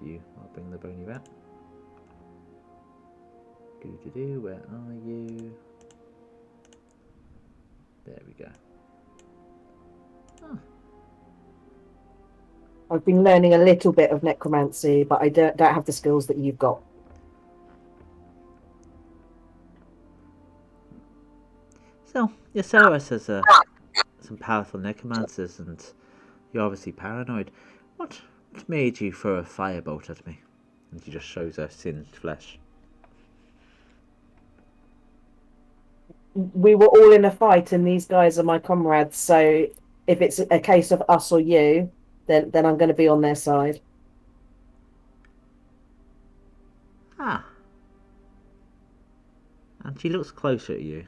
Yeah, I'll bring the bony rat. Where are you? There we go. Oh. I've been learning a little bit of necromancy, but I don't have the skills that you've got. So, you saw us as some powerful necromancers, and you're obviously paranoid. What made you throw a firebolt at me? And she just shows her singed flesh. We were all in a fight, and these guys are my comrades. So if it's a case of us or you, then I'm going to be on their side. Ah. And she looks closer at you.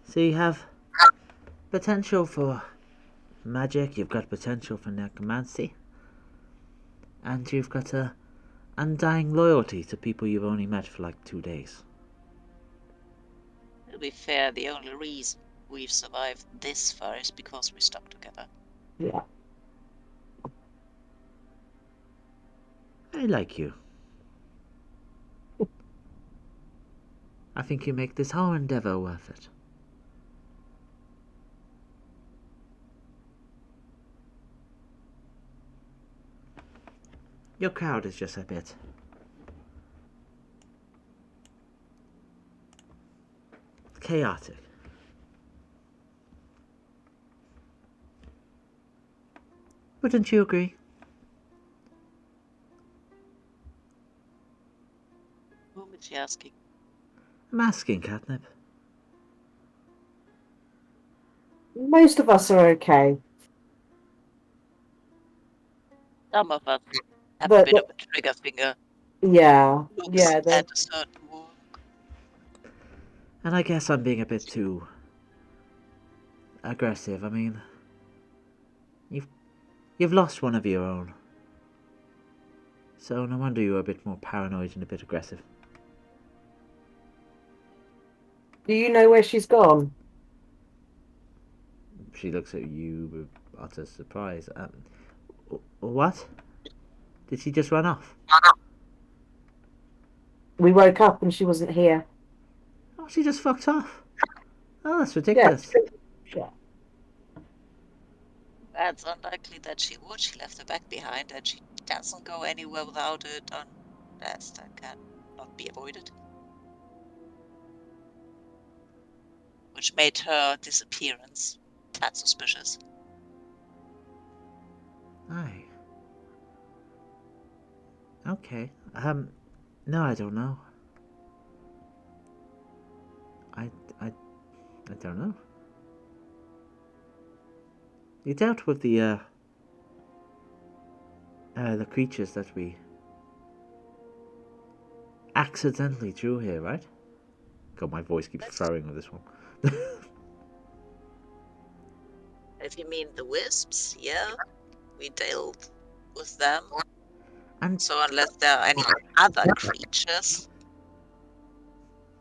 So you have potential for magic, you've got potential for necromancy, and you've got a undying loyalty to people you've only met for like 2 days. To be fair, the only reason we've survived this far is because we stuck together. Yeah. I like you. I think you make this whole endeavor worth it. Your crowd is just a bit chaotic. Wouldn't you agree? What was she asking? I'm asking, Catnip. Most of us are okay. Some of us have But- a bit of a trigger finger. Yeah. Looks Yeah. at a certain wall. And I guess I'm being a bit too aggressive. I mean, you've lost one of your own. So no wonder you're a bit more paranoid and a bit aggressive. Do you know where she's gone? She looks at you with utter surprise. What? Did she just run off? We woke up and she wasn't here. Oh, she just fucked off. Oh, that's ridiculous. Yeah. That's unlikely that she would. She left the bag behind and she doesn't go anywhere without it unless that can not be avoided. Which made her disappearance tad suspicious. Aye. Okay. No, I don't know. I don't know. You dealt with the creatures that we accidentally drew here, right? God, my voice keeps throwing with this one. If you mean the wisps, yeah, we dealt with them. And So unless there are any other creatures,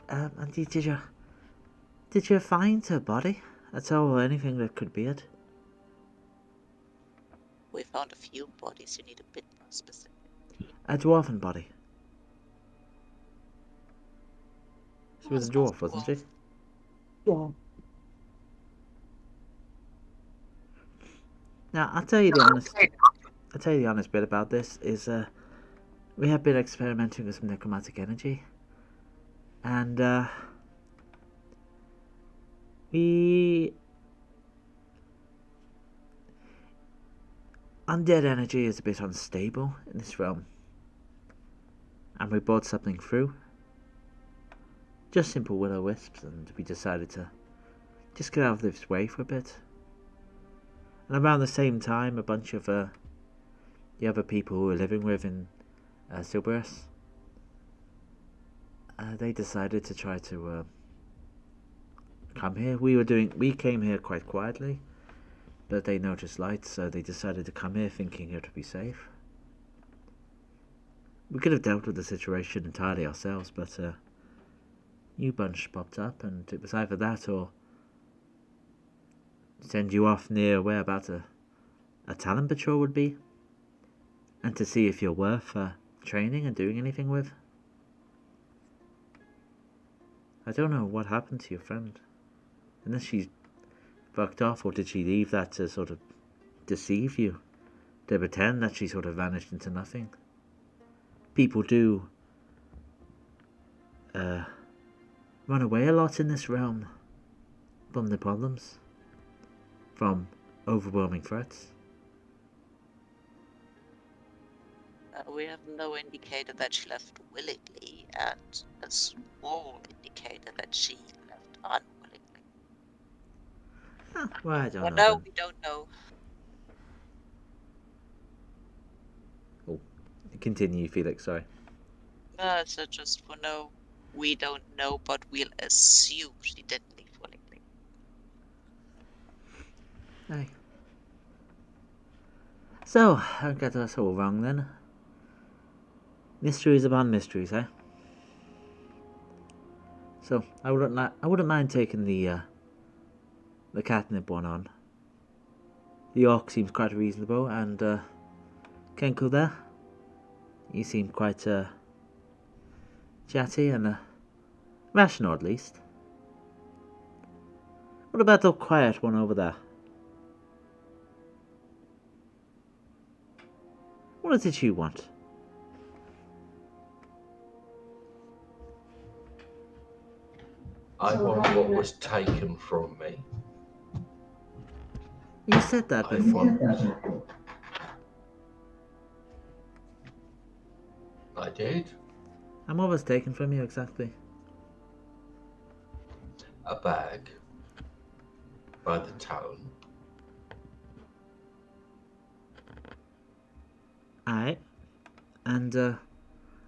and did you find her body at all, or anything that could be it? we found a few bodies. You need a bit more specific. A dwarven body. She was a dwarf, wasn't she? Yeah. Now, I'll tell you the honest bit about this is we have been experimenting with some necromantic energy, and undead energy is a bit unstable in this realm, and we brought something through. Just simple will-o-wisps, and we decided to just get out of this way for a bit. And around the same time, a bunch of the other people who were living with in Silberus, they decided to try to come here. We came here quite quietly, but they noticed lights, so they decided to come here thinking it would be safe. We could have dealt with the situation entirely ourselves, but new bunch popped up, and it was either that or send you off near whereabouts a talent patrol would be, and to see if you're worth training and doing anything with. I don't know what happened to your friend, unless she fucked off, or did she leave that to sort of deceive you, to pretend that she sort of vanished into nothing. People do run away a lot in this realm from the problems, from overwhelming threats. We have no indicator that she left willingly, and a small indicator that she left unwillingly. Well, I don't know. No, Then. we don't know. Oh, continue, Felix. Sorry. So just for no, we don't know, but we'll assume she didn't leave willingly. Hey. So, I'll get us all wrong then. Mysteries upon mysteries, eh? So, I wouldn't mind taking the catnip one on. The orc seems quite reasonable, and Kenku there, he seemed quite chatty and rational at least. What about the quiet one over there? What did you want? I want what was taken from me. You said that I before. want. I did. And what was taken from you exactly? A bag by the town. Aye. And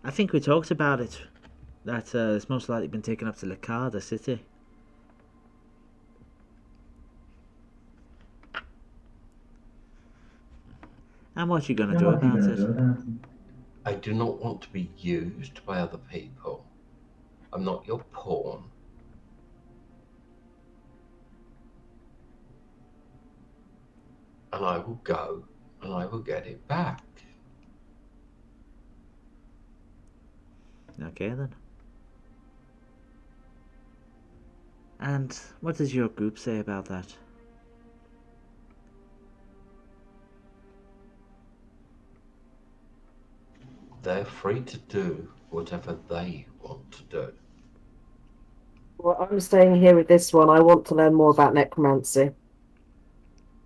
I think we talked about it. That it's most likely been taken up to Lakar, the city. And what you gonna do about it? I do not want to be used by other people. I'm not your pawn. And I will go and I will get it back. Okay then. And what does your group say about that? They're free to do whatever they want to do. Well, I'm staying here with this one. I want to learn more about necromancy.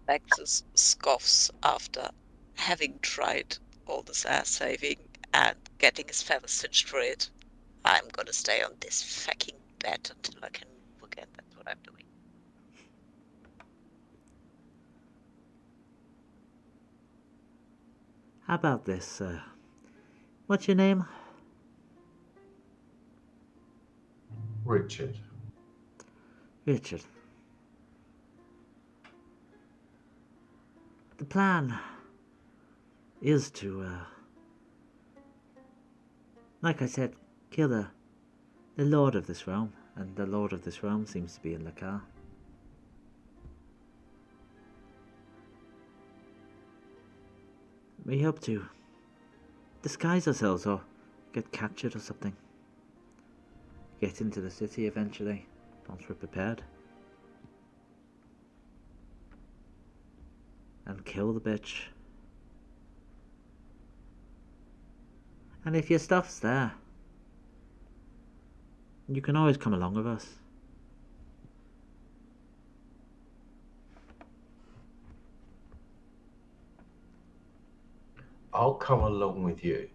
Vexis scoffs after having tried all this ass saving and getting his feathers singed for it. I'm gonna stay on this fucking bed until I can move again. That's what I'm doing. How about this? What's your name? Richard. Richard. The plan is to Like I said, kill the lord of this realm, and the lord of this realm seems to be in the car. We hope to disguise ourselves or get captured or something. Get into the city eventually, once we're prepared. And kill the bitch. And if your stuff's there, you can always come along with us. I'll come along with you.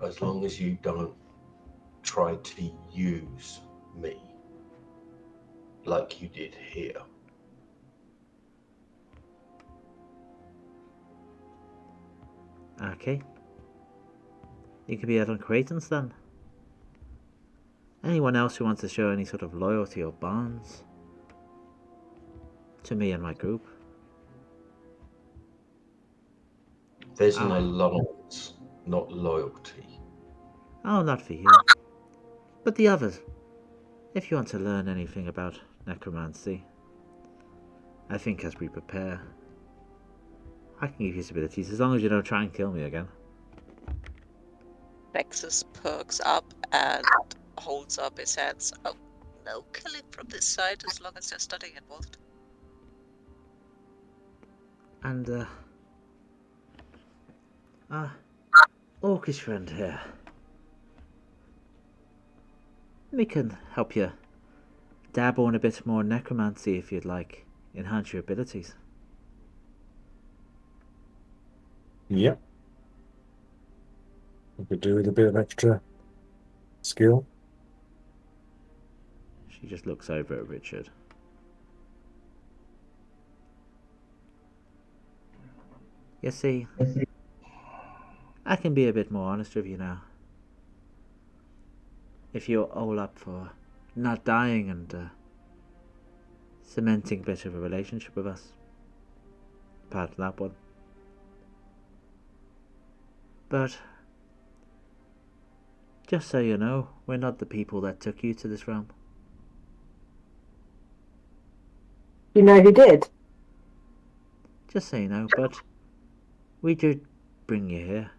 As long as you don't try to use me like you did here. Okay. You could be out on acquaintance then. Anyone else who wants to show any sort of loyalty or bonds to me and my group? There's an allowance, not loyalty. Oh, not for you. But the others. If you want to learn anything about necromancy, I think as we prepare, I can give you some abilities as long as you don't try and kill me again. Vexis perks up and holds up his hands. Oh, no killing from this side as long as there's studying involved. And, Orcish friend here. We can help you dabble in a bit more necromancy if you'd like. Enhance your abilities. Yep. We could do with a bit of extra skill. She just looks over at Richard. You see, I can be a bit more honest with you now. If you're all up for not dying and cementing a bit of a relationship with us. Part of that one. But just so you know, we're not the people that took you to this realm. You know who did? Just so you know, but we did bring you here.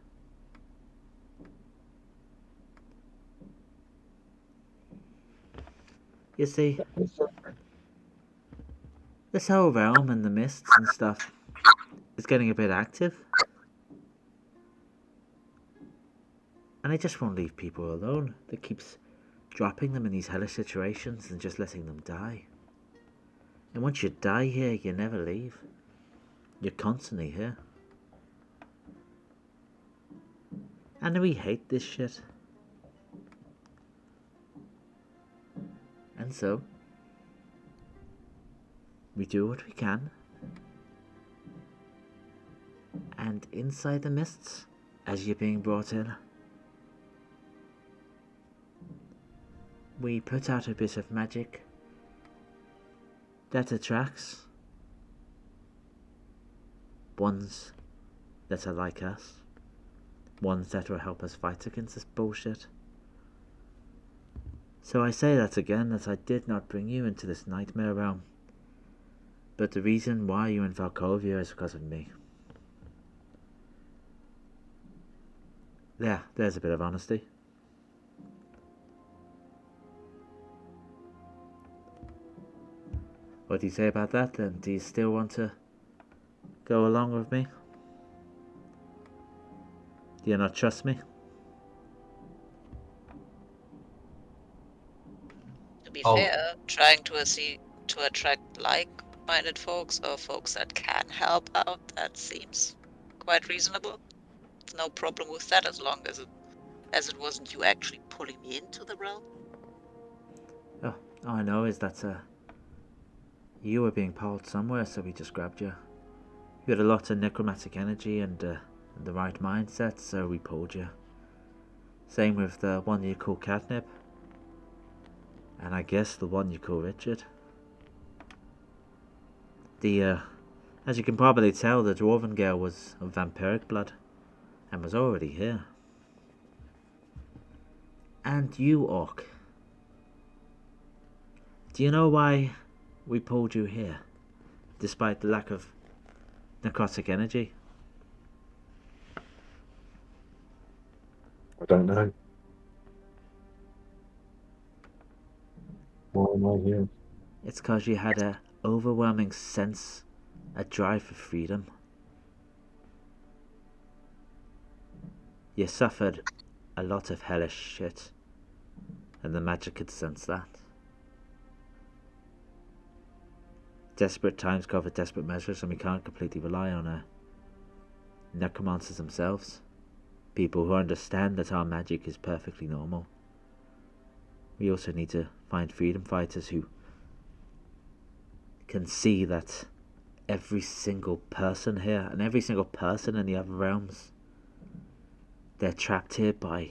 You see, this whole realm and the mists and stuff is getting a bit active. And it just won't leave people alone. It keeps dropping them in these hellish situations and just letting them die. And once you die here, you never leave. You're constantly here. And we hate this shit. And so, we do what we can. And inside the mists, as you're being brought in, we put out a bit of magic that attracts ones that are like us, ones that will help us fight against this bullshit. So I say that again, that I did not bring you into this nightmare realm, but the reason why you're in Valkovia is because of me. There's a bit of honesty. What do you say about that then? Do you still want to go along with me? Do you not trust me? To be Oh. fair, trying to attract like-minded folks or folks that can help out, that seems quite reasonable. No problem with that as long as it wasn't you actually pulling me into the realm. Oh, all I know is that you were being pulled somewhere, so we just grabbed you. You had a lot of necromantic energy and the right mindset, so we pulled you. Same with the one you call Catnip. And I guess the one you call Richard. As you can probably tell, the dwarven girl was of vampiric blood and was already here. And you, Orc. Do you know why we pulled you here, despite the lack of necrotic energy? I don't know. Why am I here? It's because you had a overwhelming sense, a drive for freedom. You suffered a lot of hellish shit, and the magic could sense that. Desperate times call for desperate measures, and we can't completely rely on necromancers themselves. People who understand that our magic is perfectly normal. We also need to find freedom fighters who can see that every single person here and every single person in the other realms, they're trapped here by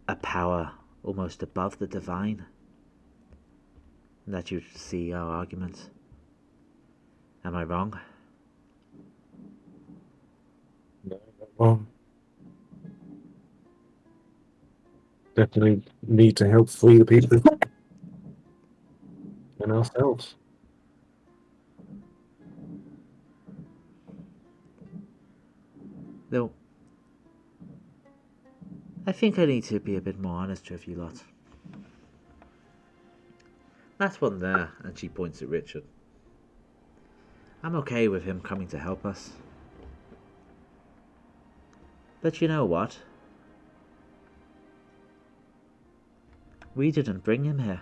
a power almost above the divine. And that you see our argument. Am I wrong? No, not wrong. Definitely need to help free the people and ourselves. Though, I think I need to be a bit more honest with you lot. That one there, and she points at Richard. I'm okay with him coming to help us. But you know what? We didn't bring him here.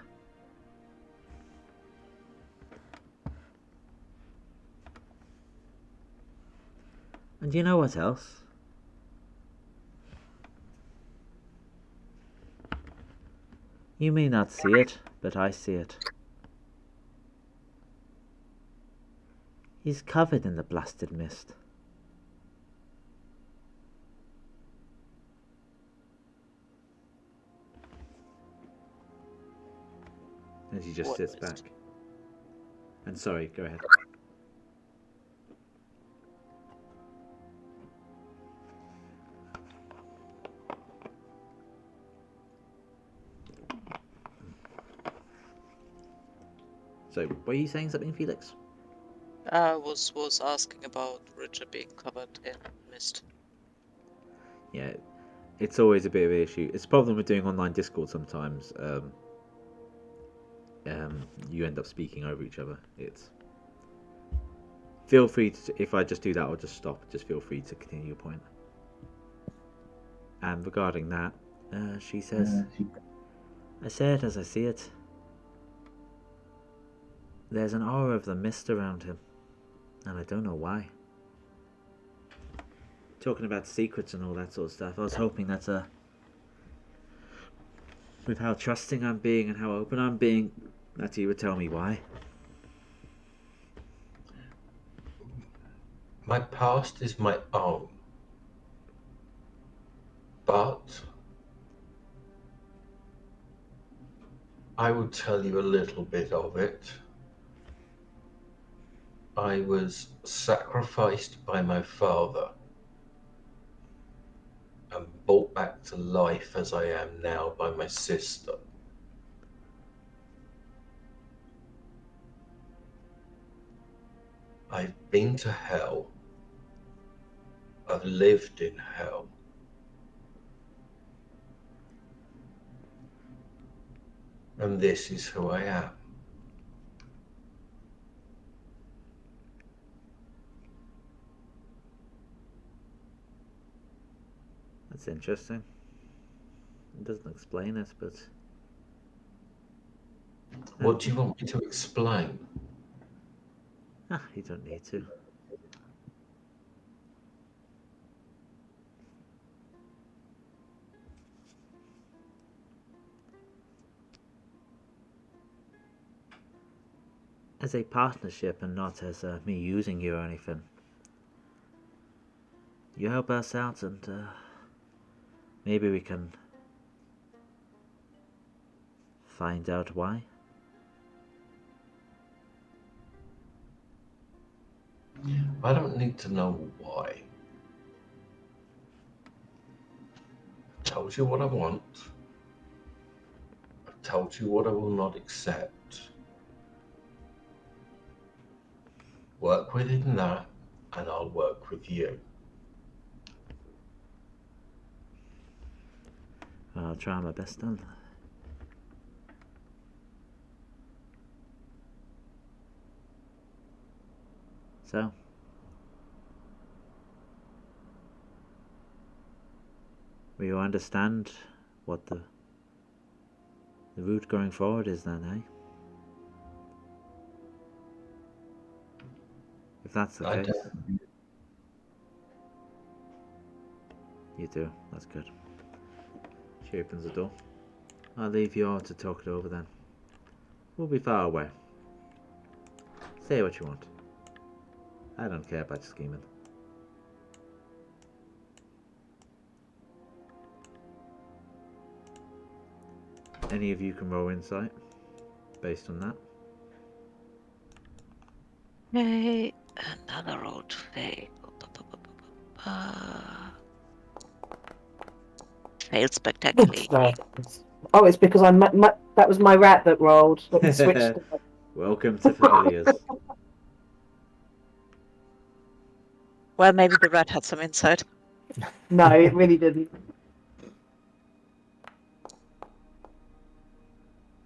And you know what else? You may not see it, but I see it. He's covered in the blasted mist. And she just What sits mist? back. And sorry, go ahead. So, were you saying something, Felix? I was asking about Richard being covered in mist. Yeah, it's always a bit of an issue. It's a problem with doing online Discord sometimes. You end up speaking over each other. It's feel free to, if I just do that, I'll just stop. Just feel free to continue your point. And regarding that, she says, I say it as I see it. There's an aura of the mist around him, and I don't know why. Talking about secrets and all that sort of stuff, I was hoping that with how trusting I'm being and how open I'm being, that he would tell me why. My past is my own. But I will tell you a little bit of it. I was sacrificed by my father and brought back to life as I am now by my sister. I've been to hell. I've lived in hell. And this is who I am. That's interesting. It doesn't explain it, but... What do you want me to explain? You don't need to. As a partnership and not as me using you or anything. You help us out and maybe we can find out why. I don't need to know why. told you what I want. I've told you what I will not accept. Work within that, and I'll work with you. I'll try my best then. So, we all understand what the route going forward is then, eh? If that's the I case. don't. You do, that's good. She opens the door. I'll leave you all to talk it over then. We'll be far away. Say what you want. I don't care about your scheming. Any of you can roll insight based on that. Okay, another roll to fail. Failed spectacularly. Oh, it's because that was my rat that rolled. That switched. Welcome to failures. Well, maybe the rat had some insight. No, it really didn't.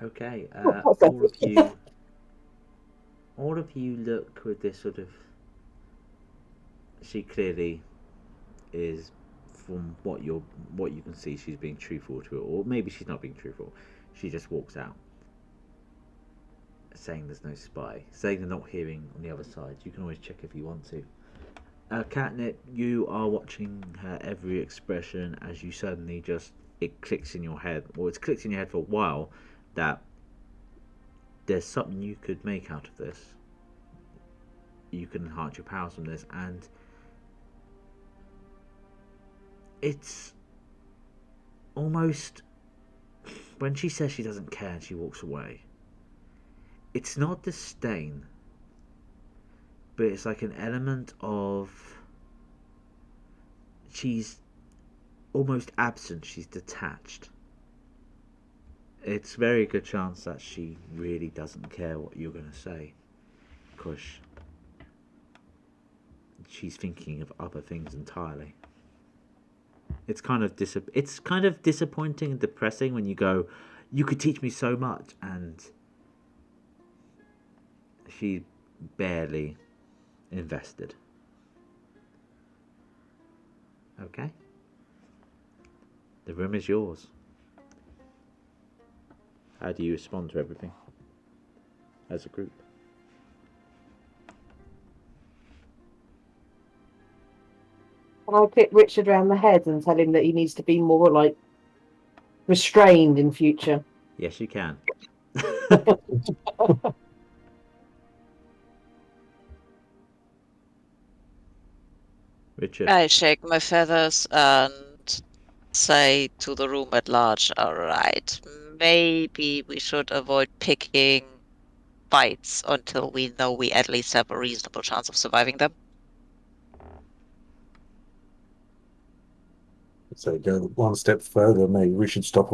Okay, What's that? all of you look with this sort of. She clearly is, from what you can see, she's being truthful to it, or maybe she's not being truthful. She just walks out, saying there's no spy, saying they're not hearing on the other side. You can always check if you want to. Catnip, you are watching her every expression as you suddenly just it clicks in your head. Well, it's clicked in your head for a while that there's something you could make out of this. You can enhance your powers from this, and it's almost when she says she doesn't care and she walks away. It's not disdain, but it's like an element of she's almost absent. She's detached. It's a very good chance that she really doesn't care what you're going to say, because she's thinking of other things entirely. It's kind of disappointing and depressing when you go, you could teach me so much, and she barely invested. Okay, the room is yours. How do you respond to everything as a group? Can I pick Richard around the head and tell him that he needs to be more like restrained in future? Yes, you can. Richard. I shake my feathers and say to the room at large, alright, maybe we should avoid picking fights until we know we at least have a reasonable chance of surviving them. So go one step further. Maybe we should stop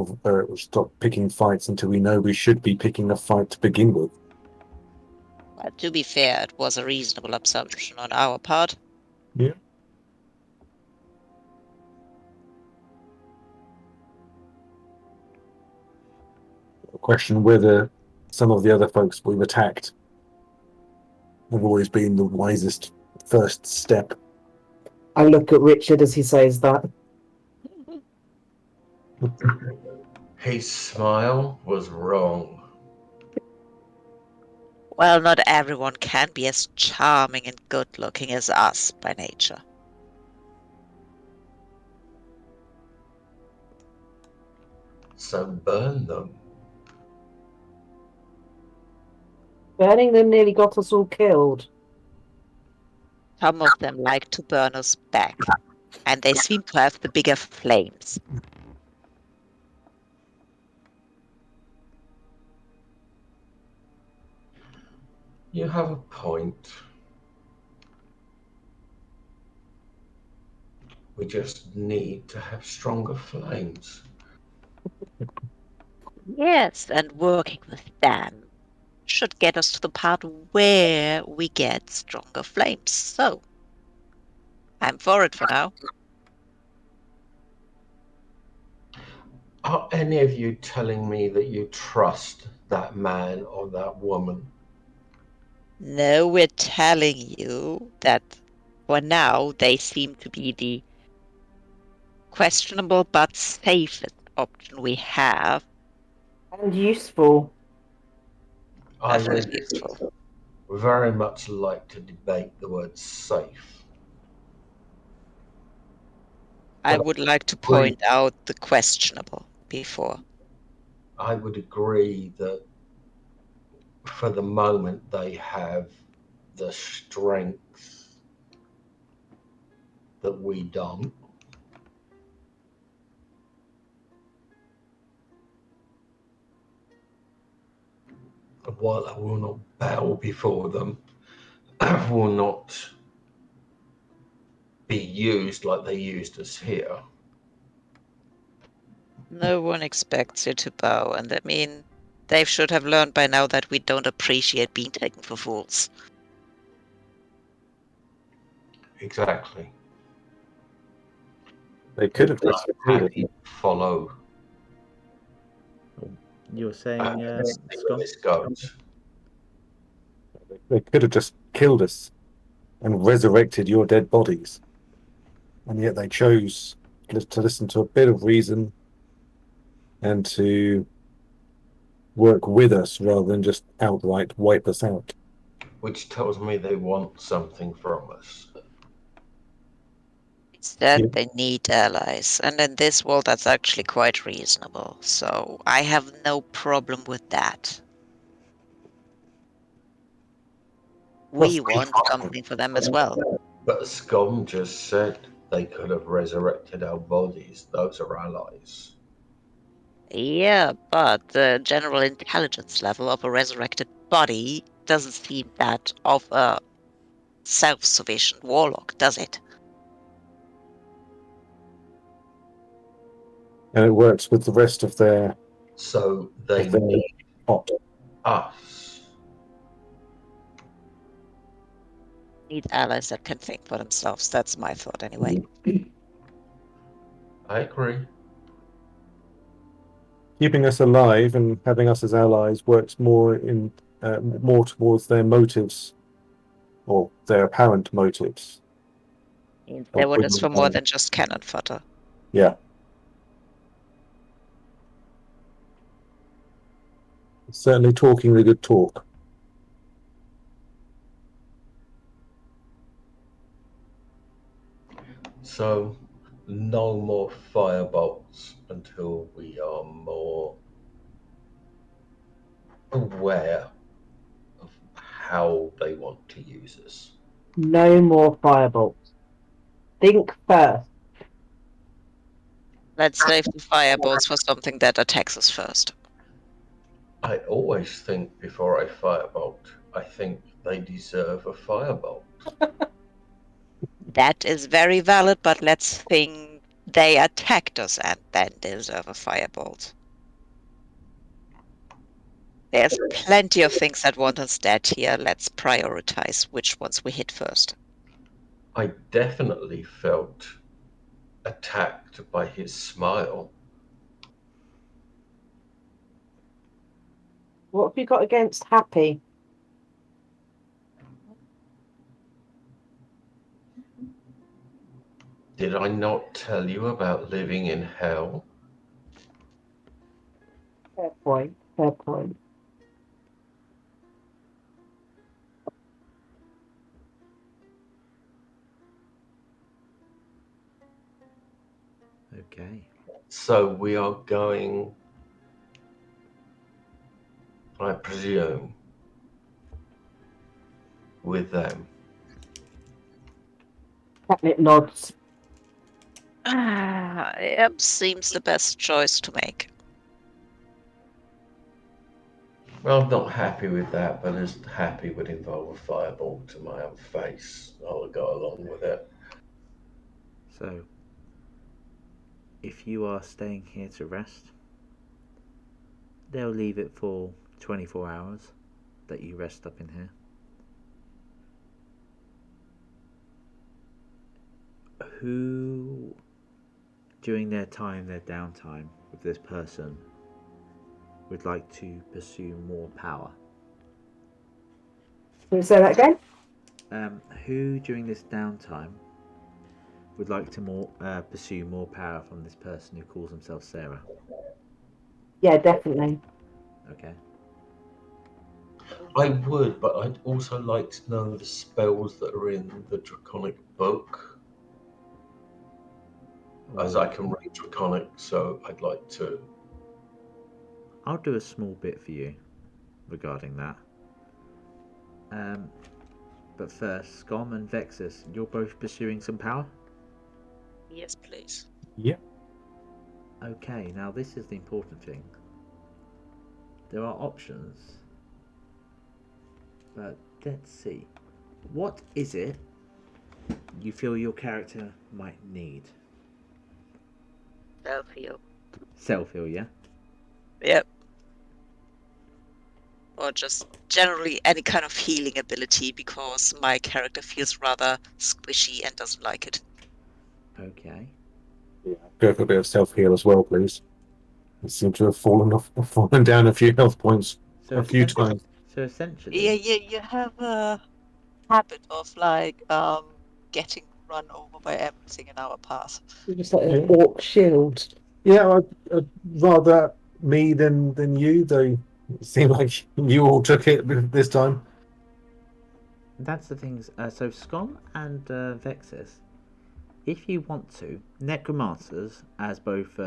picking fights until we know we should be picking a fight to begin with. Well, to be fair, it was a reasonable assumption on our part. Yeah. Question whether some of the other folks we've attacked have always been the wisest first step. I look at Richard as he says that. His smile was wrong. Well, not everyone can be as charming and good-looking as us by nature. So burn them. Burning them nearly got us all killed. Some of them like to burn us back, and they seem to have the bigger flames. You have a point. We just need to have stronger flames. Yes, and working with them should get us to the part where we get stronger flames. So, I'm for it for now. Are any of you telling me that you trust that man or that woman? No, we're telling you that for now they seem to be the questionable but safest option we have. And useful. I would Definitely useful. very much like to debate the word safe. I But would like to agree- point out the questionable before. I would agree that for the moment they have the strength that we don't. And while I will not bow before them, I will not be used like they used us here. No one expects you to bow, and I mean, they should have learned by now that we don't appreciate being taken for fools. Exactly. They could have just killed Happy us. to follow You were saying, and see where Scott? this goes. They could have just killed us and resurrected your dead bodies. And yet they chose to listen to a bit of reason and to work with us rather than just outright wipe us out. Which tells me they want something from us. Instead, Yeah. they need allies, and in this world, that's actually quite reasonable. So I have no problem with that. We want something for them as well. But Skom just said they could have resurrected our bodies. Those are allies. Yeah, but the general intelligence level of a resurrected body doesn't seem that of a self-sufficient warlock, does it? And it works with the rest of their So they their need pot. us. Need allies that can think for themselves. That's my thought, anyway. I agree. Keeping us alive and having us as allies works more towards their motives or their apparent motives. Means of they want us bringing for more down- than just cannon fodder. Yeah. Certainly talking the good talk. So no more firebolts until we are more aware of how they want to use us. No more firebolts. Think first. Let's save the fireballs for something that attacks us first. I always think before I firebolt, I think they deserve a firebolt. That is very valid, but let's think they attacked us and then deserve a firebolt. There's plenty of things that want us dead here. Let's prioritize which ones we hit first. I definitely felt attacked by his smile. What have you got against happy? Did I not tell you about living in hell? Fair point. Fair point. Okay. So we are going, I presume, with them. Catnip nods. Yep, seems the best choice to make. Well, I'm not happy with that, but as happy would involve a fireball to my own face. I'll go along with it. So, if you are staying here to rest, they'll leave it for 24 hours that you rest up in here. Who, during their downtime with this person, would like to pursue more power? Can you say that again? Who, during this downtime, would like to pursue more power from this person who calls himself Sarah? Yeah, definitely. Okay. I would, but I'd also like to know the spells that are in the Draconic book, as I can read Draconic, so I'd like to. I'll do a small bit for you regarding that. But first, Skom and Vexis, you're both pursuing some power? Yes, please. Yeah. Okay, now this is the important thing. There are options, but let's see. What is it you feel your character might need? Self-heal. Self-heal, yeah? Yep. Or just generally any kind of healing ability, because my character feels rather squishy and doesn't like it. Okay. Yeah. Go for a bit of self-heal as well, please. I seem to have fallen down a few health points So a few times. So essentially, Yeah, you have a habit of getting run over by everything in our path. You're just like an Yeah. orc shield. Yeah, I'd rather me than you, though. It seemed like you all took it this time. that's the things. So Skom and Vexis, if you want to, necromancers, as both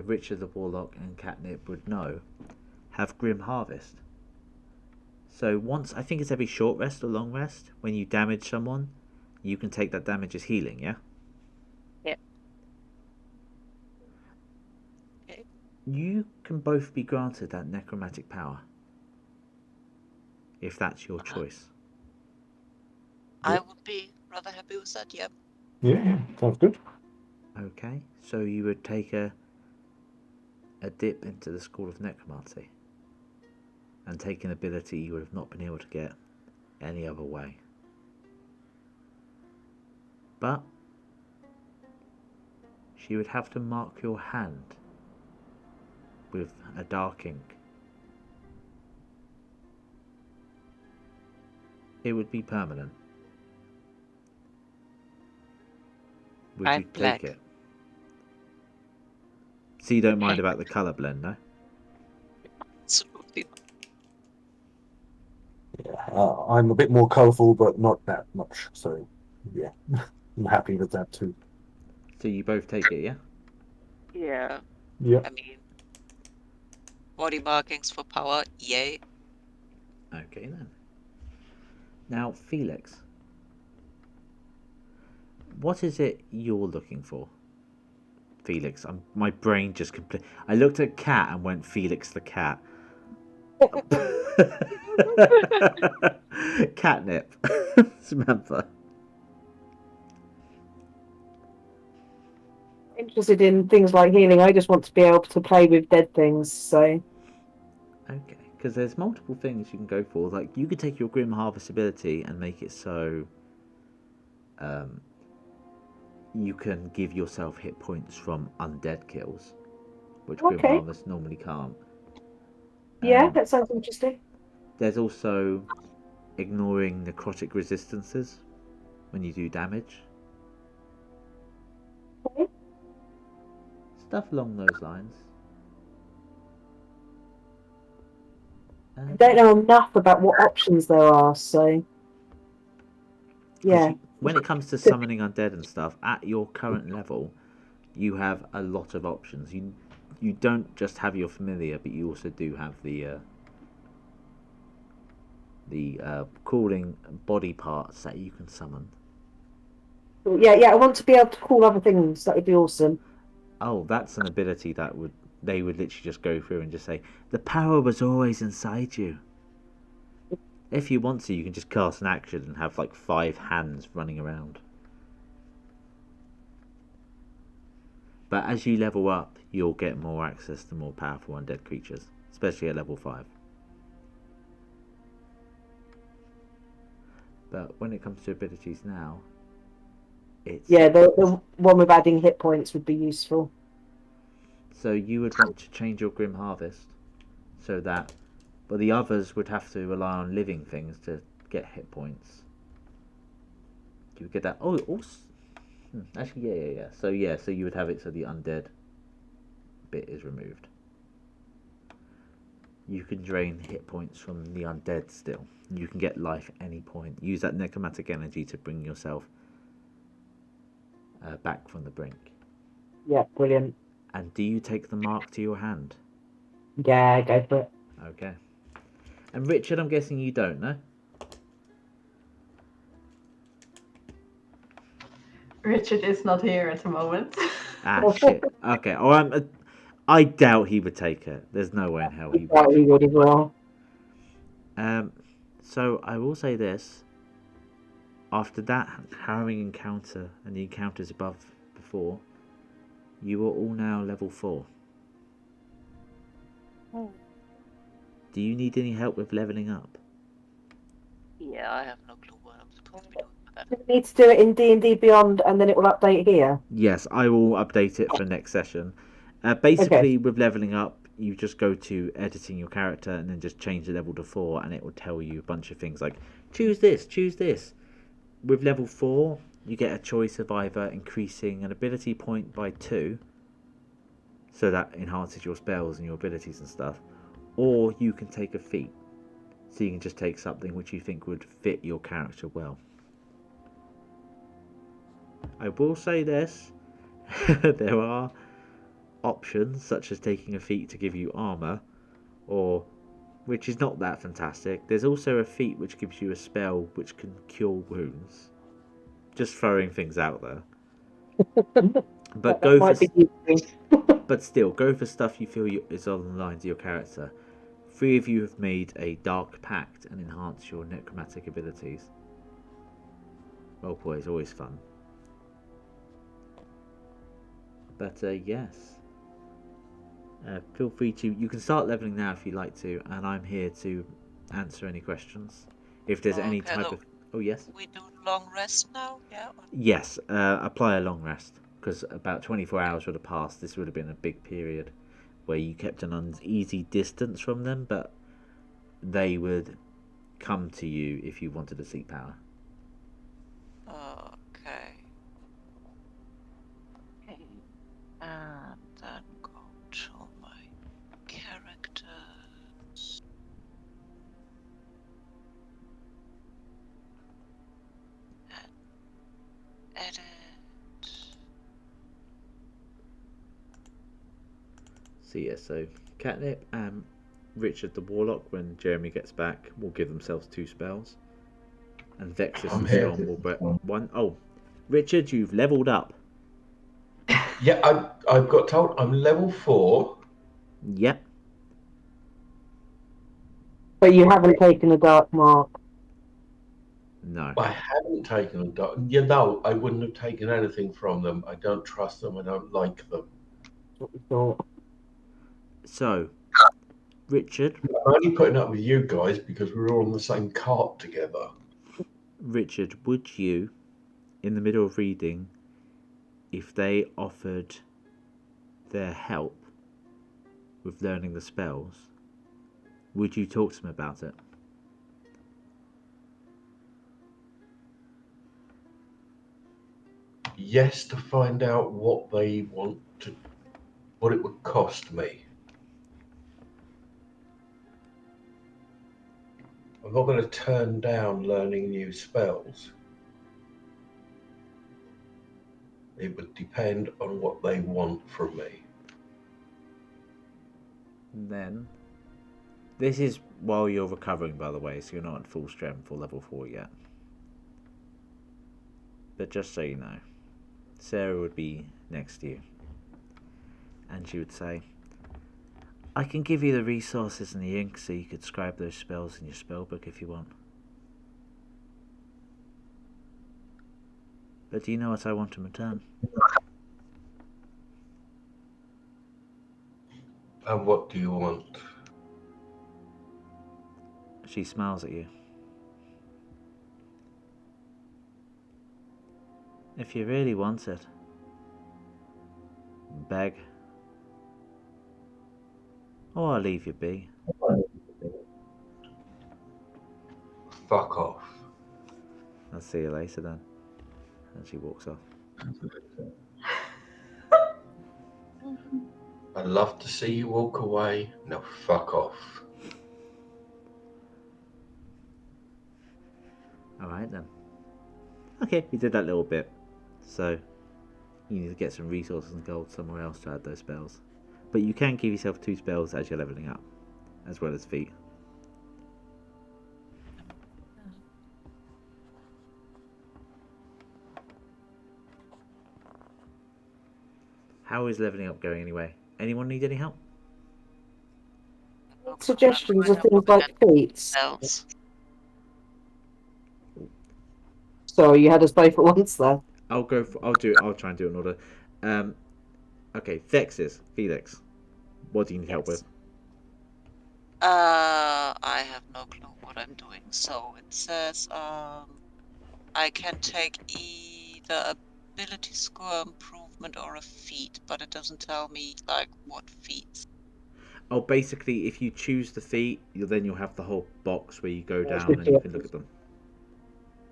Richard the Warlock and Catnip would know, have Grim Harvest. So once, I think it's every short rest or long rest, when you damage someone, you can take that damage as healing, yeah? Yeah. Okay. You can both be granted that necromantic power, if that's your choice. I would be rather happy with that, yeah. Yeah, sounds good. Okay, so you would take a dip into the School of Necromancy and take an ability you would have not been able to get any other way. But she would have to mark your hand with a dark ink. It would be permanent. Would I'm you black. take it? So you don't mind Okay. about the colour blend, no? Absolutely. Yeah, I'm a bit more colourful, but not that much. So, yeah, I'm happy with that too. So you both take it, yeah? Yeah. Yeah. I mean, body markings for power, yay. Okay then. Now, Felix, what is it you're looking for? Felix, my brain just I looked at cat and went Felix the cat. Catnip. Samantha. Interested in things like healing. I just want to be able to play with dead things, so. Okay, because there's multiple things you can go for. Like, you could take your Grim Harvest ability and make it so you can give yourself hit points from undead kills, which Grim Okay. Harvest normally can't. Yeah, that sounds interesting. There's also ignoring necrotic resistances when you do damage. Okay. Stuff along those lines. I don't know enough about what options there are, so. Yeah. When it comes to summoning undead and stuff, at your current level, you have a lot of options. You don't just have your familiar, but you also do have the crawling body parts that you can summon. Yeah, I want to be able to call other things. That would be awesome. Oh, that's an ability that they would literally just go through and just say, the power was always inside you. If you want to, you can just cast an action and have like 5 hands running around. But as you level up, you'll get more access to more powerful undead creatures, especially at level 5. But when it comes to abilities now, it's... Yeah, the one with adding hit points would be useful. So you would want to change your Grim Harvest so that... But the others would have to rely on living things to get hit points. Do you get that? Oh, also... Actually, yeah. So you would have it so the undead bit is removed. You can drain hit points from the undead still. You can get life at any point. Use that necromantic energy to bring yourself back from the brink. Yeah, brilliant. And do you take the mark to your hand? Yeah, go for it. Okay. And Richard, I'm guessing you don't, no? Richard is not here at the moment. Ah, shit. Okay. Oh, I doubt he would take it. There's no way in hell he Yeah, would. he would as well. So I will say this. After that harrowing encounter and the encounters above before, you are all now level 4. Oh. Do you need any help with leveling up? Yeah, I have no clue what I'm supposed to be doing with that. Do we need to do it in D&D Beyond and then it will update here? Yes, I will update it for next session. Basically, with leveling up, you just go to editing your character and then just change the level to 4 and it will tell you a bunch of things like, choose this. With level 4, you get a choice of either increasing an ability point by 2, so that enhances your spells and your abilities and stuff, or you can take a feat, so you can just take something which you think would fit your character well. I will say this, there are options such as taking a feat to give you armor, or which is not that fantastic. There's also a feat which gives you a spell which can cure wounds. Just throwing things out there. But but still, go for stuff you feel is on the lines of your character. 3 of you have made a dark pact and enhanced your necromantic abilities. Roleplay is always fun. But yes. Feel free to... You can start leveling now if you'd like to, and I'm here to answer any questions. If there's any type of... Oh, yes? We do long rest now, yeah? Yes, apply a long rest, because about 24 hours would have passed. This would have been a big period where you kept an uneasy distance from them, but they would come to you if you wanted to seek power. Okay. And then go to my characters. And edit. So yeah, so Catnip and Richard the Warlock, when Jeremy gets back, will give themselves 2 spells. And Vexis the Skom will get 1. Oh, Richard, you've leveled up. Yeah, I've got told I'm level 4. Yep. But you haven't taken a dark mark. No. I haven't taken a dog. You know, I wouldn't have taken anything from them. I don't trust them. I don't like them. What we thought. So, Richard. I'm only putting up with you guys because we're all on the same cart together. Richard, would you, in the middle of reading, if they offered their help with learning the spells, would you talk to them about it? Yes, to find out what they want to, what it would cost me. I'm not going to turn down learning new spells. It would depend on what they want from me. Then, this is while you're recovering, by the way, so you're not at full strength or level 4 yet. But just so you know, Sarah would be next to you, and she would say, I can give you the resources and the ink so you could scribe those spells in your spellbook if you want. But do you know what I want in return? And what do you want? She smiles at you. If you really want it, beg. Or I'll leave you be. Fuck off. I'll see you later then. And she walks off. I'd love to see you walk away. Now fuck off. Alright then. Okay, you did that little bit. So, you need to get some resources and gold somewhere else to add those spells. But you can give yourself 2 spells as you're leveling up, as well as feet. How is leveling up going anyway? Anyone need any help? Suggestions of things like feats. Spells. Sorry, you had us both at once there. I'll try and do it in order. Okay, Vexis, Felix. What do you need help with? I have no clue what I'm doing. So it says I can take either ability score improvement or a feat, but it doesn't tell me like what feats. Oh, basically, if you choose the feat, then you'll have the whole box where you go down and you can look at them.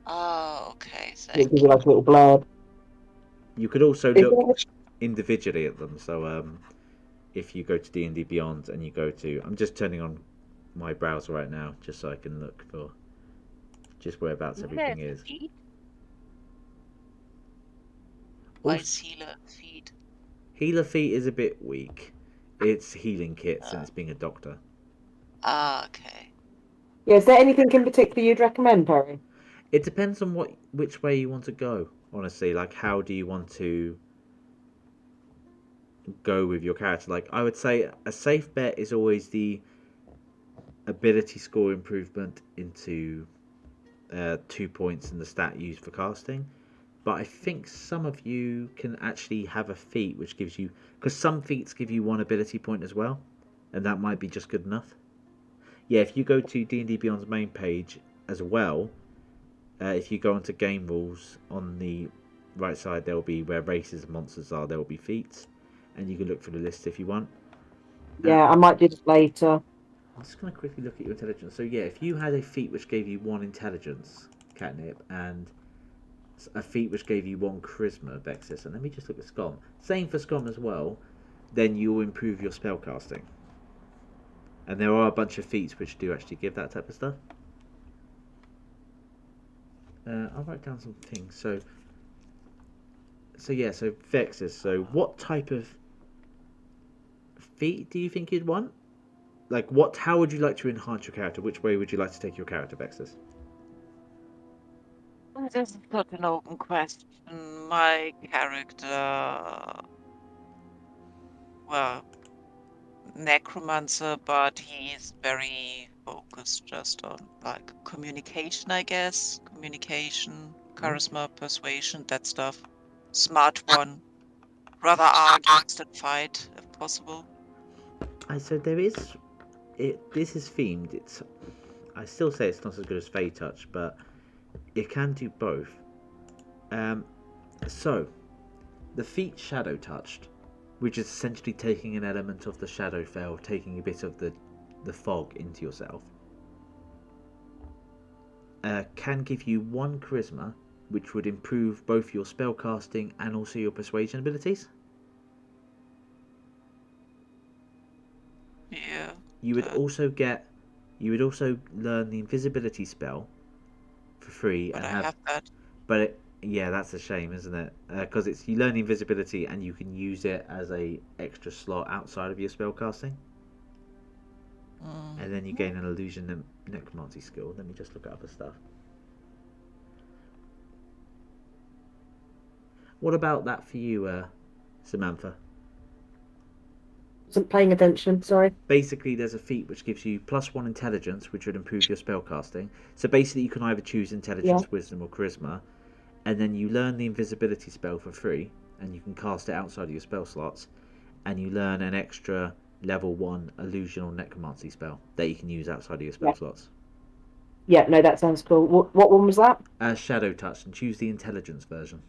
Oh, okay. It Thank gives you like a little blurb. You could also Is look there- individually at them. So, if you go to D&D Beyond and you go to... I'm just turning on my browser right now, just so I can look for just whereabouts everything is. Why is healer feat? Healer feat is a bit weak. It's healing kits and it's being a doctor. Ah, okay. Yeah, is there anything in particular you'd recommend, Perry? It depends on which way you want to go, honestly. Like, how do you want to go with your character? Like, I would say a safe bet is always the ability score improvement into 2 points in the stat used for casting. But I think some of you can actually have a feat which gives you... Because some feats give you 1 ability point as well. And that might be just good enough. Yeah, if you go to D&D Beyond's main page as well... if you go onto game rules, on the right side there will be where races and monsters are, there will be feats, and you can look for the list if you want. Yeah, I might do this later. I'm just going to quickly look at your intelligence. So yeah, if you had a feat which gave you 1 intelligence, Catnip, and a feat which gave you 1 charisma, Vexis, and let me just look at Skom. Same for Skom as well, then you'll improve your spellcasting. And there are a bunch of feats which do actually give that type of stuff. I'll write down some things. So Vexis. So what type of feat do you think you'd want? Like, how would you like to enhance your character? Which way would you like to take your character, Vexis? This is not an open question. My character, well, necromancer, but he is very focused just on like communication, I guess. Communication, charisma, persuasion, that stuff. Smart one. Rather argue than fight, if possible. So there is... This is themed. I still say it's not as good as Fey Touch, but it can do both. So, the feat Shadow Touched, which is essentially taking an element of the Shadowfell, taking a bit of the fog into yourself, can give you 1 charisma, which would improve both your spellcasting and also your persuasion abilities. Yeah. You would also learn the invisibility spell for free, But and I have that. But yeah, that's a shame, isn't it? Because you learn invisibility and you can use it as a extra slot outside of your spellcasting. And then you gain an illusion necromancy skill. Let me just look at other stuff. What about that for you, Samantha? Wasn't paying attention, sorry. Basically, there's a feat which gives you +1 intelligence, which would improve your spellcasting. So basically, you can either choose intelligence, wisdom, or charisma, and then you learn the invisibility spell for free, and you can cast it outside of your spell slots, and you learn an extra level 1 illusion or necromancy spell that you can use outside of your spell slots. Yeah, no, that sounds cool. What one was that? Shadow touch, and choose the intelligence version.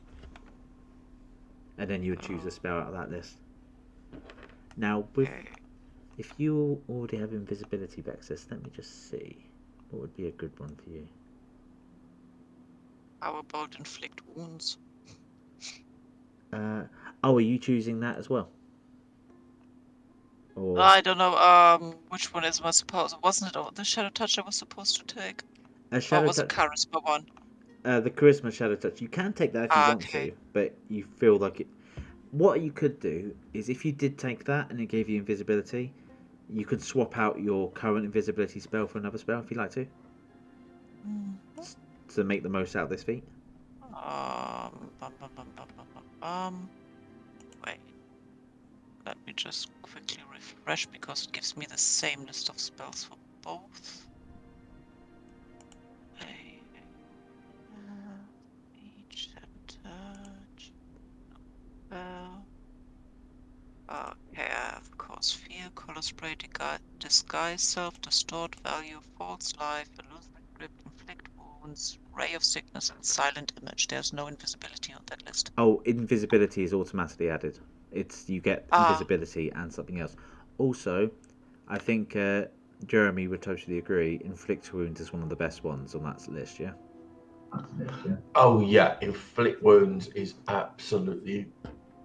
And then you would choose a spell out of that list. Now, if you already have invisibility, Vexis, let me just see. What would be a good one for you? How about inflict wounds? Are you choosing that as well? Or I don't know. Which one is I supposed? Wasn't it the shadow touch I was supposed to take? a Or shadow was it touch? charisma one? The charisma shadow touch. You can take that if you want Okay. to, but you feel like it. What you could do is, if you did take that and it gave you invisibility, you could swap out your current invisibility spell for another spell if you'd like to. To make the most out of this feat. Wait. Let me just quickly refresh because it gives me the same list of spells for both. Each touch. Okay, I have cause fear, color spray, disguise self, distort value, false life, illusory grip, inflict wounds, ray of sickness, and silent image. There's no invisibility on that list. Oh, invisibility is automatically added. You get invisibility and something else. Also, I think Jeremy would totally agree. Inflict wounds is one of the best ones on that list. Yeah. Oh yeah, inflict wounds is absolutely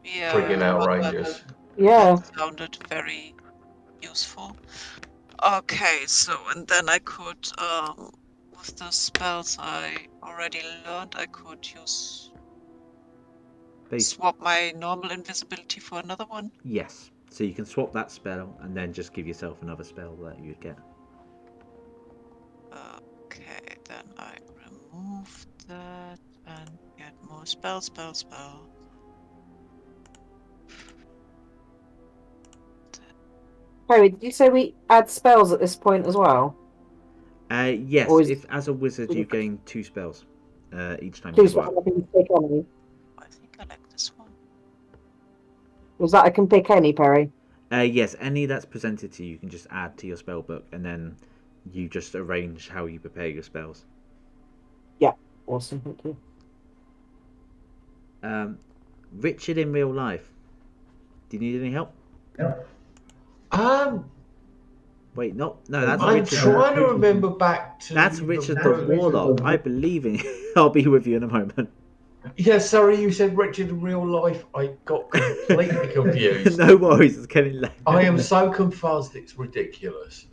friggin' outrageous. Yeah. That sounded very useful. Okay, so and then I could with the spells I already learned, I could swap my normal invisibility for another one. Yes. So you can swap that spell and then just give yourself another spell that you'd get. Okay, then I remove that and get more spell. Harry, did you say we add spells at this point as well? Yes. Or is If as a wizard you gain 2 spells each time two you go spells up. I can pick any? I think I like this one. Was that I can pick any, Perry? Yes, any that's presented to you, you can just add to your spell book, and then you just arrange how you prepare your spells. Yeah, awesome, thank you. Richard in real life. Do you need any help? Wait, no, that's I'm Richard. trying to remember back to. That's Richard the Warlock. I believe in you. I'll be with you in a moment. Yeah, sorry, you said Richard in real life. I got completely confused. No worries, it's getting late. I am so confused, it's ridiculous.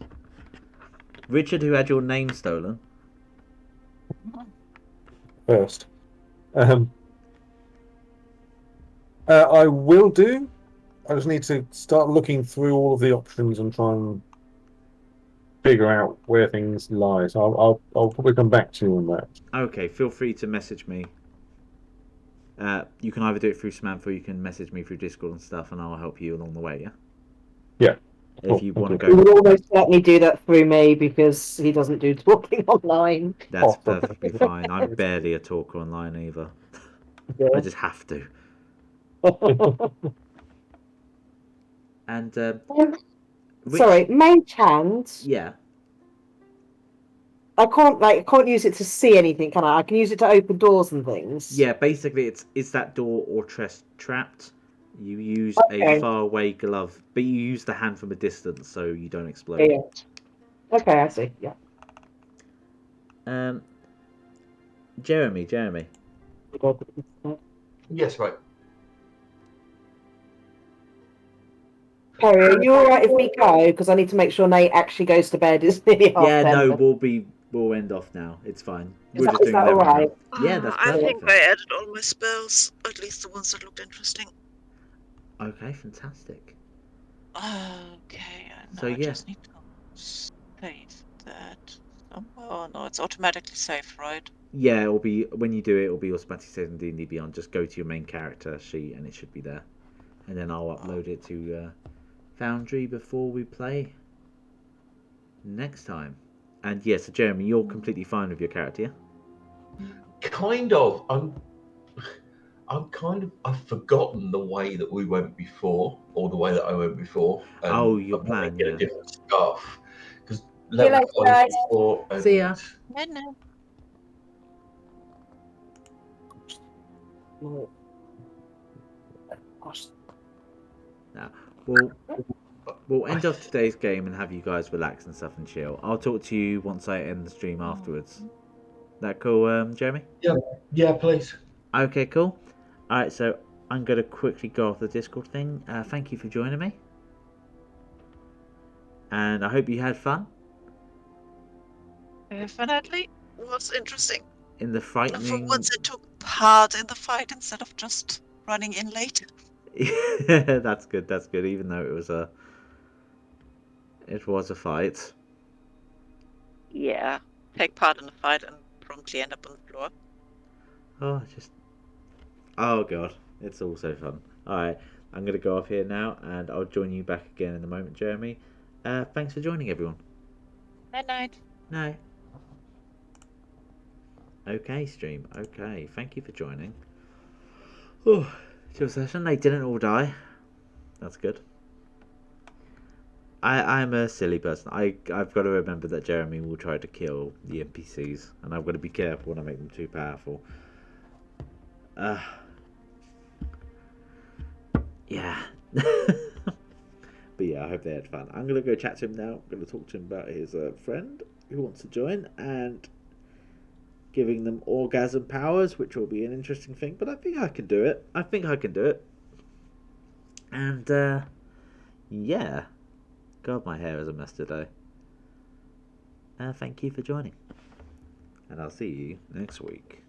Richard, who had your name stolen. First. I will do. I just need to start looking through all of the options and try and figure out where things lie. So I'll probably come back to you on that. Okay, feel free to message me. You can either do it through Samantha or you can message me through Discord and stuff, and I'll help you along the way, yeah? Yeah. If you want to He go... would almost certainly do that through me because he doesn't do talking online. That's perfectly fine. I'm barely a talker online either. Yeah. I just have to. And sorry, mage hand. Yeah. I can't use it to see anything, can I? I can use it to open doors and things. Yeah, basically is that door or chest trapped? You use a far away glove, but you use the hand from a distance so you don't explode. Yeah. Okay, I see. Yeah. Jeremy. Yes, right. Perry, are you alright if we go? Because I need to make sure Nate actually goes to bed. It's nearly half 10. No, we'll end off now. It's fine. Is that alright? Yeah, that's I perfect. think I added all my spells, at least the ones that looked interesting. Okay, fantastic. Okay, So, I yeah. just need to save that somewhere. Oh no, it's automatically saved, right? Yeah, it'll be when you do it. It'll be automatically saved in D&D Beyond. Just go to your main character sheet, and it should be there. And then I'll upload it to Foundry before we play next time. And yeah, so Jeremy, you're completely fine with your character, yeah? Kind of. I've forgotten the way that we went before, or the way that I went before. And Oh, your I wanna plan, get yeah. a different scarf because See you later, guys. before. And See ya. No. Well, gosh, We'll end off today's game and have you guys relax and stuff and chill. I'll talk to you once I end the stream afterwards. That cool, Jeremy? Yeah, please. Okay, cool. Alright, so I'm going to quickly go off the Discord thing. Thank you for joining me. And I hope you had fun. Definitely was interesting. In the frightening... For once I took part in the fight instead of just running in late. That's good, even though it was a fight. Yeah. Take part in the fight and promptly end up on the floor. Oh god, it's all so fun. Alright, I'm going to go off here now and I'll join you back again in a moment, Jeremy. Thanks for joining, everyone. Night. No. Okay, stream. Okay, thank you for joining. Oh, chill session. They didn't all die. That's good. I'm a silly person. I've got to remember that Jeremy will try to kill the NPCs, and I've got to be careful when I make them too powerful. Yeah. But yeah, I hope they had fun. I'm going to go chat to him now. I'm going to talk to him about his friend who wants to join and giving them orgasm powers, which will be an interesting thing. But I think I can do it. And yeah. God, my hair is a mess today. Thank you for joining. And I'll see you next week.